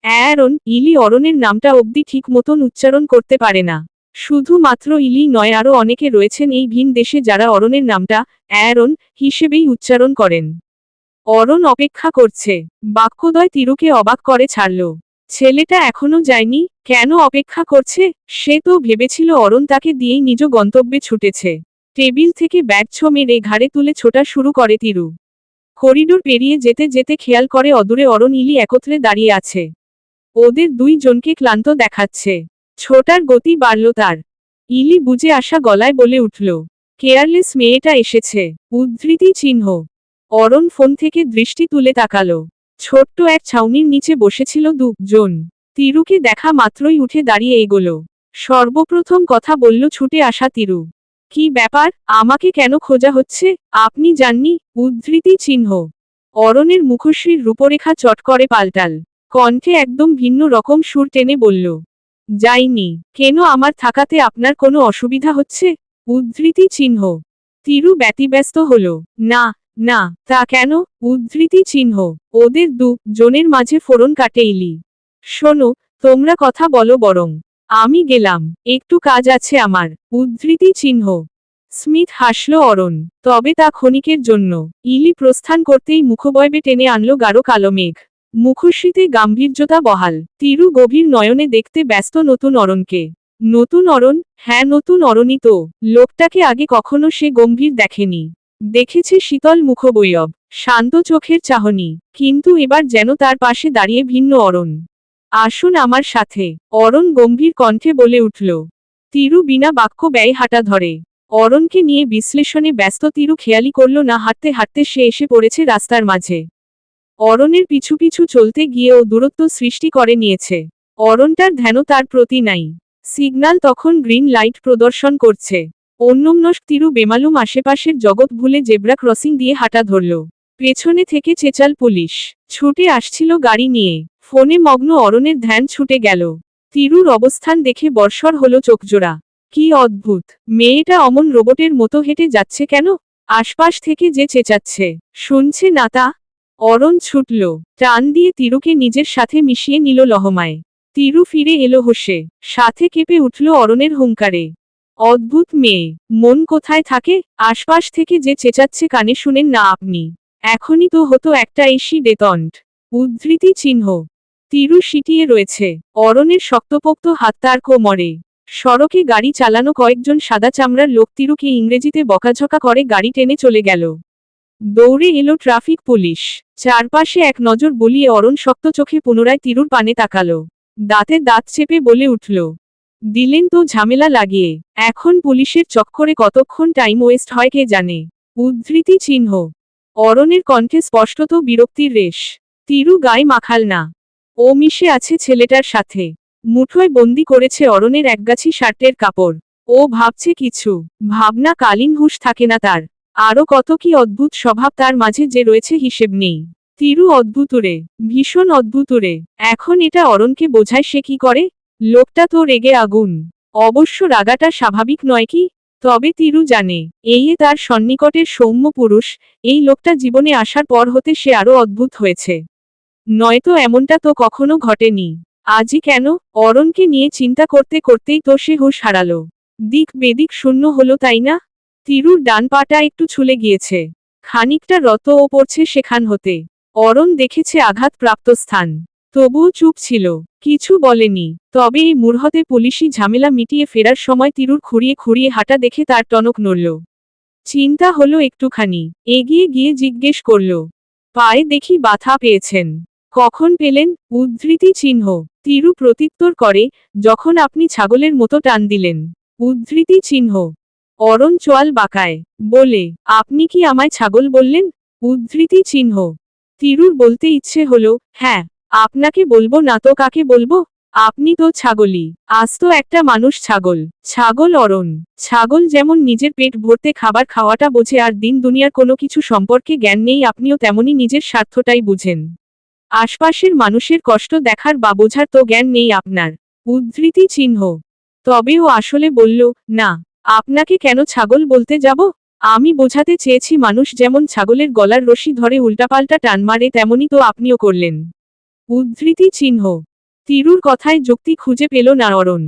S1: অ্যারন, ইলি অরণের নামটা অবধি ঠিক মতন উচ্চারণ করতে পারে না। শুধুমাত্র ইলি নয়, আরও অনেকে রয়েছেন এই ভিন দেশে যারা অরণের নামটা অ্যারন হিসেবেই উচ্চারণ করেন। অরণ অপেক্ষা করছে। বাক্যদ্বয় তিরুকে অবাক করে ছাড়ল। ছেলেটা এখনো যায়নি? কেন অপেক্ষা করছে? সে তো ভেবেছিল অরণ তাকে দিয়েই নিজ গন্তব্যে ছুটেছে। টেবিল থেকে ব্যাগ মেরে ঘাড়ে তুলে ছোটা শুরু করে তিরু। করিডোর পেরিয়ে যেতে যেতে খেয়াল করে অদূরে অরণ ইলি একত্রে দাঁড়িয়ে আছে। ওদের দুইজনকে ক্লান্ত দেখাচ্ছে। ছোটার গতি বাড়ল তার। ইলি বুঝে আসা গলায় বলে উঠল, কেয়ারলেস মেয়েটা এসেছে। উদ্ধৃতি চিহ্ন। অরণ ফোন থেকে দৃষ্টি তুলে তাকালো। ছোট্ট এক ছাউনির নিচে বসেছিল দুজন। তিরুকে দেখা মাত্রই উঠে দাঁড়িয়ে এগোলো। সর্বপ্রথম কথা বলল ছুটে আসা তিরু। কি ব্যাপার? আমাকে কেন খোঁজা হচ্ছে? আপনি জাননি? উদ্ধৃতি চিহ্ন। অরণের মুখশ্রীর রূপরেখা চট করে পাল্টাল। কণ্ঠে একদম ভিন্ন রকম সুর টেনে বলল, যাইনি। কেন? আমার থাকাতে আপনার কোনো অসুবিধা হচ্ছে? উদ্ধৃতি চিহ্ন। তিরু ব্যতিব্যস্ত হল। না না, তা কেন? উদ্ধৃতি চিহ্ন। ওদের দুজনের মাঝে ফোড়ন কাটে ইলি। শোনো, তোমরা কথা বলো বরং। আমি গেলাম, একটু কাজ আছে আমার। উদ্ধৃতি চিহ্ন। স্মিথ হাসল অরণ। তবে তা ক্ষণিকের জন্য। ইলি প্রস্থান করতেই মুখবয়বে টেনে আনলো গাঢ় কালো মেঘ। মুখশ্রীতে গাম্ভীর্যতা বহাল। তিরু গভীর নয়নে দেখতে ব্যস্ত নতুন অরণকে। নতুন অরণ? হ্যাঁ নতুন অরণই তো। লোকটাকে আগে কখনো সে গম্ভীর দেখেনি। দেখেছে শীতল মুখবয়ব, শান্ত চোখের চাহনি, কিন্তু এবার যেন তার পাশে দাঁড়িয়ে ভিন্ন অরণ। আসুন আমার সাথে, অরণ গম্ভীর কণ্ঠে বলে উঠল। তিরু বিনা বাক্য ব্যয়ে হাঁটা ধরে। অরণকে নিয়ে বিশ্লেষণে ব্যস্ত তিরু খেয়ালি করল না হাঁটতে হাঁটতে সে এসে পড়েছে রাস্তার মাঝে। অরণের পিছু পিছু চলতে গিয়েও দূরত্ব সৃষ্টি করে নিয়েছে। অরণটার ধ্যানও তার প্রতি নাই। সিগন্যাল তখন গ্রিন লাইট প্রদর্শন করছে। অন্যমনস্ক তিরু বেমালুম আশেপাশের জগৎ ভুলে জেব্রা ক্রসিং দিয়ে হাঁটা ধরল। পেছনে থেকে চেঁচাল পুলিশ। ছুটে আসছিল গাড়ি নিয়ে। ফোনে মগ্ন অরণের ধ্যান ছুটে গেল। তিরুর অবস্থান দেখে বর্ষর হলো চোখজোড়া। কি অদ্ভুত, মেয়েটা অমন রোবটের মতো হেঁটে যাচ্ছে কেন? আশপাশ থেকে যে চেঁচাচ্ছে, শুনছে না তা? অরণ ছুটল, টান দিয়ে তিরুকে নিজের সাথে মিশিয়ে নিল লহমায়। তিরু ফিরে এলো হোসে। সাথে কেঁপে উঠল অরণের হুঙ্কারে। অদ্ভুত মেয়ে, মন কোথায় থাকে? আশপাশ থেকে যে চেঁচাচ্ছে কানে শুনেন না আপনি? এখনই তো হতো একটা এসি ডেটন্ট। উদ্ধৃতি চিহ্ন। তিরু সিটিয়ে রয়েছে। অরণের শক্তপোক্ত হাত তার কোমরে। সড়কে গাড়ি চালানো কয়েকজন সাদা চামড়ার লোক তিরুকে ইংরেজিতে বকাঝকা করে গাড়ি টেনে চলে গেল। দৌড়ে এলো ট্রাফিক পুলিশ। চারপাশে এক নজর বুলিয়ে অরণ শক্ত চোখে পুনরায় তিরুর পানে তাকালো। দাঁতে দাঁত চেপে বলে উঠল, দিলেন তো ঝামেলা লাগিয়ে। এখন পুলিশের চক্করে কতক্ষণ টাইম ওয়েস্ট হয় কে জানে। উদ্ধৃতি চিহ্ন। অরণের কণ্ঠে স্পষ্টত বিরক্তির রেশ। তিরু গায়ে মাখাল না। ও মিশে আছে ছেলেটার সাথে। মুঠোয় বন্দি করেছে অরণের একগাছি শার্টের কাপড়। ও ভাবছে কিছু। ভাবনা কালীন হুঁশ থাকে না তার। আরও কত কি অদ্ভুত স্বভাব তার মাঝে যে রয়েছে হিসেব নেই। তিরু অদ্ভুতুরে, ভীষণ অদ্ভুতুরে। এখন এটা অরণকে বোঝায় সে কি করে? লোকটা তো রেগে আগুন। অবশ্য রাগাটা স্বাভাবিক নয় কি? তবে তিরু জানে, এই তার সন্নিকটের সৌম্য পুরুষ, এই লোকটা জীবনে আসার পর হতে সে আরো অদ্ভুত হয়েছে। নয়তো এমনটা তো কখনো ঘটেনি। আজই কেন? অরণকে নিয়ে চিন্তা করতে করতেই তো সে হুঁশ হারালো। দিক বেদিক শূন্য হলো, তাই না? তিরুর ডান পাটা একটু ছুলে গিয়েছে। খানিকটা রক্তও পড়ছে সেখান হতে। অরণ দেখেছে আঘাতপ্রাপ্ত স্থান। তবুও চুপ ছিল, কিছু বলেনি। তবে এই মুহূর্তে পুলিশি ঝামেলা মিটিয়ে ফেরার সময় তিরুর খুঁড়িয়ে খুঁড়িয়ে হাঁটা দেখে তার টনক নড়ল। চিন্তা হলো একটুখানি, এগিয়ে গিয়ে জিজ্ঞেস করল, পায়ে দেখি ব্যথা পেয়েছেন? কখন পেলেন? উদ্ধৃতি চিহ্ন। তিরু প্রত্যুত্তর করে, যখন আপনি ছাগলের মতো টান দিলেন। উদ্ধৃতি চিহ্ন। অরণ চোয়াল বাঁকায়, বলে, আপনি কি আমায় ছাগল বললেন? উদ্ধৃতি চিহ্ন। তিরুর বলতে ইচ্ছে হলো, হ্যাঁ। আপনাকে বলবো না তো কাকে বলবো? আপনি তো ছাগলই, আস্ত একটা মানুষ ছাগল। ছাগল অরণ। ছাগল যেমন নিজের পেট ভরতে খাবার খাওয়াটা বোঝে আর দিন দুনিয়ার কোনো কিছু সম্পর্কে জ্ঞান নেই, আপনিও তেমনি নিজের স্বার্থটাই বুঝেন। আশপাশের মানুষের কষ্ট দেখার বা বোঝার তো জ্ঞান নেই আপনার। উদ্ধৃতি চিহ্ন। তবে ও আসলে বলল, না। আপনাকে কেন ছাগল বলতে যাব? আমি বোঝাতে চেয়েছি মানুষ যেমন ছাগলের গলার রশি ধরে উল্টাপাল্টা টান মারে তেমনি তো আপনিও করলেন। উদ্ধৃতি চিহ্ন। তিরুর কথায় যুক্তি খুঁজে পেল না অরণ।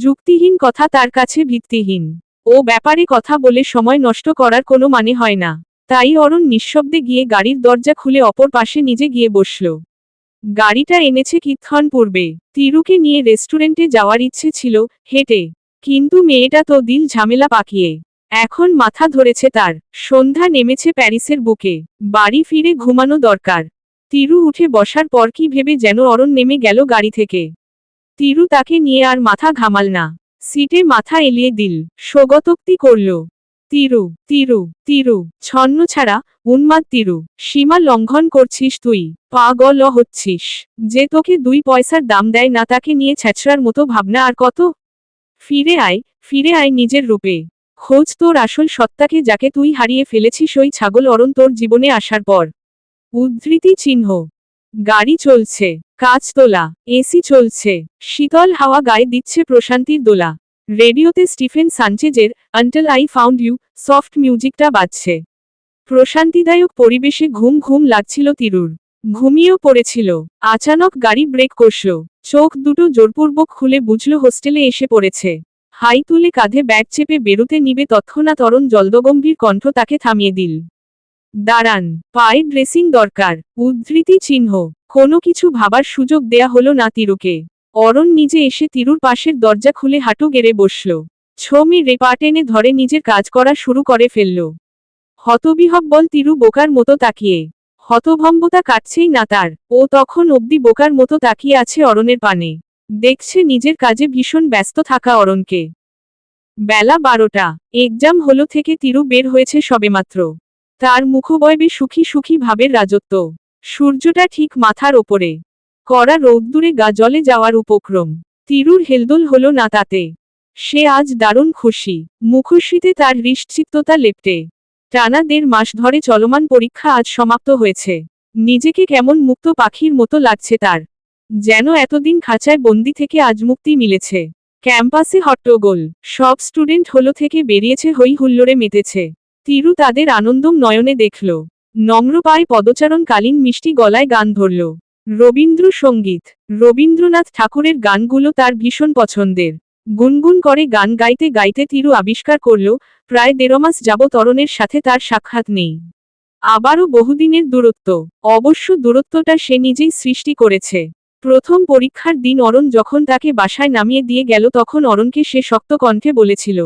S1: যুক্তিহীন কথা তার কাছে ভিত্তিহীন। ও ব্যাপারে কথা বলে সময় নষ্ট করার কোনো মানে হয় না। তাই অরণ নিঃশব্দে গিয়ে গাড়ির দরজা খুলে অপর পাশে নিজে গিয়ে বসল। গাড়িটা এনেছে কিছুক্ষণ পূর্বে। তিরুকে নিয়ে রেস্টুরেন্টে যাওয়ার ইচ্ছে ছিল, হেঁটে। কিন্তু মেয়েটা তো দিল ঝামেলা পাকিয়ে। এখন মাথা ধরেছে তার। সন্ধ্যা নেমেছে প্যারিসের বুকে। বাড়ি ফিরে ঘুমানো দরকার। তিরু উঠে বসার পর কি ভেবে যেন অরণ নেমে গেল গাড়ি থেকে। তিরু তাকে নিয়ে আর মাথা ঘামাল না। সিটে মাথা এলিয়ে দিল, স্বগতোক্তি করল, তিরু, তিরু, তিরু, ছন্ন ছাড়া, উন্মাদ তিরু, সীমা লঙ্ঘন করছিস তুই, পাগল হচ্ছিস। যে তোকে 2 পয়সার দাম দেয় না তাকে নিয়ে ছ্যাঁচড়ার মতো ভাবনা আর কত? ফিরে আয় নিজের রূপে। খোঁজ তোর আসল সত্তাকে, যাকে তুই হারিয়ে ফেলেছিস ওই ছাগল অরণ তোর জীবনে আসার পর। উদ্ধৃতি চিহ্ন। গাড়ি চলছে, কাঁচ তোলা, এসি চলছে, শীতল হাওয়া গায়ে দিচ্ছে প্রশান্তির দোলা। রেডিওতে স্টিফেন সানচেজের until I found you soft মিউজিকটা বাজছে। প্রশান্তিদায়ক পরিবেশে ঘুম ঘুম লাগছিল তিরুর। ঘুমিয়েও পড়েছিল। আচানক গাড়ি ব্রেক কষল। চোখ দুটো জোরপূর্বক খুলে বুঝল হোস্টেলে এসে পড়েছে। হাই তুলে কাঁধে ব্যাগ চেপে বেরুতে নিবে তৎক্ষণাৎ অরণ জলদগম্ভীর কণ্ঠ তাকে থামিয়ে দিল। দাঁড়ান, পায়ে ড্রেসিং দরকার। উদ্ধৃতি চিহ্ন। কোনো কিছু ভাবার সুযোগ দেয়া হলো না তিরুকে। অরণ নিজে এসে তিরুর পাশের দরজা খুলে হাঁটু গেড়ে বসল। ছমি রেপা টেনে ধরে নিজের কাজ করা শুরু করে ফেলল। হতবিহ্বল তিরু বোকার মতো তাকিয়ে। হতভম্বতা কাটছেই না তার। ও তখন অবধি বোকার মতো তাকিয়ে আছে অরণের পানে। দেখছে নিজের কাজে ভীষণ ব্যস্ত থাকা অরণকে। বেলা 12টা। এক্সাম হলো থেকে তিরু বের হয়েছে সবেমাত্র। তার মুখবয়বে সুখী সুখী ভাবের রাজত্ব। সূর্যটা ঠিক মাথার ওপরে। কড়া রৌদ্দুরে গা জ্বলে যাওয়ার উপক্রম। তিরুর হেলদোল হলো না তাতে। সে আজ দারুণ খুশি। মুখশ্রীতে তার হৃষ্টচিত্ততা লেপ্টে। টানা 1.5 মাস ধরে চলমান পরীক্ষা আজ সমাপ্ত হয়েছে। নিজেকে কেমন মুক্ত পাখির মতো লাগছে তার। যেন এতদিন খাঁচায় বন্দি থেকে আজ মুক্তি মিলেছে। ক্যাম্পাসে হট্টগোল। সব স্টুডেন্ট হলো থেকে বেরিয়েছে, হই হুল্লোড়ে মেতেছে। তিরু তাদের আনন্দম নয়নে দেখল। নম্র পায়ে পদচারণকালীন মিষ্টি গলায় গান ধরল। রবীন্দ্রসঙ্গীত। রবীন্দ্রনাথ ঠাকুরের গানগুলো তার ভীষণ পছন্দের। গুনগুন করে গান গাইতে গাইতে তিরু আবিষ্কার করল, প্রায় 1.5 মাস যাবৎ অরণের সাথে তার সাক্ষাৎ নেই। আবারও বহুদিনের দূরত্ব। অবশ্য দূরত্বটা সে নিজেই সৃষ্টি করেছে। প্রথম পরীক্ষার দিন অরণ যখন তাকে বাসায় নামিয়ে দিয়ে গেল তখন অরণকে সে শক্ত কণ্ঠে বলেছিল,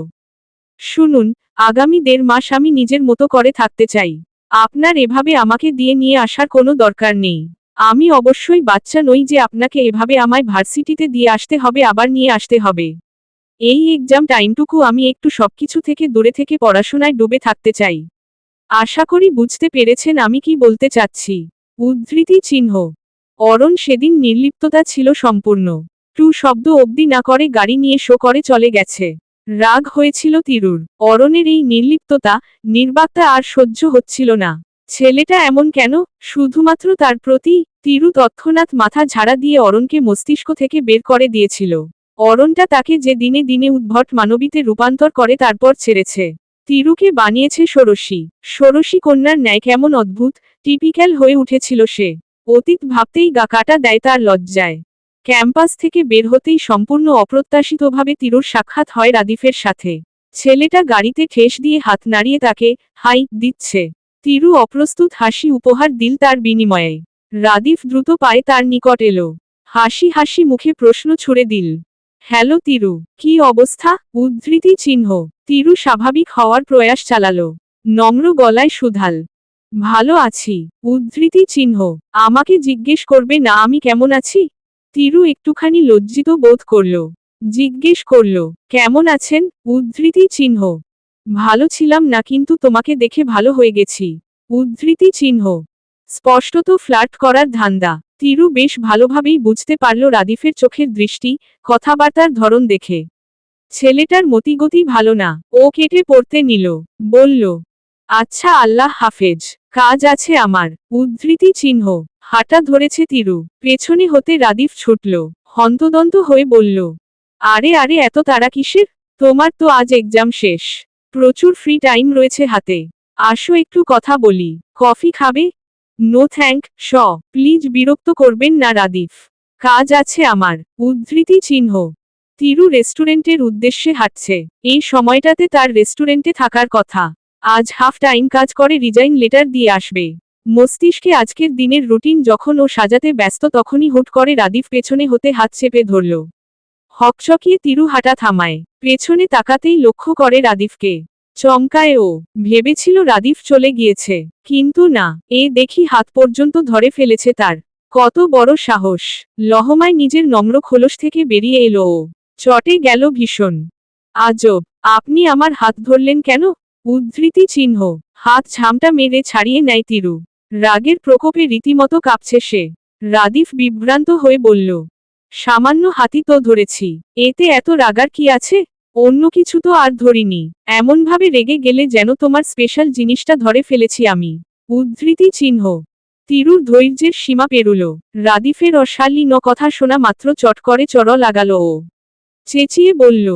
S1: শুনুন, আগামী 1.5 মাস আমি নিজের মতো করে থাকতে চাই। আপনার এভাবে আমাকে দিয়ে নিয়ে আসার কোনো দরকার নেই। আমি অবশ্যই বাচ্চা নই যে আপনাকে এভাবে আমায় ভার্সিটিতে দিয়ে আসতে হবে আবার নিয়ে আসতে হবে। এই এক্সাম টাইমটুকু আমি একটু সবকিছু থেকে দূরে থেকে পড়াশোনায় ডুবে থাকতে চাই। আশা করি বুঝতে পেরেছেন আমি কি বলতে চাচ্ছি। উদ্ধৃতি চিহ্ন। অরণ সেদিন নির্লিপ্ততা ছিল সম্পূর্ণ। টু শব্দ অবধি না করে গাড়ি নিয়ে শো করে চলে গেছে। রাগ হয়েছিল তিরুর। অরণের এই নির্লিপ্ততা, নির্বাকতা আর সহ্য হচ্ছিল না। ছেলেটা এমন কেন, শুধুমাত্র তার প্রতি? তিরু তৎক্ষণাৎ মাথা ঝাড়া দিয়ে অরণকে মস্তিষ্ক থেকে বের করে দিয়েছিল। অরণটা তাকে যে দিনে দিনে উদ্ভট মানবীতে রূপান্তর করে তারপর ছেড়েছে। তিরুকে বানিয়েছে ষোড়শী। ষোড়শী কন্যার ন্যায় কেমন অদ্ভুত, টিপিক্যাল হয়ে উঠেছিল সে। অতীত ভাবতেই গা কাটা দেয় তার লজ্জায়। ক্যাম্পাস থেকে বের হতেই সম্পূর্ণ অপ্রত্যাশিতভাবে তিরুর সাক্ষাৎ হয় রাদিফের সাথে। ছেলেটা গাড়িতে ঠেস দিয়ে হাত নাড়িয়ে তাকে হাই দিচ্ছে। তিরু অপ্রস্তুত হাসি উপহার দিল তার বিনিময়ে। রাদিফ দ্রুত পায়ে তার নিকট এলো। হাসি হাসি মুখে প্রশ্ন ছুড়ে দিল। হ্যালো তিরু, কি অবস্থা? উদ্ধৃতি চিহ্ন। তিরু স্বাভাবিক হওয়ার প্রয়াস চালালো। নম্র গলায় শুধাল। ভালো আছি। উদ্ধৃতি চিহ্ন। আমাকে জিজ্ঞেস করবে না আমি কেমন আছি? তিরু একটুখানি লজ্জিত বোধ করল। জিজ্ঞেস করল, কেমন আছেন? উদ্ধৃতি চিহ্ন। ভালো ছিলাম না কিন্তু তোমাকে দেখে ভালো হয়ে গেছি। উদ্ধৃতি চিহ্ন। স্পষ্টত ফ্লার্ট করার ধান্দা। তিরু বেশ ভালোভাবেই বুঝতে পারল রাদিফের চোখের দৃষ্টি, কথাবার্তার ধরন দেখে। ছেলেটার মতিগতি ভালো না। ও কেটে পড়তে নিল। বলল, আচ্ছা আল্লাহ হাফেজ, কাজ আছে আমার। উদ্ধৃতি চিহ্ন। হাঁটা ধরেছে তিরু। পেছনে হতে রাদিফ ছুটল। হন্তদন্ত হয়ে বলল, আরে আরে এত তাড়া কিসের? তোমার তো আজ এক্সাম শেষ। প্রচুর ফ্রি টাইম রয়েছে হাতে। আসো একটু কথা বলি। কফি খাবে? নো থ্যাঙ্ক শ প্লিজ বিরক্ত করবেন না রাদিফ। কাজ আছে আমার। উদ্ধৃতি চিহ্ন। তিরু রেস্টুরেন্টের উদ্দেশ্যে হাঁটছে। এই সময়টাতে তার রেস্টুরেন্টে থাকার কথা। আজ হাফ টাইম কাজ করে রিজাইন লেটার দিয়ে আসবে। মস্তিষ্কে আজকের দিনের রুটিন যখন ও সাজাতে ব্যস্ত তখনই হুট করে রাদিফ পেছনে হতে হাত চেপে ধরল। হকচকিয়ে তিরু হাঁটা থামায়। পেছনে তাকাতেই লক্ষ্য করে রাদিফকে। চমকায় ও। ভেবেছিল রাদিফ চলে গিয়েছে। কিন্তু না, এ দেখি হাত পর্যন্ত ধরে ফেলেছে তার। কত বড় সাহস! লহমায় নিজের নম্র খোলস থেকে বেরিয়ে এলো ও। চটে গেল ভীষণ। আজব, আপনি আমার হাত ধরলেন কেন? উদ্ধৃতি চিহ্ন। হাত ঝামটা মেরে ছাড়িয়ে নেয় তিরু। রাগের প্রকোপে রীতিমতো কাঁপছে সে। রাদিফ বিভ্রান্ত হয়ে বলল, সামান্য হাতি তো ধরেছি, এতে এত রাগার কি আছে? অন্য কিছু তো আর ধরিনি। এমনভাবে রেগে গেলে যেন তোমার স্পেশাল জিনিসটা ধরে ফেলেছি আমি। উদ্ধৃতি চিহ্ন। তিরুর ধৈর্যের সীমা পেরুল। রাদিফের অশালীন কথা শোনা মাত্র চট করে চড় লাগালো ও। চেঁচিয়ে বলল,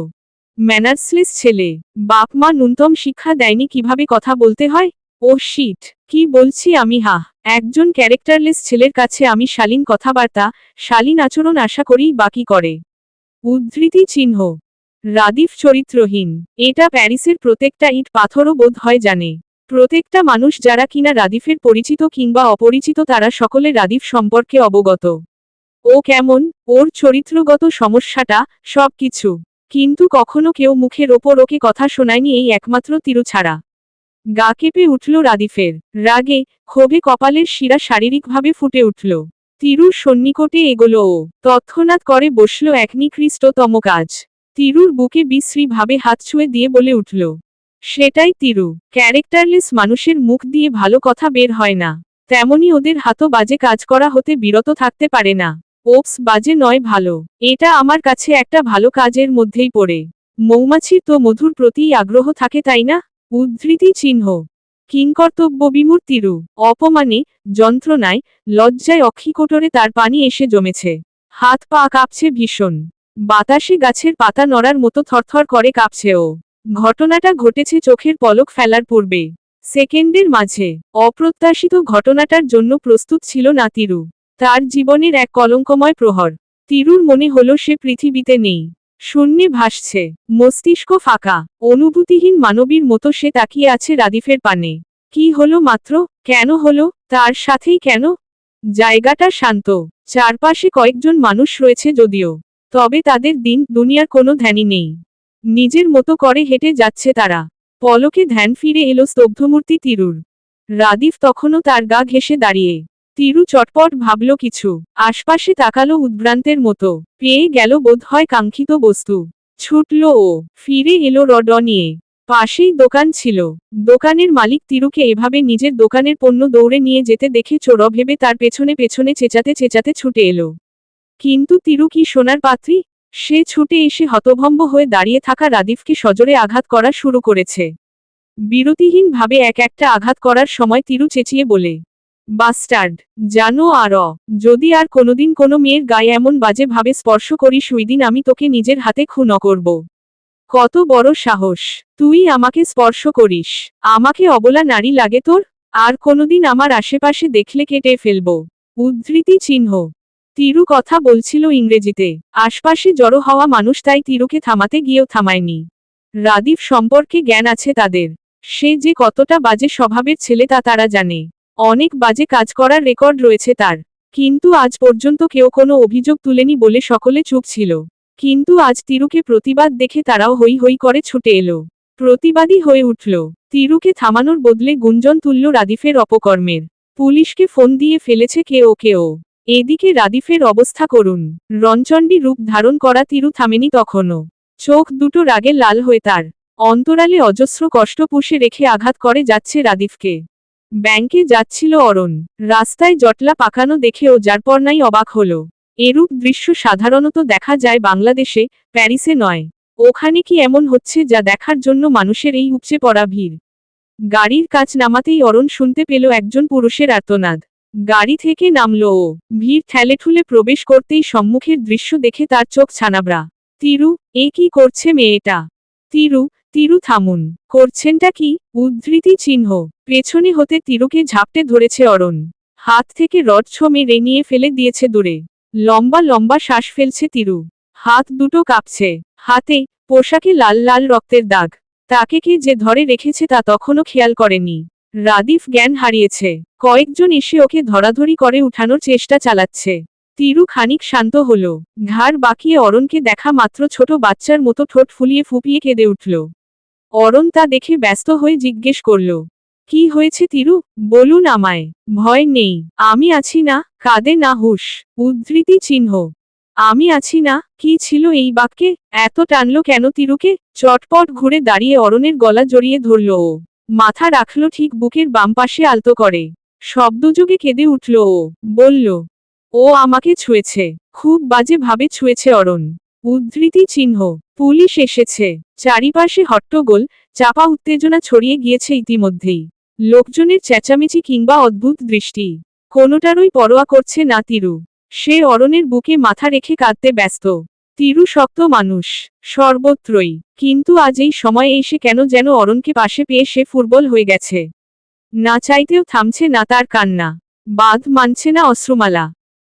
S1: ম্যানার্সলেস ছেলে। বাপ মা ন্যূনতম শিক্ষা দেয়নি কিভাবে কথা বলতে হয়? ও শিট, কি বলছি আমি? একজন ক্যারেক্টারলেস ছেলের কাছে আমি শালীন কথাবার্তা, শালীন আচরণ আশা করেই বাকি করে। উদ্ধৃতি চিহ্ন। রাদিফ চরিত্রহীন। এটা প্যারিসের প্রত্যেকটা ইট পাথরও বোধ হয় জানে। প্রত্যেকটা মানুষ যারা কিনা রাদিফের পরিচিত কিংবা অপরিচিত তারা সকলে রাদিফ সম্পর্কে অবগত। ও কেমন, ওর চরিত্রগত সমস্যাটা, সব কিছু। কিন্তু কখনো কেউ মুখের ওপর ওকে কথা শোনায়নি, এই একমাত্র তিরু ছাড়া। গা কেঁপে উঠল রাদিফের। রাগে, ক্ষোভে কপালের শিরা শারীরিকভাবে ফুটে উঠল। তিরুর সন্নিকটে এগোলো ও। তৎক্ষণাৎ করে বসল এক নিকৃষ্টতম কাজ। তিরুর বুকে বিশ্রীভাবে হাত ছুঁয়ে দিয়ে বলে উঠল, সেটাই তিরু। ক্যারেক্টারলেস মানুষের মুখ দিয়ে ভালো কথা বের হয় না। তেমনি ওদের হাতও বাজে কাজ করা হতে বিরত থাকতে পারে না। ওপস, বাজে নয়, ভালো। এটা আমার কাছে একটা ভালো কাজের মধ্যেই পড়ে। মৌমাছির তো মধুর প্রতিই আগ্রহ থাকে তাই না? উদ্ধৃতি চিহ্ন। কিংকর্তব্যবিমূঢ় তিরু। অপমানে, যন্ত্রণায়, লজ্জায় অক্ষিকোটরে তার পানি এসে জমেছে। হাত পা কাঁপছে ভীষণ। বাতাসে গাছের পাতা নড়ার মতো থরথর করে কাঁপছে ও। ঘটনাটা ঘটেছে চোখের পলক ফেলার পূর্বে। সেকেন্ডের মাঝে। অপ্রত্যাশিত ঘটনাটার জন্য প্রস্তুত ছিল না তিরু। তার জীবনের এক কলঙ্কময় প্রহর। তিরুর মনে হলো সে পৃথিবীতে নেই। শূন্যে ভাসছে। মস্তিষ্ক ফাঁকা। অনুভূতিহীন মানবীর মতো সে তাকিয়ে আছে রাদিফের পানে। কি হলো মাত্র? কেন হলো? তার সাথেই কেন? জায়গাটা শান্ত। চারপাশে কয়েকজন মানুষ রয়েছে যদিও। তবে তাদের দিন দুনিয়ার কোনো ধ্যানই নেই। নিজের মতো করে হেঁটে যাচ্ছে তারা। পলকে ধ্যান ফিরে এলো স্তব্ধমূর্তি তিরুর। রাদিফ তখনও তার গা ঘেঁষে দাঁড়িয়ে। তিরু চটপট ভাবল কিছু। আশপাশে তাকালো উদ্ভ্রান্তের মতো। পেয়ে গেল বোধহয় কাঙ্ক্ষিত বস্তু। ছুটল ও। ফিরে এলো রড নিয়ে। পাশেই দোকান ছিল। দোকানের মালিক তিরুকে এভাবে নিজের দোকানের পণ্য দৌড়ে নিয়ে যেতে দেখে চোর ভেবে তার পেছনে পেছনে চেঁচাতে চেঁচাতে ছুটে এলো। কিন্তু তিরু কি সোনার পাত্রী? সে ছুটে এসে হতভম্ব হয়ে দাঁড়িয়ে থাকা রাদিফকে সজোরে আঘাত করা শুরু করেছে। বিরতিহীনভাবে এক একটা আঘাত করার সময় তিরু চেঁচিয়ে বলে, বাস্টার্ড, জানো যদি আর কোনোদিন কোনো মেয়ের গায়ে এমন বাজে ভাবে স্পর্শ করিস ওইদিন আমি তোকে নিজের হাতে খুন করব। কত বড় সাহস, তুই আমাকে স্পর্শ করিস? আমাকে অবলা নারী লাগে তোর? আর কোনোদিন আমার আশেপাশে দেখলে কেটে ফেলব। উদ্ধৃতি চিহ্ন। তিরু কথা বলছিল ইংরেজিতে। আশপাশে জড়ো হওয়া মানুষ তাই তিরুকে থামাতে গিয়েও থামায়নি। রাদীপ সম্পর্কে জ্ঞান আছে তাদের। সে যে কতটা বাজে স্বভাবের ছেলে তা তারা জানে। অনেক বাজে কাজ করার রেকর্ড রয়েছে তার। কিন্তু আজ পর্যন্ত কেউ কোনো অভিযোগ তুলেনি বলে সকলে চুপ ছিল। কিন্তু আজ তিরুকে প্রতিবাদ দেখে তারাও হৈ হৈ করে ছুটে এলো। প্রতিবাদী হয়ে উঠল। তিরুকে থামানোর বদলে গুঞ্জন তুলল রাদীফের অপকর্মের। পুলিশকে ফোন দিয়ে ফেলেছে কেউ। এদিকে রাদীফের অবস্থা করুণ। রণচণ্ডী রূপ ধারণ করা তিরু থামেনি তখনও। চোখ দুটো রাগে লাল হয়ে তার। অন্তরালে অজস্র কষ্ট পুষে রেখে আঘাত করে যাচ্ছে রাদীফকে। ব্যাংকে যাচ্ছিল অরণ। রাস্তায় জটলা পাকানো দেখেও যারপরনাই অবাক হল। এরূপ দৃশ্য সাধারণত দেখা যায় বাংলাদেশে, প্যারিসে নয়। ওখানে কি এমন হচ্ছে যা দেখার জন্য মানুষের এই উপচে পড়া ভিড়? গাড়ির কাচ নামাতেই অরণ শুনতে পেল একজন পুরুষের আর্তনাদ। গাড়ি থেকে নামল ও। ভিড় ঠেলেঠুলে প্রবেশ করতেই সম্মুখের দৃশ্য দেখে তার চোখ ছানাবড়া। তিরু, এ কি করছে মেয়েটা? তিরু থামুন। করছেনটা কি? উদ্ধৃতি চিহ্ন। পেছনে হতে তিরুকে ঝাপটে ধরেছে অরণ। হাত থেকে রড মেরে নিয়ে ফেলে দিয়েছে দূরে। লম্বা লম্বা শ্বাস ফেলছে তিরু। হাত দুটো কাঁপছে। হাতে, পোশাকে লাল লাল রক্তের দাগ। তাকে কে যে ধরে রেখেছে তা তখনও খেয়াল করেনি। রাদীফ জ্ঞান হারিয়েছে। কয়েকজন এসে ওকে ধরাধরি করে উঠানোর চেষ্টা চালাচ্ছে। তিরু খানিক শান্ত হল। ঘাড় বাঁকিয়ে অরণকে দেখা মাত্র ছোট বাচ্চার মতো ঠোঁট ফুলিয়ে ফুপিয়ে কেঁদে উঠল। অরণ তা দেখে ব্যস্ত হয়ে জিজ্ঞেস করল, কি হয়েছে তিরু? বলুন আমায়। ভয় নেই, আমি আছি না। কাঁদে না হুঁশ। উদ্ধৃতি চিহ্ন। আমি আছি না? কি ছিল এই বাক্যে? এত টানল কেন তিরুকে? চটপট ঘুরে দাঁড়িয়ে অরণের গলা জড়িয়ে ধরল ও। মাথা রাখল ঠিক বুকের বাম পাশে আলতো করে। শব্দযোগে কেঁদে উঠল ও। বলল, ও আমাকে ছুঁয়েছে। খুব বাজে ভাবে ছুঁয়েছে অরণ। উদ্ধৃতি চিহ্ন। পুলিশ এসেছে। চারিপাশে হট্টগোল, চাপা উত্তেজনা ছড়িয়ে গিয়েছে ইতিমধ্যেই। লোকজনের চেঁচামেচি কিংবা অদ্ভুত দৃষ্টি কোনোটারই পরোয়া করছে না তিরু। সে অরণের বুকে মাথা রেখে কাঁদতে ব্যস্ত। তিরু শক্ত মানুষ, সর্বত্রই। কিন্তু আজ এই সময়ে এসে কেন যেন অরণকে পাশে পেয়ে সে ফুরবল হয়ে গেছে। না চাইতেও থামছে না তার কান্না। বাঁধ মানছে না অশ্রুমালা।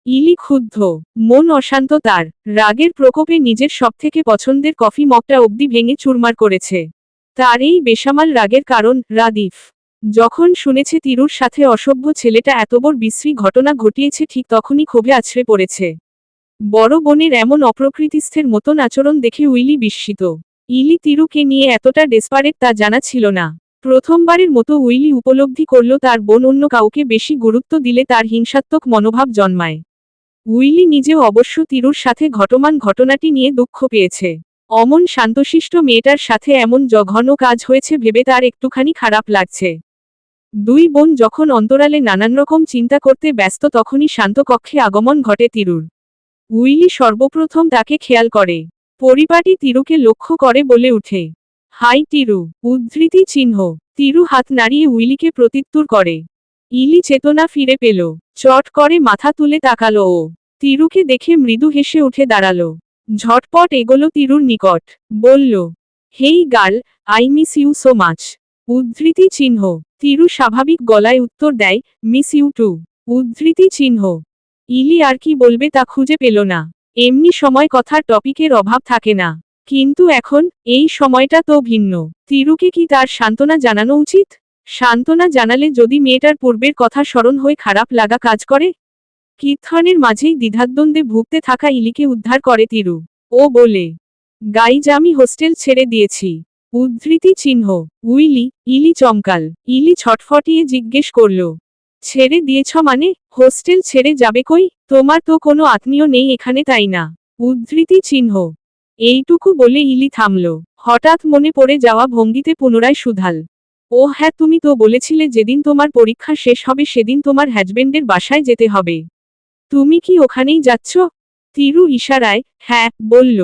S1: ইলি ক্ষুব্ধ, মন অশান্ত তার। রাগের প্রকোপে নিজের সবথেকে পছন্দের কফি মগটা অবধি ভেঙে চুরমার করেছে। তার এই বেসামাল রাগের কারণ রাদীফ। যখন শুনেছে তিরুর সাথে অসভ্য ছেলেটা এত বড় বিশ্রী ঘটনা ঘটিয়েছে ঠিক তখনই ক্ষোভে আছড়ে পড়েছে। বড় বোনের এমন অপ্রকৃতিস্থের মতন আচরণ দেখে উইলি বিস্মিত। ইলি তিরুকে নিয়ে এতটা ডেসপারেট তা জানা ছিল না। প্রথমবারের মতো উইলি উপলব্ধি করল তার বোন অন্য কাউকে বেশি গুরুত্ব দিলে তার হিংসাত্মক মনোভাব জন্মায়। উইলি নিজেও অবশ্য তিরুর সাথে ঘটমান ঘটনাটি নিয়ে দুঃখ পেয়েছে। অমন শান্তশিষ্ট মেয়েটার সাথে এমন জঘন্য কাজ হয়েছে ভেবে তার একটুখানি খারাপ লাগছে। দুই বোন যখন অন্তরালে নানান রকম চিন্তা করতে ব্যস্ত তখনই শান্ত কক্ষে আগমন ঘটে তিরুর। উইলি সর্বপ্রথম তাকে খেয়াল করে। পরিপাটি তিরুকে লক্ষ্য করে বলে উঠে, হাই তিরু। উদ্ধৃতি চিহ্ন। তিরু হাত নাড়িয়ে উইলিকে প্রত্যুত্তর করে। ইলি চেতনা ফিরে পেল। চট করে মাথা তুলে তাকালো ও। তিরুকে দেখে মৃদু হেসে উঠে দাঁড়ালো। ঝটপট এগোলো তিরুর নিকট। বলল, hey girl, I miss you so much. উদ্ধৃতি চিহ্ন। তিরু স্বাভাবিক গলায় উত্তর দেয়, মিস ইউ টু। উদ্ধৃতি চিহ্ন। ইলি আর কি বলবে তা খুঁজে পেল না। এমনি সময় কথার টপিকের অভাব থাকে না। কিন্তু এখন, এই সময়টা তো ভিন্ন। তিরুকে কি তার সান্ত্বনা জানানো উচিত? সান্ত্বনা জানালে যদি মেয়েটার পূর্বের কথা স্মরণ হয়ে খারাপ লাগা কাজ করে? কীর্তনের মাঝেই দ্বিধাদ্বন্দ্বে ভুগতে থাকা ইলিকে উদ্ধার করে তিরু। ও বলে, গাইজ আমি হোস্টেল ছেড়ে দিয়েছি। উদ্ধৃতি চিহ্ন। উইলি। ইলি চমকাল। ইলি ছটফটিয়ে জিজ্ঞেস করল, ছেড়ে দিয়েছ মানে? হোস্টেল ছেড়ে যাবে কই? তোমার তো কোনো আত্মীয় নেই এখানে তাই না? উদ্ধৃতি চিহ্ন। এইটুকু বলে ইলি থামল। হঠাৎ মনে পড়ে যাওয়া ভঙ্গিতে পুনরায় শুধাল, ও হ্যাঁ তুমি তো বলেছিলে যেদিন তোমার পরীক্ষা শেষ হবে সেদিন তোমার হাজবেন্ডের বাসায় যেতে হবে। তুমি কি ওখানেই যাচ্ছ? তিরু ইশারায় হ্যাঁ বলল।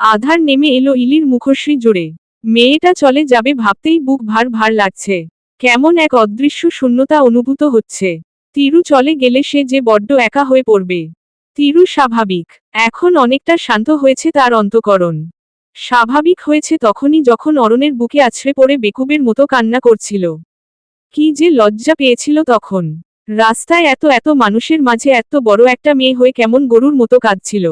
S1: আধার নেমে এলো ইলির মুখশ্রী জুড়ে। মেয়েটা চলে যাবে ভাবতেই বুক ভার ভার লাগছে। কেমন এক অদৃশ্য শূন্যতা অনুভূত হচ্ছে। তিরু চলে গেলে সে যে বড্ড একা হয়ে পড়বে। তিরু স্বাভাবিক। এখন অনেকটা শান্ত হয়েছে তার অন্তঃকরণ। স্বাভাবিক হয়েছে তখনই যখন অরণের বুকে আছড়ে পড়ে বেকুবের মতো কান্না করছিল। কি যে লজ্জা পেয়েছিল তখন। রাস্তায় এত এত মানুষের মাঝে এত বড় একটা মেয়ে হয়ে কেমন গরুর মতো কাঁদছিল।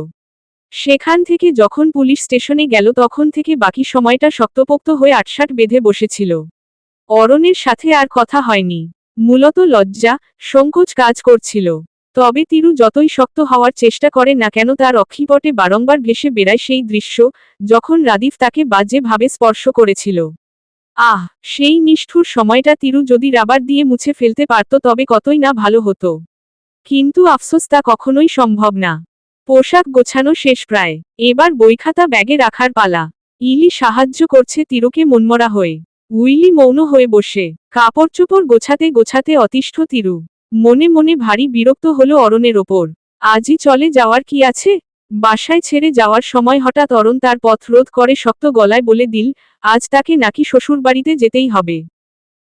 S1: সেখান থেকে যখন পুলিশ স্টেশনে গেল তখন থেকে বাকি সময়টা শক্তপোক্ত হয়ে আটসাট বেঁধে বসেছিল। অরণের সাথে আর কথা হয়নি। মূলত লজ্জা, সংকোচ কাজ করছিল। তবে তিরু যতই শক্ত হওয়ার চেষ্টা করে না কেন তার অক্ষিপটে বারংবার ভেসে বেড়ায় সেই দৃশ্য, যখন রাদিফ তাকে বাজে ভাবে স্পর্শ করেছিল। আহ, সেই নিষ্ঠুর সময়টা তিরু যদি রাবার দিয়ে মুছে ফেলতে পারত তবে কতই না ভালো হতো। কিন্তু আফসোস তা কখনোই সম্ভব না। পোশাক গোছানো শেষ প্রায়। এবার বইখাতা ব্যাগে রাখার পালা। ইলি সাহায্য করছে তিরুকে মনমরা হয়ে। উইলি মৌন হয়ে বসে কাপড়চোপড় গোছাতে গোছাতে অতিষ্ঠ তিরু। মনে মনে ভারী বিরক্ত হলো অরণের ওপর। আজই চলে যাওয়ার কি আছে? বাসায় ছেড়ে যাওয়ার সময় হঠাৎ অরণ তার পথ রোধ করে শক্ত গলায় বলে দিল, আজ তাকে নাকি শ্বশুরবাড়িতে যেতেই হবে।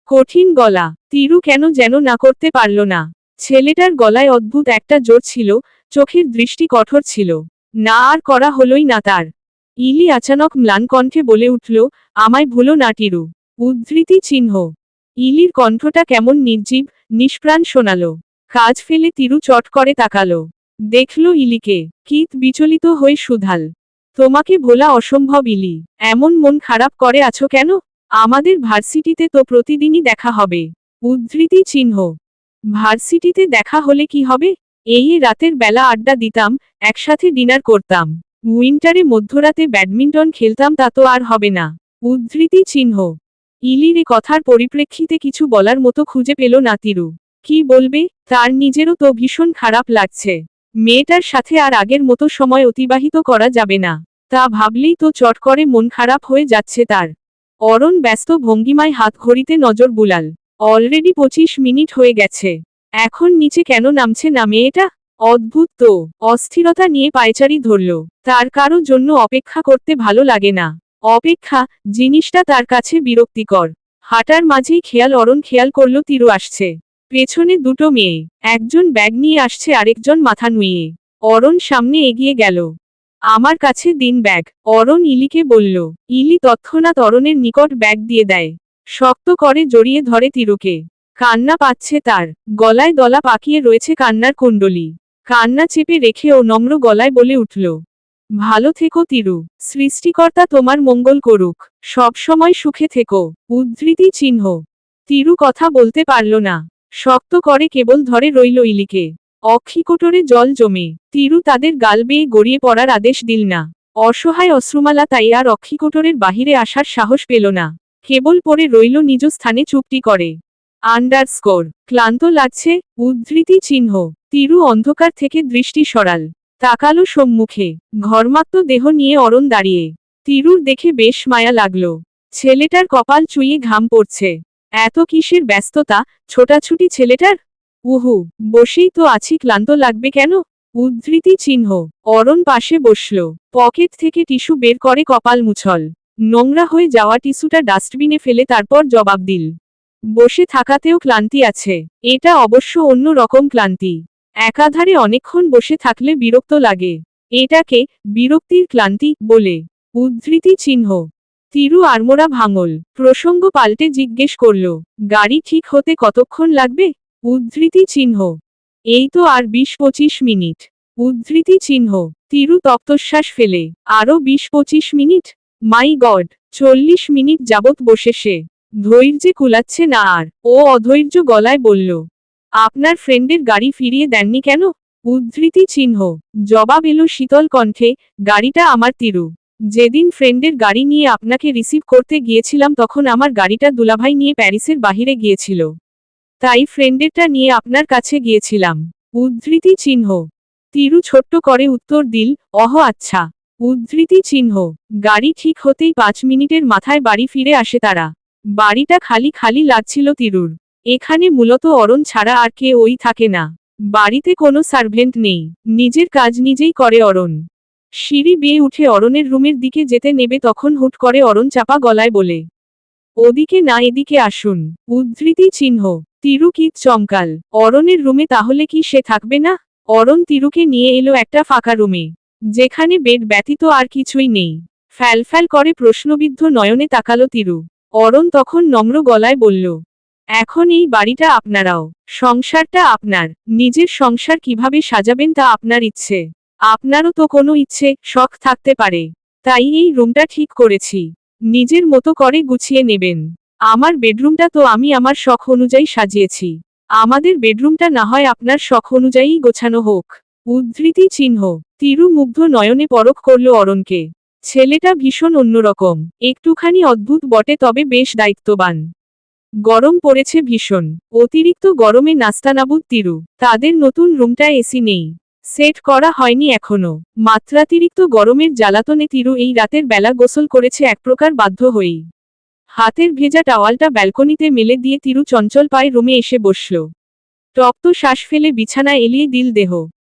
S1: কঠিন গলা। তিরু কেন যেন না করতে পারল না। ছেলেটার গলায় অদ্ভুত একটা জোর ছিল, চোখের দৃষ্টি কঠোর ছিল। না আর করা হলোই না তার। ইলি আচানক ম্লান কণ্ঠে বলে উঠল, আমায় ভুলো না টিরু। উদ্ধৃতি চিহ্ন। ইলির কণ্ঠটা কেমন নির্জীব, নিষ্প্রাণ শোনালো। কাজ ফেলে তিরু চট করে তাকালো। দেখল ইলিকে। কিত বিচলিত হয়ে শুধাল, তোমাকে ভোলা অসম্ভব ইলি। এমন মন খারাপ করে আছো কেন? আমাদের ভার্সিটিতে তো প্রতিদিনই দেখা হবে। উদ্ধৃতি চিহ্ন। ভার্সিটিতে দেখা হলে কি হবে? এই রাতের বেলা আড্ডা দিতাম, একসাথে ডিনার করতাম। উইন্টারে মধ্যরাতে ব্যাডমিন্টন খেলতাম, তা তো আর হবে না। উদ্ধৃতি চিহ্ন। ইলির এ কথার পরিপ্রেক্ষিতে কিছু বলার মতো খুঁজে পেল না তিরু। কি বলবে? তার নিজেরও তো ভীষণ খারাপ লাগছে। মেয়েটার সাথে আর আগের মতো সময় অতিবাহিত করা যাবে না। তা ভাবলেই তো চট করে মন খারাপ হয়ে যাচ্ছে তার। অরণ ব্যস্ত ভঙ্গিমায় হাত ঘড়িতে নজর বুলাল। অলরেডি 25 মিনিট হয়ে গেছে। এখন নিচে কেন নামছে না মেয়েটা? অদ্ভুত তো। অস্থিরতা নিয়ে পায়চারি ধরল। তার কারো জন্য অপেক্ষা করতে ভালো লাগে না। অপেক্ষা জিনিসটা তার কাছে বিরক্তিকর। হাঁটার মাঝেই অরণ খেয়াল করল তিরু আসছে। পেছনে দুটো মেয়ে, একজন ব্যাগ নিয়ে আসছে আরেকজন মাথা নুইয়ে। অরণ সামনে এগিয়ে গেল। আমার কাছে দিন ব্যাগ, অরণ ইলিকে বলল। ইলি তৎক্ষণাৎ অরণের নিকট ব্যাগ দিয়ে দেয়। শক্ত করে জড়িয়ে ধরে তিরুকে। কান্না পাচ্ছে তার, গলায় দলা পাকিয়ে রয়েছে কান্নার কুণ্ডলী। কান্না চেপে রেখে ও নম্র গলায় বলে উঠল, ভালো থেকো তিরু, সৃষ্টিকর্তা তোমার মঙ্গল করুক, সব সময় সুখে থেকো। উদ্ধৃতি চিহ্ন। তিরু কথা বলতে পারল না। শক্ত করে কেবল ধরে রইল ইলিকে। অক্ষিকোটরে জল জমে। তিরু তাদের গাল বেয়ে গড়িয়ে পড়ার আদেশ দিল না। অসহায় অশ্রুমালা তাই আর অক্ষিকোটরের বাহিরে আসার সাহস পেল না। কেবল পড়ে রইল নিজ স্থানে চুপটি করে। আন্ডারস্কোর। ক্লান্ত লাগছে। উদ্ধৃতি চিহ্ন। তিরু অন্ধকার থেকে দৃষ্টি সরাল। তাকালো সম্মুখে। ঘর্মাক্ত দেহ নিয়ে অরণ দাঁড়িয়ে। তিরুর দেখে বেশ মায়া লাগলো। ছেলেটার কপাল চুইয়ে ঘাম পড়ছে। এত কিসের ব্যস্ততা, ছোটাছুটি ছেলেটার? উহু, বসেই তো আছি, ক্লান্ত লাগবে কেন? উদ্ধৃতি চিহ্ন। অরণ পাশে বসল। পকেট থেকে টিস্যু বের করে কপাল মুছল। নোংরা হয়ে যাওয়া টিস্যুটা ডাস্টবিনে ফেলে তারপর জবাব দিল, বসে থাকাতেও ক্লান্তি আছে। এটা অবশ্য অন্য রকম ক্লান্তি। একাধারে অনেকক্ষণ বসে থাকলে বিরক্ত লাগে। এটাকে বিরক্তির ক্লান্তি বলে। উদ্ধৃতি চিহ্ন। তিরু আড়মোড়া ভাঙল। প্রসঙ্গ পাল্টে জিজ্ঞেস করল, গাড়ি ঠিক হতে কতক্ষণ লাগবে? উদ্ধৃতি চিহ্ন। এই তো আর 20-25 মিনিট। উদ্ধৃতি চিহ্ন। তিরু তপ্তশ্বাস ফেলে, আরও 20-25 মিনিট? মাই গড, 40 মিনিট যাবৎ বসে সে। ধৈর্যে কুলাচ্ছে না আর। ও অধৈর্য গলায় বলল, আপনার ফ্রেন্ডের গাড়ি ফিরিয়ে দেননি কেন? উদ্ধৃতি চিহ্ন। জবাব এলো শীতল কণ্ঠে, গাড়িটা আমার তিরু। যেদিন ফ্রেন্ডের গাড়ি নিয়ে আপনাকে রিসিভ করতে গিয়েছিলাম তখন আমার গাড়িটা দুলাভাই নিয়ে প্যারিসের বাহিরে গিয়েছিল। তাই ফ্রেন্ডেরটা নিয়ে আপনার কাছে গিয়েছিলাম। উদ্ধৃতি চিহ্ন। তিরু ছোট্ট করে উত্তর দিল, অহ আচ্ছা। উদ্ধৃতি চিহ্ন। গাড়ি ঠিক হতেই 5 মিনিটের মাথায় বাড়ি ফিরে আসে তারা। বাড়িটা খালি খালি লাগছিল তিরুর। এখানে মূলত অরণ ছাড়া আর ওই থাকে না। বাড়িতে কোনো সার্ভেন্ট নেই। নিজের কাজ নিজেই করে অরণ। সিঁড়ি বেয়ে উঠে অরণের রুমের দিকে যেতে নেবে তখন হুট করে অরণ চাপা গলায় বলে, ওদিকে না, এদিকে আসুন। উদ্ধৃতি চিহ্ন। তিরু কি চমকাল। অরণের রুমে তাহলে কি সে থাকবে না? অরণ তিরুকে নিয়ে এলো একটা ফাঁকা রুমে, যেখানে বেড ব্যতীত আর কিছুই নেই। ফ্যালফ্যাল করে প্রশ্নবিদ্ধ নয়নে তাকালো তিরু। অরণ তখন নম্র গলায় বলল, এখন এই বাড়িটা আপনারাও, সংসারটা আপনার। নিজের সংসার কিভাবে সাজাবেন তা আপনার ইচ্ছে। আপনারও তো কোনো ইচ্ছে, শখ থাকতে পারে। তাই এই রুমটা ঠিক করেছি। নিজের মতো করে গুছিয়ে নেবেন। আমার বেডরুমটা তো আমি আমার শখ অনুযায়ী সাজিয়েছি। আমাদের বেডরুমটা না হয় আপনার শখ অনুযায়ী গোছানো হোক। উদ্ধৃতি চিহ্ন। তিরু মুগ্ধ নয়নে পরখ করল অরণকে। ছেলেটা ভীষণ অন্যরকম, একটুখানি অদ্ভুত বটে, তবে বেশ দায়িত্ববান। গরম পড়েছে ভীষণ। অতিরিক্ত গরমে নাস্তানাবুদ তিরু। তাদের নতুন রুমটা এসি নেই, সেট করা হয়নি এখনো। মাত্রাতিরিক্ত গরমের জ্বালাতনে তিরু এই রাতের বেলা গোসল করেছে এক প্রকার বাধ্য হয়েই। হাতের ভেজা টাওয়ালটা ব্যালকনিতে মেলে দিয়ে তিরু চঞ্চল পায়ে রুমে এসে বসল। তপ্ত শ্বাস ফেলে বিছানা এলিয়ে দিল দেহ।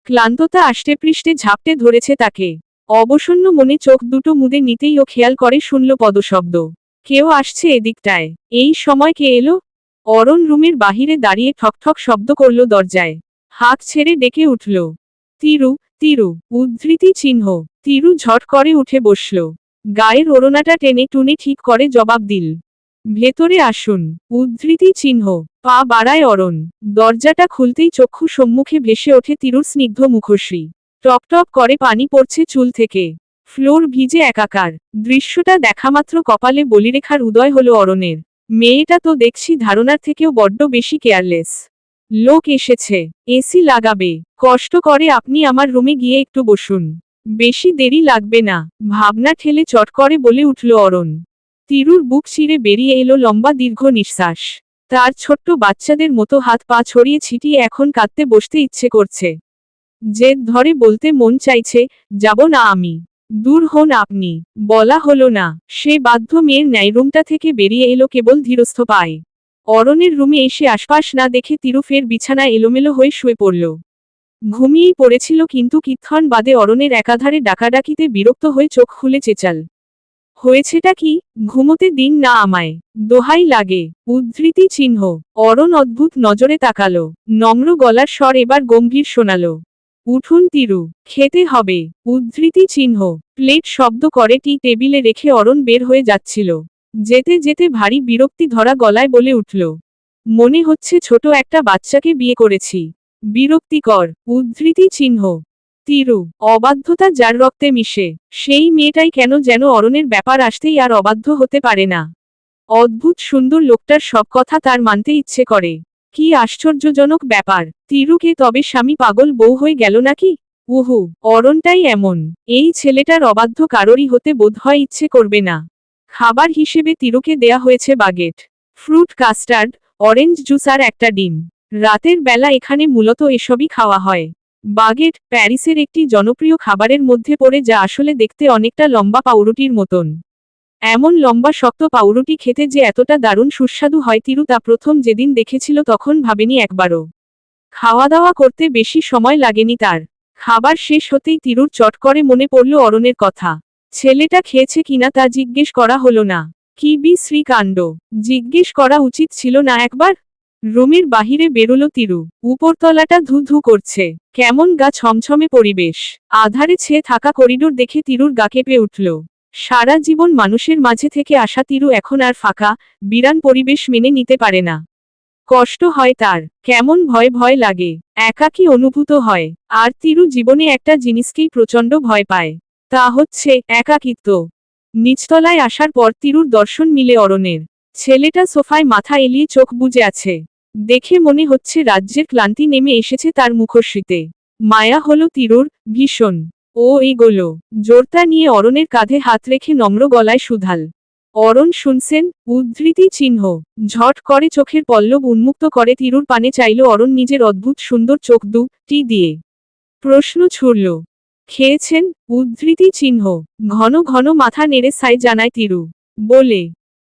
S1: ক্লান্ততা আষ্টেপৃষ্ঠে ঝাপটে ধরেছে তাকে। অবসন্ন মনে চোখ দুটো মুদে নিতেই ও খেয়াল করে শুনল পদশব্দ। কেউ আসছে এদিকটায়। এই সময় কে এলো? অরণ রুমের বাহিরে দাঁড়িয়ে ঠকঠক শব্দ করল দরজায়। হাত ছেড়ে ডেকে উঠল, তিরু, তিরু। উদ্ধৃতি চিহ্ন। তিরু ঝট করে উঠে বসল। গায়ের ওড়নাটা টেনে টুনে ঠিক করে জবাব দিল, ভেতরে আসুন। উদ্ধৃতি চিহ্ন। পা বাড়ায় অরণ। দরজাটা খুলতেই চক্ষু সম্মুখে ভেসে ওঠে তিরুর স্নিগ্ধ মুখশ্রী। টপটপ করে পানি পড়ছে চুল থেকে। ফ্লোর ভিজে একাকার। দৃশ্যটা দেখামাত্র কপালে বলিরেখার উদয় হলো অরণের। মেয়েটা তো দেখছি ধারণার থেকেও বড্ড বেশি কেয়ারলেস। লোক এসেছে, এসি লাগাবে। কষ্ট করে আপনি আমার রুমে গিয়ে একটু বসুন। বেশি দেরি লাগবে না। ভাবনা ঠেলে চট করে বলে উঠল অরণ। তিরুর বুক চিরে বেরিয়ে এলো লম্বা দীর্ঘ নিঃশ্বাস। তার ছোট্ট বাচ্চাদের মতো হাত পা ছড়িয়ে ছিটিয়ে এখন কাঁদতে বসতে ইচ্ছে করছে। জেদ ধরে বলতে মন চাইছে, যাব না আমি। দূর হন আপনি। বলা হলো না। সে বাধ্য মেয়ের ন্যায় রুমটা থেকে বেরিয়ে এলো কেবল ধীরস্থ পায়ে। অরণের রুমে এসে আশপাশ না দেখে তিরু ফের বিছানায় এলোমেলো হয়ে শুয়ে পড়ল। ঘুমিয়েই পড়েছিল, কিন্তু কিক্ষণ বাদে অরণের একাধারে ডাকাডাকিতে বিরক্ত হয়ে চোখ খুলে চেঁচাল, হয়েছেটা কি? ঘুমোতে দিন না আমায়, দোহাই লাগে। উদ্ধৃতি চিহ্ন। অরণ অদ্ভুত নজরে তাকালো। নম্র গলার স্বর এবার গম্ভীর শোনালো, উঠুন তিরু, খেতে হবে। উদ্ধৃতি চিহ্ন। প্লেট শব্দ করে টি টেবিলে রেখে অরণ বের হয়ে যাচ্ছিল। যেতে যেতে ভারী বিরক্তি ধরা গলায় বলে উঠল, মনে হচ্ছে ছোট একটা বাচ্চাকে বিয়ে করেছি। বিরক্তিকর। উদ্ধৃতি চিহ্ন। তিরু। অবাধ্যতা যার রক্তে মিশে, সেই মেয়েটাই কেন যেন অরণের ব্যাপার আসতেই আর অবাধ্য হতে পারে না। অদ্ভুত সুন্দর লোকটার সব কথা তার মানতে ইচ্ছে করে। কি আশ্চর্যজনক ব্যাপার। তিরুকে তবে স্বামী পাগল বউ হয়ে গেল নাকি? উহু, অরণটাই এমন। এই ছেলেটার অবাধ্য কারোরই হতে বোধহয় ইচ্ছে করবে না। খাবার হিসেবে তিরুকে দেয়া হয়েছে baguette, fruit custard, orange juice আর একটা ডিম। রাতের বেলা এখানে মূলত এসবই খাওয়া হয়। বাগেট প্যারিসের একটি জনপ্রিয় খাবারের মধ্যে পড়ে, যা আসলে দেখতে অনেকটা লম্বা পাউরুটির মতন। এমন লম্বা শক্ত পাউরুটি খেতে যে এতটা দারুণ সুস্বাদু হয় তিরু তা প্রথম যেদিন দেখেছিল তখন ভাবেনি একবারও। খাওয়া দাওয়া করতে বেশি সময় লাগেনি তার। খাবার শেষ হতেই তিরুর চট করে মনে পড়ল অরণের কথা। ছেলেটা খেয়েছে কিনা তা জিজ্ঞেস করা হলো না। কি বিশ্রী কাণ্ড। জিজ্ঞেস করা উচিত ছিল না একবার? রুমের বাহিরে বেরোলো তিরু। উপরতলাটা ধু ধু করছে। কেমন গা ছমছমে পরিবেশ। আধারে ছেয়ে থাকা করিডোর দেখে তিরুর গা কেঁপে উঠল। সারা জীবন মানুষের মাঝে থেকে আসা তিরু এখন আর ফাঁকা, বিরান পরিবেশ মেনে নিতে পারে না। কষ্ট হয় তার, কেমন ভয় ভয় লাগে, একাকী অনুভূত হয়। আর তিরু জীবনে একটা জিনিসকেই প্রচণ্ড ভয় পায়, তা হচ্ছে একাকিত্ব। নিচতলায় আসার পর তিরুর দর্শন মিলে অরণের। ছেলেটা সোফায় মাথা এলিয়ে চোখ বুজে আছে। দেখে মনে হচ্ছে রাজ্যের ক্লান্তি নেমে এসেছে তার মুখশ্রীতে। মায়া হলো তিরুর, ভীষণ। ও এগোলো, জোরতা নিয়ে অরণের কাঁধে হাত রেখে নম্র গলায় শুধাল, অরণ শুনছেন? উদ্ধৃতি চিহ্ন। ঝট করে চোখের পল্লব উন্মুক্ত করে তিরুর পানে চাইল অরণ নিজের অদ্ভুত সুন্দর চোখ দুটি দিয়ে। প্রশ্ন ছুড়ল, খেয়েছেন? উদ্ধৃতি চিহ্ন। ঘন ঘন মাথা নেড়ে সাই জানায় তিরু। বলে,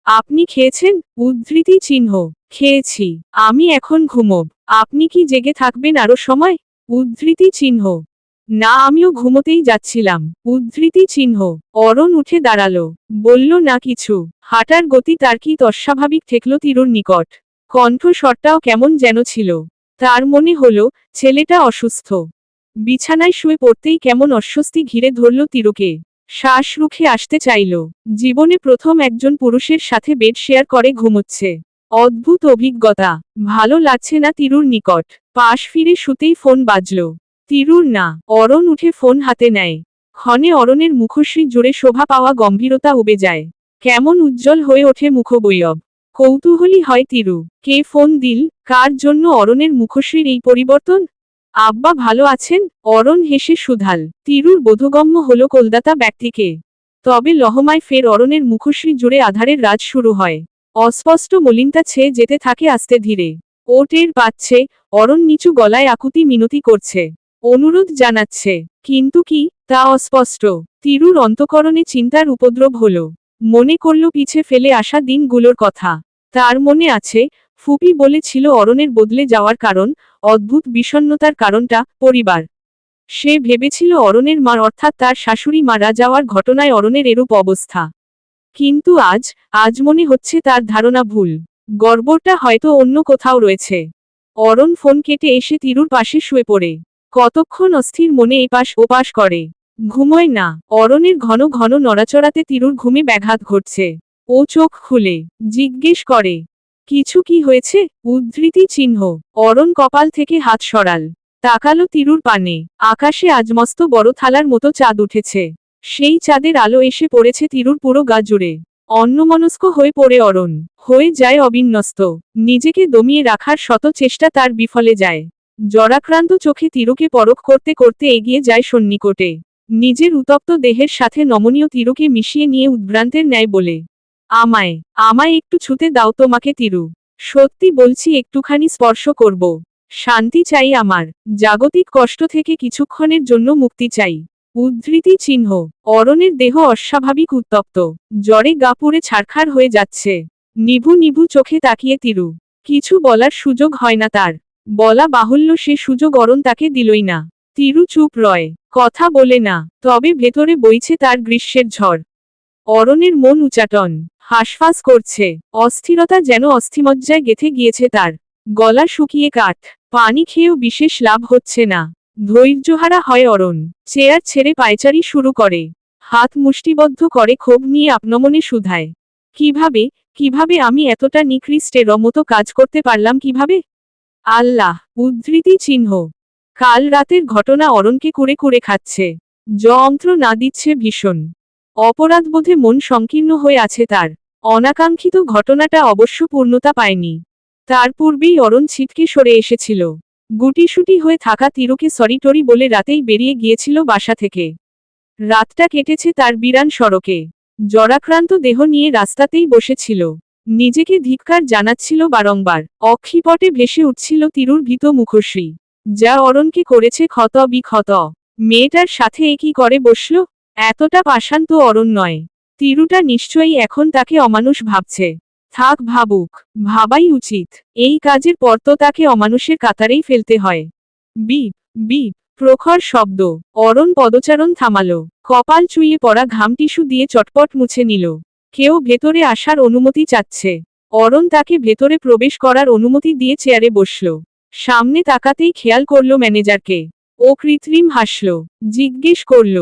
S1: আপনি খেয়েছেন? উদ্ধৃতি চিহ্ন। খেয়েছি। আমি এখন ঘুমোব। আপনি কি জেগে থাকবেন আরো সময়? উদ্ধৃতি চিহ্ন। না, আমিও ঘুমোতেই যাচ্ছিলাম। উদ্ধৃতি চিহ্ন। অরণ উঠে দাঁড়ালো। বলল না কিছু। হাঁটার গতি তার কি অস্বাভাবিক ঠেকল তিরুর নিকট। কণ্ঠস্বরটাও কেমন যেন ছিল। তার মনে হলো, ছেলেটা অসুস্থ। বিছানায় শুয়ে পড়তেই কেমন অস্বস্তি ঘিরে ধরল তিরুকে। শ্বাস রুখে আসতে চাইল। জীবনে প্রথম একজন পুরুষের সাথে বেড শেয়ার করে ঘুমোচ্ছে। অদ্ভুত অভিজ্ঞতা। ভালো লাগছে না তিরুর নিকট। পাশ ফিরে শুতেই ফোন বাজল। তিরুর না। অরণ উঠে ফোন হাতে নেয়। ক্ষণে অরণের মুখশ্রী জুড়ে শোভা পাওয়া গম্ভীরতা উবে যায়। কেমন উজ্জ্বল হয়ে ওঠে মুখবয়ব। কৌতূহলী হয় তিরু। কে ফোন দিল, কার জন্য অরণের মুখশ্রীর এই পরিবর্তন? আব্বা ভালো আছেন? অরণ হেসে শুধাল। তিরুর বোধগম্য হল কলকাতা ব্যক্তিকে। তবে লহমায় ফের অরণের মুখশ্রী জুড়ে আধারের রাজ শুরু হয়। অস্পষ্ট মলিনতা ছেয়ে যেতে থাকে আস্তে ধীরে। ও টের পাচ্ছে, অরণ নিচু গলায় আকুতি মিনতি করছে। অনুরোধ জানাচ্ছে। কিন্তু কি, তা অস্পষ্ট। তিরুর অন্তঃকরণে চিন্তার উপদ্রব হল। মনে করল পিছে ফেলে আসা দিনগুলোর কথা। তার মনে আছে, ফুপি বলেছিল অরণের বদলে যাওয়ার কারণ, অদ্ভুত বিষণ্ণতার কারণটা, পরিবার। সে ভেবেছিল অরণের মা অর্থাৎ তার শাশুড়ি মারা যাওয়ার ঘটনায় অরণের এরূপ অবস্থা। কিন্তু আজ মনে হচ্ছে তার ধারণা ভুল। গর্বটা হয়তো অন্য কোথাও রয়েছে। অরণ ফোন কেটে এসে তিরুর পাশে শুয়ে পড়ে। কতক্ষণ অস্থির মনে এপাশ ওপাশ করে। ঘুমোয় না। অরণের ঘন ঘন নড়াচড়াতে তিরুর ঘুমে ব্যাঘাত ঘটছে। ও চোখ খুলে জিজ্ঞেস করে, কিছু কি হয়েছে? উদ্ধৃতি চিহ্ন। অরণ কপাল থেকে হাত সরাল। তাকালো তিরুর পানে। আকাশে আজ মস্ত বড় থালার মতো চাঁদ উঠেছে। সেই চাঁদের আলো এসে পড়েছে তিরুর পুরো গা জুড়ে। অন্যমনস্ক হয়ে পড়ে অরণ। হয়ে যায় অবিন্যস্ত। নিজেকে দমিয়ে রাখার শত চেষ্টা তার বিফলে যায়। জরাক্রান্ত চোখে তিরুকে পরখ করতে করতে এগিয়ে যায় সন্নিকটে। নিজের উত্তপ্ত দেহের সাথে নমনীয় তিরুকে মিশিয়ে নিয়ে উদ্ভ্রান্তের ন্যায় বলে, আমায় আমায় একটু ছুতে দাও তোমাকে তিরু। সত্যি বলছি, একটুখানি স্পর্শ করব। শান্তি চাই আমার। জাগতিক কষ্ট থেকে কিছুক্ষণের জন্য মুক্তি চাই। উদ্ধৃতি চিহ্ন। অরণের দেহ অস্বাভাবিক উত্তপ্ত। জ্বরে গা পুড়ে ছারখার হয়ে যাচ্ছে। নিভু নিভু চোখে তাকিয়ে তিরু। কিছু বলার সুযোগ হয় না তার। বলা বাহুল্য, সে সুযোগ অরণ তাকে দিলই না। তিরু চুপ রয়, কথা বলে না। তবে ভেতরে বইছে তার গ্রীষ্মের ঝড়। অরণের মন উচাটন। হাঁসফাঁস করছে। অস্থিরতা যেন অস্থিমজ্জায় গেথে গিয়েছে তার। গলা শুকিয়ে কাঠ। পানি খেয়েও বিশেষ লাভ হচ্ছে না। ধৈর্যহারা হয় অরণ। চেয়ার ছেড়ে পায়চারি শুরু করে। হাত মুষ্টিবদ্ধ করে ক্ষোভ নিয়ে আপনমনে শুধায়, কিভাবে কিভাবে আমি এতটা নিকৃষ্টের মতো কাজ করতে পারলাম কিভাবে? আল্লাহ। উদ্ধৃতি চিহ্ন। কাল রাতের ঘটনা অরণকে কুরে কুরে খাচ্ছে। যন্ত্র না দিচ্ছে ভীষণ। অপরাধবোধে মন সংকীর্ণ হয়ে আছে তার। অনাকাঙ্ক্ষিত ঘটনাটা অবশ্য পূর্ণতা পায়নি। তার পূর্বেই অরণ ছিটকে সরে এসেছিল। গুটিসুটি হয়ে থাকা তিরুকে সরি টরি বলে রাতেই বেরিয়ে গিয়েছিল বাসা থেকে। রাতটা কেটেছে তার বিরান সড়কে। জরাক্রান্ত দেহ নিয়ে রাস্তাতেই বসেছিল। নিজেকে ধিক্কার জানাচ্ছিল বারংবার। অক্ষিপটে ভেসে উঠছিল তিরুর ভীত মুখশ্রী। যা অরণকে করেছে ক্ষত বিক্ষত। মেয়েটার সাথে একই করে বসল। এতটা পাষাণ তো অরণ নয়। তিরুটা নিশ্চয়ই এখন তাকে অমানুষ ভাবছে। থাক ভাবুক। ভাবাই উচিত। এই কাজের পর তো তাকে অমানুষের কাতারেই ফেলতে হয়। বিপ বিপ প্রখর শব্দ। অরণ পদচারণ থামালো। কপাল চুইয়ে পড়া ঘাম টিস্যু দিয়ে চটপট মুছে নিল। কেউ ভেতরে আসার অনুমতি চাচ্ছে। অরণ তাকে ভেতরে প্রবেশ করার অনুমতি দিয়ে চেয়ারে বসল। সামনে তাকাতেই খেয়াল করল ম্যানেজারকে। ও কৃত্রিম হাসল। জিজ্ঞেস করল,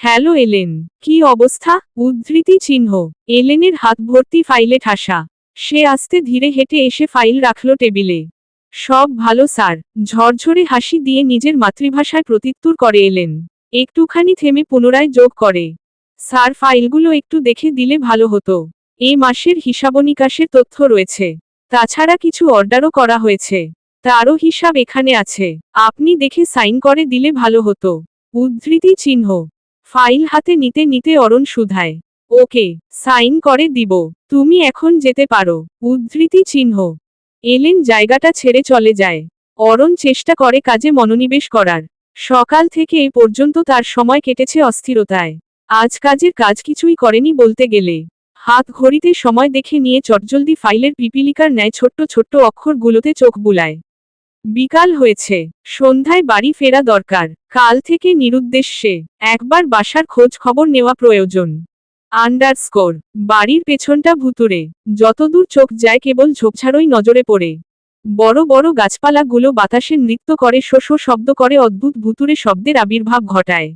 S1: হ্যালো এলেন, কি অবস্থা? উদ্ধৃতি চিহ্ন। এলেনের হাত ভর্তি ফাইলে ঠাসা। সে আস্তে ধীরে হেঁটে এসে ফাইল রাখল টেবিলে। সব ভালো স্যার। ঝরঝরে হাসি দিয়ে নিজের মাতৃভাষায় প্রত্যুত্তর করে এলেন। একটুখানি থেমে পুনরায় যোগ করে, স্যার ফাইলগুলো একটু দেখে দিলে ভালো হতো। এ মাসের হিসাবনিকাশের তথ্য রয়েছে। তাছাড়া কিছু অর্ডারও করা হয়েছে। তারও হিসাব এখানে আছে। আপনি দেখে সাইন করে দিলে ভালো হতো। উদ্ধৃতি চিহ্ন। ফাইল হাতে নিতে নিতে অরণ শুধায়, ওকে, সাইন করে দিব। তুমি এখন যেতে পারো। উদ্ধৃতি চিহ্ন। এলেন জায়গাটা ছেড়ে চলে যায়। অরণ চেষ্টা করে কাজে মনোনিবেশ করার। সকাল থেকে এ পর্যন্ত তার সময় কেটেছে অস্থিরতায়। আজ কাজের কাজ কিছুই করেনি বলতে গেলে। হাত ঘড়িতে সময় দেখে নিয়ে চটজলদি ফাইলের পিপিলিকার ন্যায় ছোট্ট ছোট্ট অক্ষরগুলোতে চোখ বুলায়। বিকাল হয়েছে, সন্ধ্যায় বাড়ি ফেরা দরকার। কাল থেকে নিরুদ্দেশ্যে একবার বাসার খোঁজ খবর নেওয়া প্রয়োজন। আন্ডারস্কোর বাড়ির পেছনটা ভুতুরে, যতদূর চোখ যায় কেবল ঝোপঝাড়ই নজরে পড়ে। বড় বড় গাছপালাগুলো বাতাসে নৃত্য করে, শো শো শব্দ করে, অদ্ভুত ভুতুরে শব্দের আবির্ভাব ঘটায়।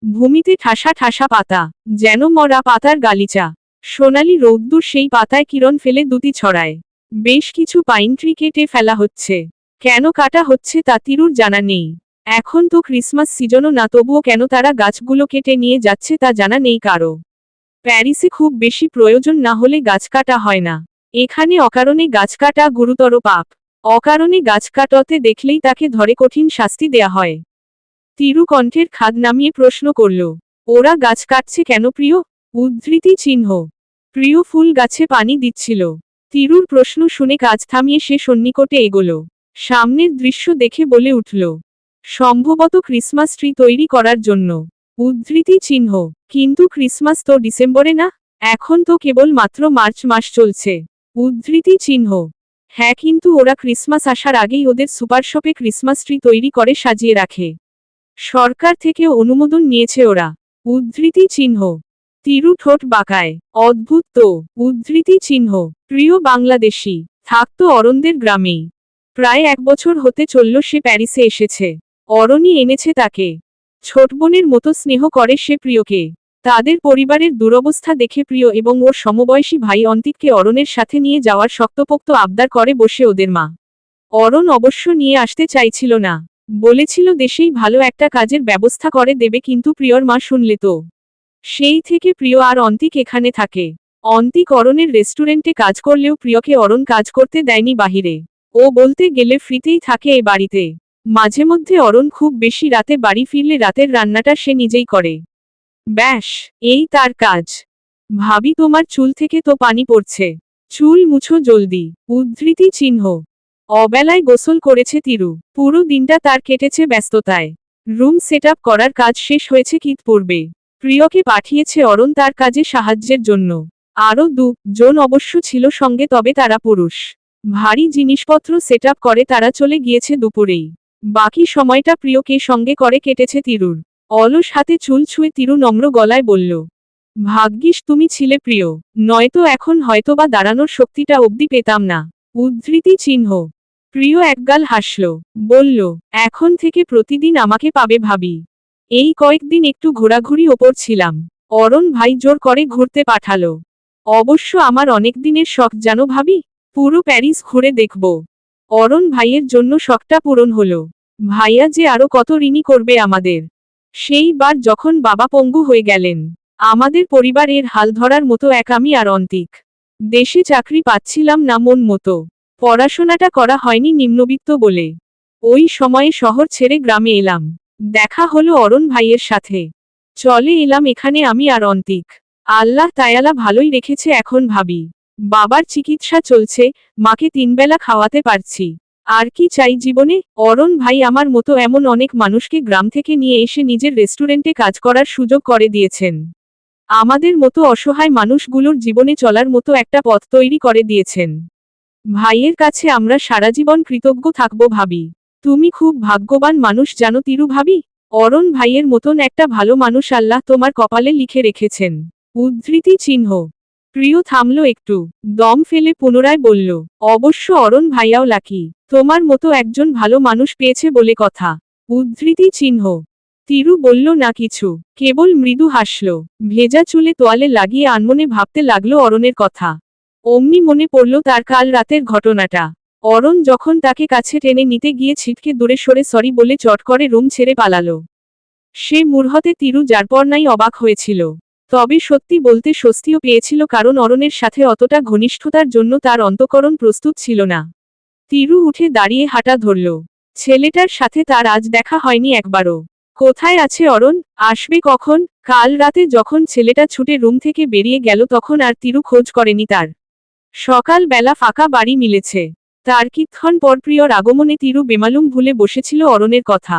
S1: ভূমিতে ঠাসা ঠাসা পাতা, যেন মরা পাতার গালিচা। সোনালি রৌদ্দুর সেই পাতায় কিরণ ফেলে দুটি ছড়ায়। বেশ কিছু পাইন ট্রি কেটে ফেলা হচ্ছে। কেন কাটা হচ্ছে তা তিরুর জানা নেই। এখন তো ক্রিসমাস সিজনও না, তবুও কেন তারা গাছগুলো কেটে নিয়ে যাচ্ছে তা জানা নেই কারো। প্যারিসে খুব বেশি প্রয়োজন না হলে গাছ কাটা হয় না। এখানে অকারণে গাছ কাটা গুরুতর পাপ। অকারণে গাছ কাটতে দেখলেই তাকে ধরে কঠিন শাস্তি দেয়া হয়। তিরু কণ্ঠের খাদ নামিয়ে প্রশ্ন করল, ওরা গাছ কাটছে কেন প্রিয়? উদ্ধৃতি চিহ্ন। প্রিয় ফুল গাছে পানি দিচ্ছিল। তিরুর প্রশ্ন শুনে কাজ থামিয়ে সে সন্নিকটে এগোল। সামনের দৃশ্য দেখে বলে উঠল, সম্ভবত ক্রিসমাস ট্রি তৈরি করার জন্য। উদ্ধৃতি চিহ্ন। কিন্তু ক্রিসমাস তো ডিসেম্বরে না, এখন তো কেবল মাত্র মার্চ মাস চলছে। উদ্ধৃতি চিহ্ন। হ্যাঁ, কিন্তু ওরা ক্রিসমাস আসার আগেই ওদের সুপার শপে ক্রিসমাস ট্রি তৈরি করে সাজিয়ে রাখে। সরকার থেকে অনুমোদন নিয়েছে ওরা। উদ্ধৃতি চিহ্ন। তিরু ঠোঁট বাঁকায়। অদ্ভুত তো। উদ্ধৃতি চিহ্ন। প্রিয় বাংলাদেশি থাকতো অরণদের গ্রামেই। প্রায় 1 বছর হতে চলল সে প্যারিসে এসেছে। অরণই এনেছে তাকে। ছোট বোনের মতো স্নেহ করে সে প্রিয়কে। তাদের পরিবারের দুরবস্থা দেখে প্রিয় এবং ওর সমবয়সী ভাই অন্তিককে অরণের সাথে নিয়ে যাওয়ার শক্তপোক্ত আবদার করে বসে ওদের মা। অরণ অবশ্য নিয়ে আসতে চাইছিল না, বলেছিল দেশেই ভালো একটা কাজের ব্যবস্থা করে দেবে, কিন্তু প্রিয়র মা শুনলে তো। সেই থেকে প্রিয় আর অন্তিক এখানে থাকে। অন্তিক অরণের রেস্টুরেন্টে কাজ করলেও প্রিয়কে অরণ কাজ করতে দেয়নি বাহিরে। ও বলতে গেলে ফ্রিতেই থাকে এ বাড়িতে। মাঝে মধ্যে অরণ খুব বেশি রাতে বাড়ি ফিরলে রাতের রান্নাটা সে নিজেই করে। ব্যাস, এই তার কাজ। ভাবি তোমার চুল থেকে তো পানি পড়ছে, চুল মুছো জলদি। উদ্ধৃতি চিহ্ন। অবেলায় গোসল করেছে তিরু। পুরো দিনটা তার কেটেছে ব্যস্ততায়। রুম সেট আপ করার কাজ শেষ হয়েছে ঈদ পূর্বে। প্রিয়কে পাঠিয়েছে অরণ তার কাজে সাহায্যের জন্য। আরও 2 জন অবশ্য ছিল সঙ্গে, তবে তারা পুরুষ। ভারী জিনিসপত্র সেট আপ করে তারা চলে গিয়েছে দুপুরেই। বাকি সময়টা প্রিয়কে সঙ্গে করে কেটেছে তিরুর। অলস হাতে চুল ছুঁয়ে তিরু নম্র গলায় বলল, ভাগ্যিস তুমি ছিলে প্রিয়, নয়তো এখন হয়তোবা দাঁড়ানোর শক্তিটা অবধি পেতাম না। উদ্ধৃতি চিহ্ন। প্রিয় একগাল হাসল, বলল, এখন থেকে প্রতিদিন আমাকে পাবে ভাবি। এই কয়েকদিন একটু ঘোরাঘুরি ওপর ছিলাম। অরণ ভাই জোর করে ঘুরতে পাঠালো। অবশ্য আমার অনেক দিনের শখ জানো ভাবি, পুরো প্যারিস ঘুরে দেখব। অরণ ভাইয়ের জন্য শখটা পূরণ হলো। ভাইয়া যে আরো কত ঋণী করবে আমাদের। সেই বার যখন বাবা পঙ্গু হয়ে গেলেন, আমাদের পরিবারের হাল ধরার মতো এক আমি আর অন্তিক। দেশে চাকরি পাচ্ছিলাম না মন মতো। পড়াশোনাটা করা হয়নি নিম্নবিত্ত বলে। ওই সময়ে শহর ছেড়ে গ্রামে এলাম। দেখা হলো অরণ ভাইয়ের সাথে। চলে এলাম এখানে আমি আর অন্তিক। আল্লাহ তায়ালা ভালোই রেখেছে এখন ভাবি। বাবার চিকিৎসা চলছে, মাকে 3 বেলা খাওয়াতে পারছি। আর কি চাই জীবনে? অরণ ভাই আমার মতো এমন অনেক মানুষকে গ্রাম থেকে নিয়ে এসে নিজের রেস্টুরেন্টে কাজ করার সুযোগ করে দিয়েছেন। আমাদের মতো অসহায় মানুষগুলোর জীবনে চলার মতো একটা পথ তৈরি করে দিয়েছেন। ভাইয়ের কাছে আমরা সারা জীবন কৃতজ্ঞ থাকব ভাবি। তুমি খুব ভাগ্যবান মানুষ জানো তিরু ভাবি। অরণ ভাইয়ের মতন একটা ভালো মানুষ আল্লাহ তোমার কপালে লিখে রেখেছেন। উদ্ধৃতি চিহ্ন। প্রিয় থামল একটু, দম ফেলে পুনরায় বলল, অবশ্য অরণ ভাইয়াও লাকি, তোমার মতো একজন ভালো মানুষ পেয়েছে বলে কথা। উদ্ধৃতি চিহ্ন। তিরু বলল না কিছু, কেবল মৃদু হাসল। ভেজা চুলে তোয়ালে লাগিয়ে আনমনে ভাবতে লাগলো অরণের কথা। অমনি মনে পড়ল তার কাল রাতের ঘটনাটা। অরণ যখন তাকে কাছে টেনে নিতে গিয়ে ছিটকে দূরে সরে সরি বলে চট করে রুম ছেড়ে পালালো। সে মুহূর্তে তিরু যারপরনাই অবাক হয়েছিল। তবে সত্যি বলতে স্বস্তিও পেয়েছিল, কারণ অরণের সাথে অতটা ঘনিষ্ঠতার জন্য তার অন্তঃকরণ প্রস্তুত ছিল না। তিরু উঠে দাঁড়িয়ে হাঁটা ধরল। ছেলেটার সাথে তার আজ দেখা হয়নি একবারও। কোথায় আছে অরণ? আসবে কখন? কাল রাতে যখন ছেলেটা ছুটে রুম থেকে বেরিয়ে গেল তখন আর তিরু খোঁজ করেনি তার। সকাল বেলা ফাঁকা বাড়ি মিলেছে। তার কিছুক্ষণ পর প্রিয়র আগমনে তিরু বেমালুম ভুলে বসেছিল অরণের কথা।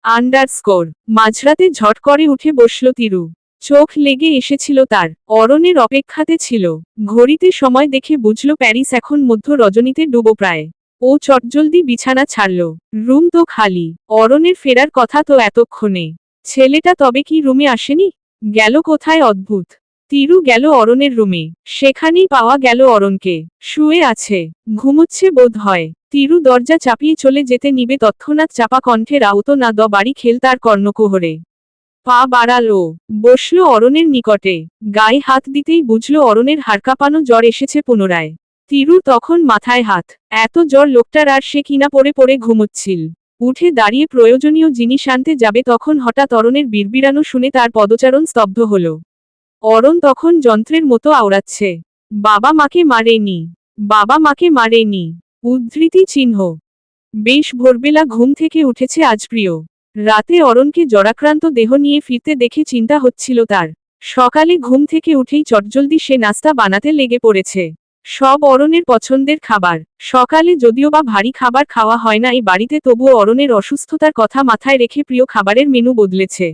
S1: আন্ডারস্কোর মাঝরাতে ঝট করে উঠে বসল তিরু। চোখ লেগে এসেছিল তার। অরণের অপেক্ষাতে ছিল। ঘড়িতে সময় দেখে বুঝল প্যারিস এখন মধ্য রজনীতে ডুবো প্রায়। ও চটজলদি বিছানা ছাড়ল। রুম তো খালি, অরণের ফেরার কথা তো এতক্ষণে। ছেলেটা তবে কি রুমে আসেনি? গেল কোথায় অদ্ভুত। তিরু গেল অরণের রুমে, সেখানেই পাওয়া গেল অরণকে শুয়ে আছে, ঘুমুচ্ছে বোধ হয়। তিরু দরজা চাপিয়ে চলে যেতে নিবে তৎক্ষণাৎ চাপা কণ্ঠে রাউতো না দ বাড়ি খেল তার কর্ণকুহরে। পা বাড়াল ও বসল অরণের নিকটে, গায়ে হাত দিতেই বুঝল অরণের হাড়কাঁপানো জ্বর এসেছে পুনরায়। তিরু তখন মাথায় হাত, এত জ্বর লোকটার, আর সে কিনা পড়ে পড়ে ঘুমুচ্ছিল। উঠে দাঁড়িয়ে প্রয়োজনীয় জিনিস আনতে যাবে তখন হঠাৎ অরণের বিড়বিড়ানো শুনে তার পদচারণ স্তব্ধ হল। অরণ তখন যন্ত্রের মতো আওড়াচ্ছে, বাবা মাকে মারেনি, বাবা মাকে মারেনি, উদ্ধৃতি চিহ্ন। বেশ ভোরবেলা ঘুম থেকে উঠেছে আজ প্রিয়। রাতে অরণকে জ্বরাক্রান্ত দেহ নিয়ে ফিরতে দেখে চিন্তা হচ্ছিল তার। সকালে ঘুম থেকে উঠেই চটজলদি সে নাস্তা বানাতে লেগে পড়েছে। সব অরণের পছন্দের খাবার। সকালে যদিও বা ভারী খাবার খাওয়া হয় না এই বাড়িতে, তবুও অরণের অসুস্থতার কথা মাথায় রেখে প্রিয় খাবারের মেনু বদলেছে।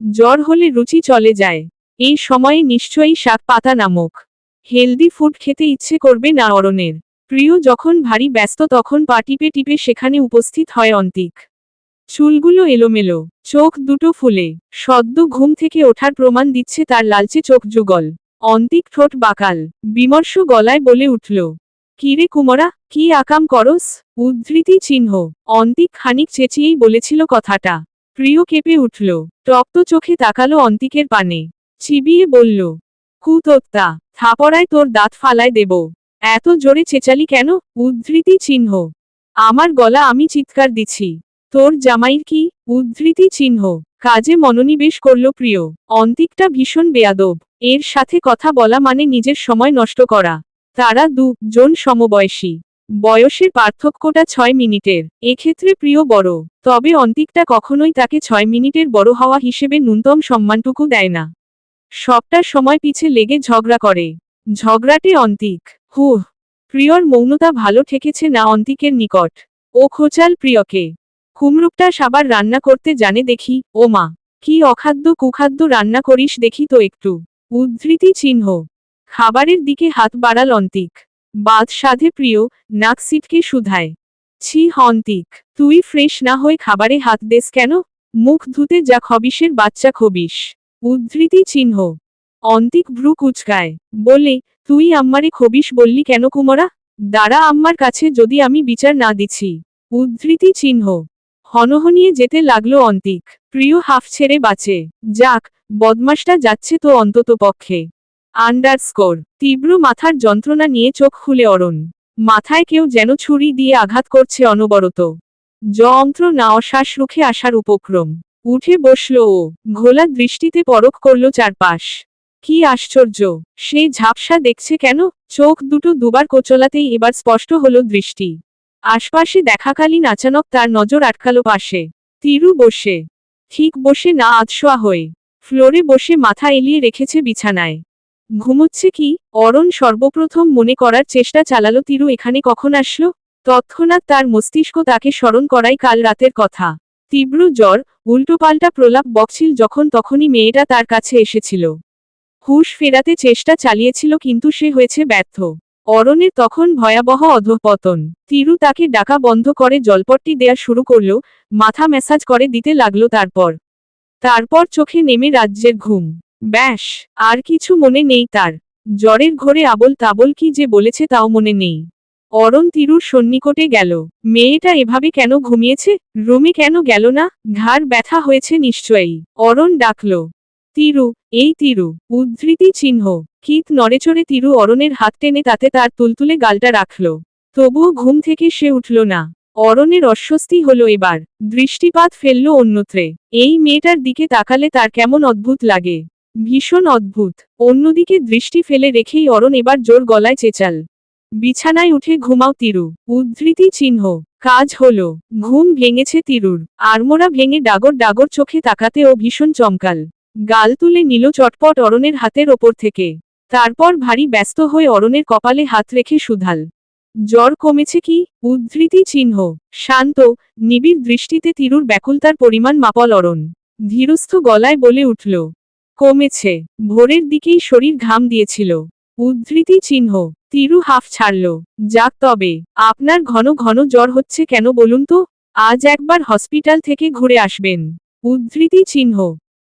S1: জ্বর হলে রুচি চলে যায়, এই সময়ে নিশ্চয়ই শাক পাতা নামক হেলদি ফুড খেতে ইচ্ছে করবে না অরণের। প্রিয় যখন ভারী ব্যস্ত তখন পা টিপে টিপে সেখানে উপস্থিত হয় অন্তিক। চুলগুলো এলোমেলো, চোখ দুটো ফুলে, সদ্য ঘুম থেকে ওঠার প্রমাণ দিচ্ছে তার লালচে চোখ যুগল। অন্তিক ঠোঁট বাঁকাল, বিমর্ষ গলায় বলে উঠল, কিরে কুমরা, কি আকাম করস? উদ্ধৃতি চিহ্ন। অন্তিক খানিক চেঁচিয়েই বলেছিল কথাটা। প্রিয় কেঁপে উঠল, রক্ত চোখে তাকালো অন্তিকের পানে, চিবিয়ে বলল, কুতোত্তা, থাপড়ায় তোর দাঁত ফালায় দেব। এত জোরে চেঁচালি কেন? উদ্ধৃতি চিহ্ন। আমার গলা আমি চিৎকার দিছি, তোর জামাইর কি? উদ্ধৃতি চিহ্ন। কাজে মনোনিবেশ করল প্রিয়। অন্তিকটা ভীষণ বেয়াদব, এর সাথে কথা বলা মানে নিজের সময় নষ্ট করা। তারা দুজন সমবয়সী, বয়সের পার্থক্যটা 6 মিনিটের। এক্ষেত্রে প্রিয় বড়, তবে অন্তিকটা কখনোই তাকে 6 মিনিটের বড় হওয়া হিসেবে ন্যূনতম সম্মানটুকু দেয় না। সবটা সময় পিছে লেগে ঝগড়া করে। ঝগড়াটে অন্তিক। হুহ। প্রিয়র মৌনতা ভালো ঠেকেছে না অন্তিকের নিকট। ও খোঁচাল প্রিয়কে, কুমড়ুকটা সাবার রান্না করতে জানে দেখি। ও মা, কি অখাদ্য কুখাদ্য রান্না করিস দেখি তো একটু। উদ্ধৃতি চিহ্ন। খাবারের দিকে হাত বাড়াল অন্তিক। বাদ সাধে প্রিয়, নাক সিটকে শুধায়, ছি অন্তিক, তুই ফ্রেশ না হয়ে খাবারে হাত দেস কেন? মুখ ধুতে যা, খবিসের বাচ্চা খবিস। উদ্ধৃতি চিহ্ন। অন্তিক ভ্রু কুচকায়, বলে, তুই আম্মারে খবিস বললি কেন কুমরা? দাঁড়া আম্মার কাছে যদি আমি বিচার না দিছি। উদ্ধৃতি চিহ্ন। হনহনিয়ে যেতে লাগলো অন্তিক। প্রিয় হাফ ছেড়ে বাঁচে, যাক, বদমাসটা যাচ্ছে তো অন্তত পক্ষে। আন্ডারস্কোর। তীব্র মাথার যন্ত্রণা নিয়ে চোখ খুলে অরণ। মাথায় কেউ যেন ছুরি দিয়ে আঘাত করছে অনবরত। যন্ত্রণা অশ্বাস রুখে আসার উপক্রম। উঠে বসল ও, ঘোলা দৃষ্টিতে পরখ করল চারপাশ। কি আশ্চর্য, সে ঝাপসা দেখছে কেন? চোখ দুটো দুবার কোচলাতেই এবার স্পষ্ট হলো দৃষ্টি। আশপাশে দেখাকালীন আচানক তার নজর আটকালো পাশে। তিরু বসে, ঠিক বসে না আধশোয়া হয়ে, ফ্লোরে বসে মাথা এলিয়ে রেখেছে বিছানায়। ঘুমোচ্ছে কি? অরণ সর্বপ্রথম মনে করার চেষ্টা চালালো তিরু এখানে কখন আসলো। তৎক্ষণাৎ তার মস্তিষ্ক তাকে স্মরণ করায় কাল রাতের কথা। তীব্র জ্বর, উল্টোপাল্টা প্রলাপ বকছিল যখন তখনই মেয়েটা তার কাছে এসেছিল। হুঁশ ফেরাতে চেষ্টা চালিয়েছিল কিন্তু সে হয়েছে ব্যর্থ। অরণের তখন ভয়াবহ অধঃপতন। তিরু তাকে ডাকা বন্ধ করে জলপট্টি দেয়া শুরু করল, মাথা ম্যাসাজ করে দিতে লাগলো। তারপর চোখে নেমে রাজ্যের ঘুম। ব্যাস, আর কিছু মনে নেই তার। জ্বরের ঘোরে আবল তাবল কি যে বলেছে তাও মনে নেই। অরণ তিরুর সন্নিকটে গেল। মেয়েটা এভাবে কেন ঘুমিয়েছে? রুমে কেন গেল না? ঘাড় ব্যথা হয়েছে নিশ্চয়ই। অরণ ডাকল, তিরু, এই তিরু। উদ্ধৃতি চিহ্ন। কিত নড়েচড়ে তিরু অরণের হাত টেনে তাতে তার তুলতুলে গালটা রাখল। তবুও ঘুম থেকে সে উঠল না। অরণের অস্বস্তি হলো এবার। দৃষ্টিপাত ফেলল অন্যত্রে। এই মেয়েটার দিকে তাকালে তার কেমন অদ্ভুত লাগে, ভীষণ অদ্ভুত। অন্যদিকে দৃষ্টি ফেলে রেখেই অরণ এবার জোর গলায় চেঁচাল, বিছানায় উঠে ঘুমাও তিরু। উদ্ধৃতি চিহ্ন। কাজ হলো। ঘুম ভেঙেছে তিরুর। আড়মোড়া ভেঙে ডাগর ডাগর চোখে তাকাতে ও ভীষণ চমকাল। গাল তুলে নিল চটপট অরণের হাতের ওপর থেকে। তারপর ভারী ব্যস্ত হয়ে অরণের কপালে হাত রেখে শুধাল, জ্বর কমেছে কি? উদ্ধৃতি চিহ্ন। শান্ত, নিবিড় দৃষ্টিতে তিরুর ব্যাকুলতার পরিমাণ মাপল অরণ। ধীরস্থ গলায় বলে উঠল, কমেছে। ভোরের দিকেই শরীর ঘাম দিয়েছিল। উদ্ধৃতি চিহ্ন। তিরু হাফ ছাড়ল। যাক তবে, আপনার ঘন ঘন জ্বর হচ্ছে কেন বলুন তো? আজ একবার হসপিটাল থেকে ঘুরে আসবেন। উদ্ধৃতি চিহ্ন।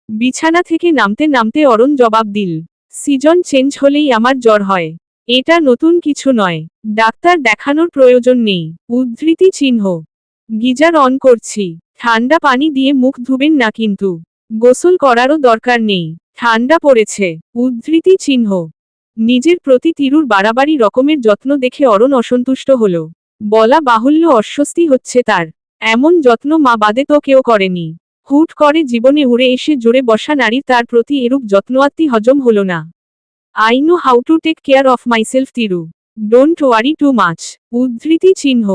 S1: বিছানা থেকে নামতে নামতে অরণ জবাব দিল, সিজন চেঞ্জ হলেই আমার জ্বর হয়। এটা নতুন কিছু নয়। ডাক্তার দেখানোর প্রয়োজন নেই। উদ্ধৃতি চিহ্ন। গিজার অন করছি। ঠান্ডা পানি দিয়ে মুখ ধুবেন না কিন্তু। গোসল করারও দরকার নেই। ঠান্ডা পড়েছে। উদ্ধৃতি চিহ্ন। নিজের প্রতি তিরুর বাড়াবাড়ি রকমের যত্ন দেখে অরণ অসন্তুষ্ট হল। বলা বাহুল্য অস্বস্তি হচ্ছে তার। এমন যত্ন মা বাদে তো কেউ করেনি। হুট করে জীবনে উড়ে এসে জুড়ে বসা নারীর তার প্রতি এরূপ যত্নআত্তি হজম হল না। I know how to take care of myself Tiru. Don't worry too much. উদ্ধৃতি চিহ্ন।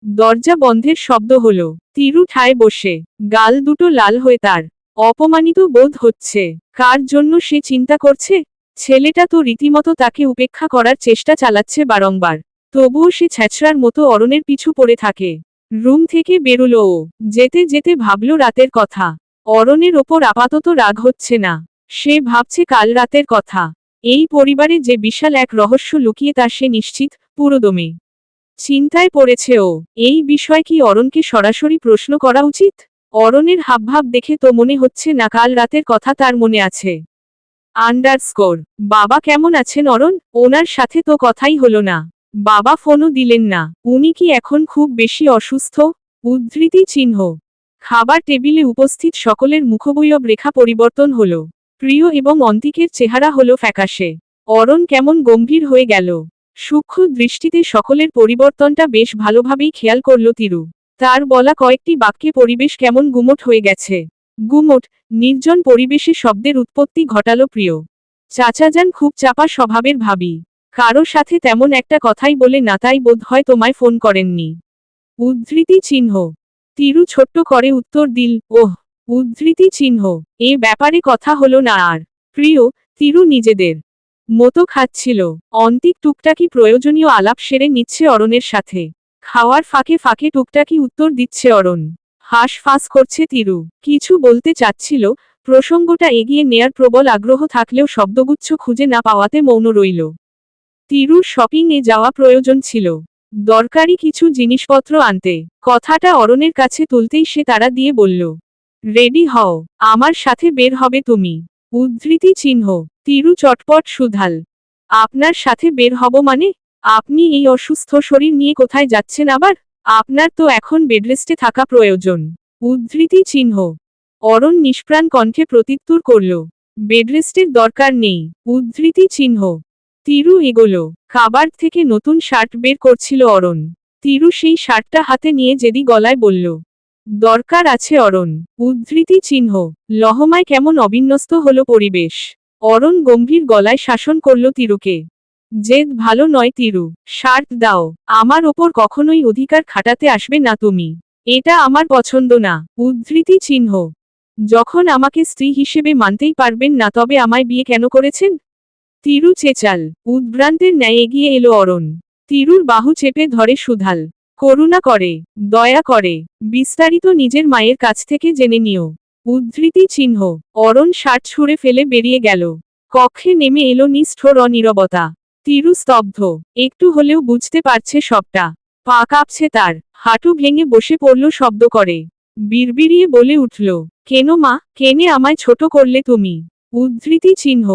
S1: দরজা বন্ধের শব্দ হল। তিরু ঠায় বসে। গাল দুটো লাল হয়ে তার। অপমানিত বোধ হচ্ছে। কার জন্য সে চিন্তা করছে? ছেলেটা তো রীতিমতো তাকে উপেক্ষা করার চেষ্টা চালাচ্ছে বারংবার। তবুও সে ছ্যাঁচড়ার মতো অরণের পিছু পড়ে থাকে। রুম থেকে বেরুলো ও। যেতে যেতে ভাবল রাতের কথা। অরণের ওপর আপাতত রাগ হচ্ছে না। সে ভাবছে কাল রাতের কথা। এই পরিবারে যে বিশাল এক রহস্য লুকিয়ে তা সে নিশ্চিত, পুরোদমে। চিন্তায় পড়েছে ও। এই বিষয় কি অরণকে সরাসরি প্রশ্ন করা উচিত? অরণের হাবভাব দেখে তো মনে হচ্ছে না কাল রাতের কথা তার মনে আছে। আন্ডারস্কোর। বাবা কেমন আছেন অরণ? ওনার সাথে তো কথাই হলো না। বাবা ফোনও দিলেন না। উনি কি এখন খুব বেশি অসুস্থ? উদ্ধৃতি চিহ্ন। খাবার টেবিলে উপস্থিত সকলের মুখবয়ব রেখা পরিবর্তন হলো। প্রিয় এবং অন্তিকের চেহারা হলো ফ্যাকাশে। অরণ কেমন গম্ভীর হয়ে গেল। সূক্ষ্ম দৃষ্টিতে সকলের পরিবর্তনটা বেশ ভালোভাবেই খেয়াল করল তিরু। তার বলা কয়েকটি বাক্যে পরিবেশ কেমন গুমোট হয়ে গেছে। গুমোট, নির্জন পরিবেশে শব্দের উৎপত্তি ঘটালো প্রিয়। চাচাজান খুব চাপা স্বভাবের ভাবী। কারো সাথে তেমন একটা কথাই বলে না, তাই বোধ হয় তোমায় ফোন করেননি। উদ্ধৃতি চিহ্ন। তিরু ছোট্ট করে উত্তর দিল, ওহ। উদ্ধৃতি চিহ্ন। এ ব্যাপারে কথা হলো না আর। প্রিয়, তিরু নিজেদের মতো খাচ্ছিল। অন্তিক টুকটাকি প্রয়োজনীয় আলাপ সেরে নিচ্ছে অরণের সাথে। খাওয়ার ফাঁকে ফাঁকে টুকটাকি উত্তর দিচ্ছে অরণ। হাঁসফাঁস করছে তিরু। কিছু বলতে চাচ্ছিল, প্রসঙ্গটা এগিয়ে নেয়ার প্রবল আগ্রহ থাকলেও শব্দগুচ্ছ খুঁজে না পাওয়াতে মৌন রইল। তিরুর শপিং এ যাওয়া প্রয়োজন ছিল। দরকারি কিছু জিনিসপত্র আনতে। কথাটা অরণের কাছে তুলতেই সে তাড়া দিয়ে বলল, রেডি হও, আমার সাথে বের হবে তুমি। উদ্ধৃতি চিহ্ন। তিরু চটপট শুধাল, আপনার সাথে বের হব মানে? আপনি এই অসুস্থ শরীর নিয়ে কোথায় যাচ্ছেন আবার? আপনার তো এখন বেডরেস্টে থাকা প্রয়োজন। উদ্ধৃতি চিহ্ন। অরণ নিষ্প্রাণ কণ্ঠে প্রত্যুত্তর করল, বেডরেস্টের দরকার নেই। উদ্ধৃতি চিহ্ন। তিরু এগোলো। কাবার্ড থেকে নতুন শার্ট বের করছিল অরণ। তিরু সেই শার্টটা হাতে নিয়ে যেদি গলায় বলল, দরকার আছে অরণ। উদ্ধৃতি চিহ্ন। লহমায় কেমন অবিন্যস্ত হলো পরিবেশ। অরণ গম্ভীর গলায় শাসন করল তিরুকে, জেদ ভালো নয় তিরু, শার্ট দাও। আমার ওপর কখনোই অধিকার খাটাতে আসবে না তুমি। এটা আমার পছন্দ না। উদ্ধৃতি চিহ্ন। যখন আমাকে স্ত্রী হিসেবে মানতেই পারবেন না তবে আমায় বিয়ে কেন করেছেন? তিরু চেঁচাল। উদ্ভ্রান্তের ন্যায় এগিয়ে এলো অরণ। তিরুর বাহু চেপে ধরে শুধাল, করুণা করে, দয়া করে, বিস্তারিত নিজের মায়ের কাছ থেকে জেনে নিও। উদ্ধৃতি চিহ্ন। অরণ শার্ট ছুঁড়ে ফেলে বেরিয়ে গেল। কক্ষে নেমে এলো নিষ্ঠুর নীরবতা। তিরু স্তব্ধ। একটু হলেও বুঝতে পারছে সবটা। পা কাঁপছে তার। হাঁটু ভেঙে বসে পড়ল শব্দ করে। বিড়বিড়িয়ে বলে উঠল, কেন মা, কেনে আমায় ছোট করলে তুমি? উদ্ধৃতি চিহ্ন।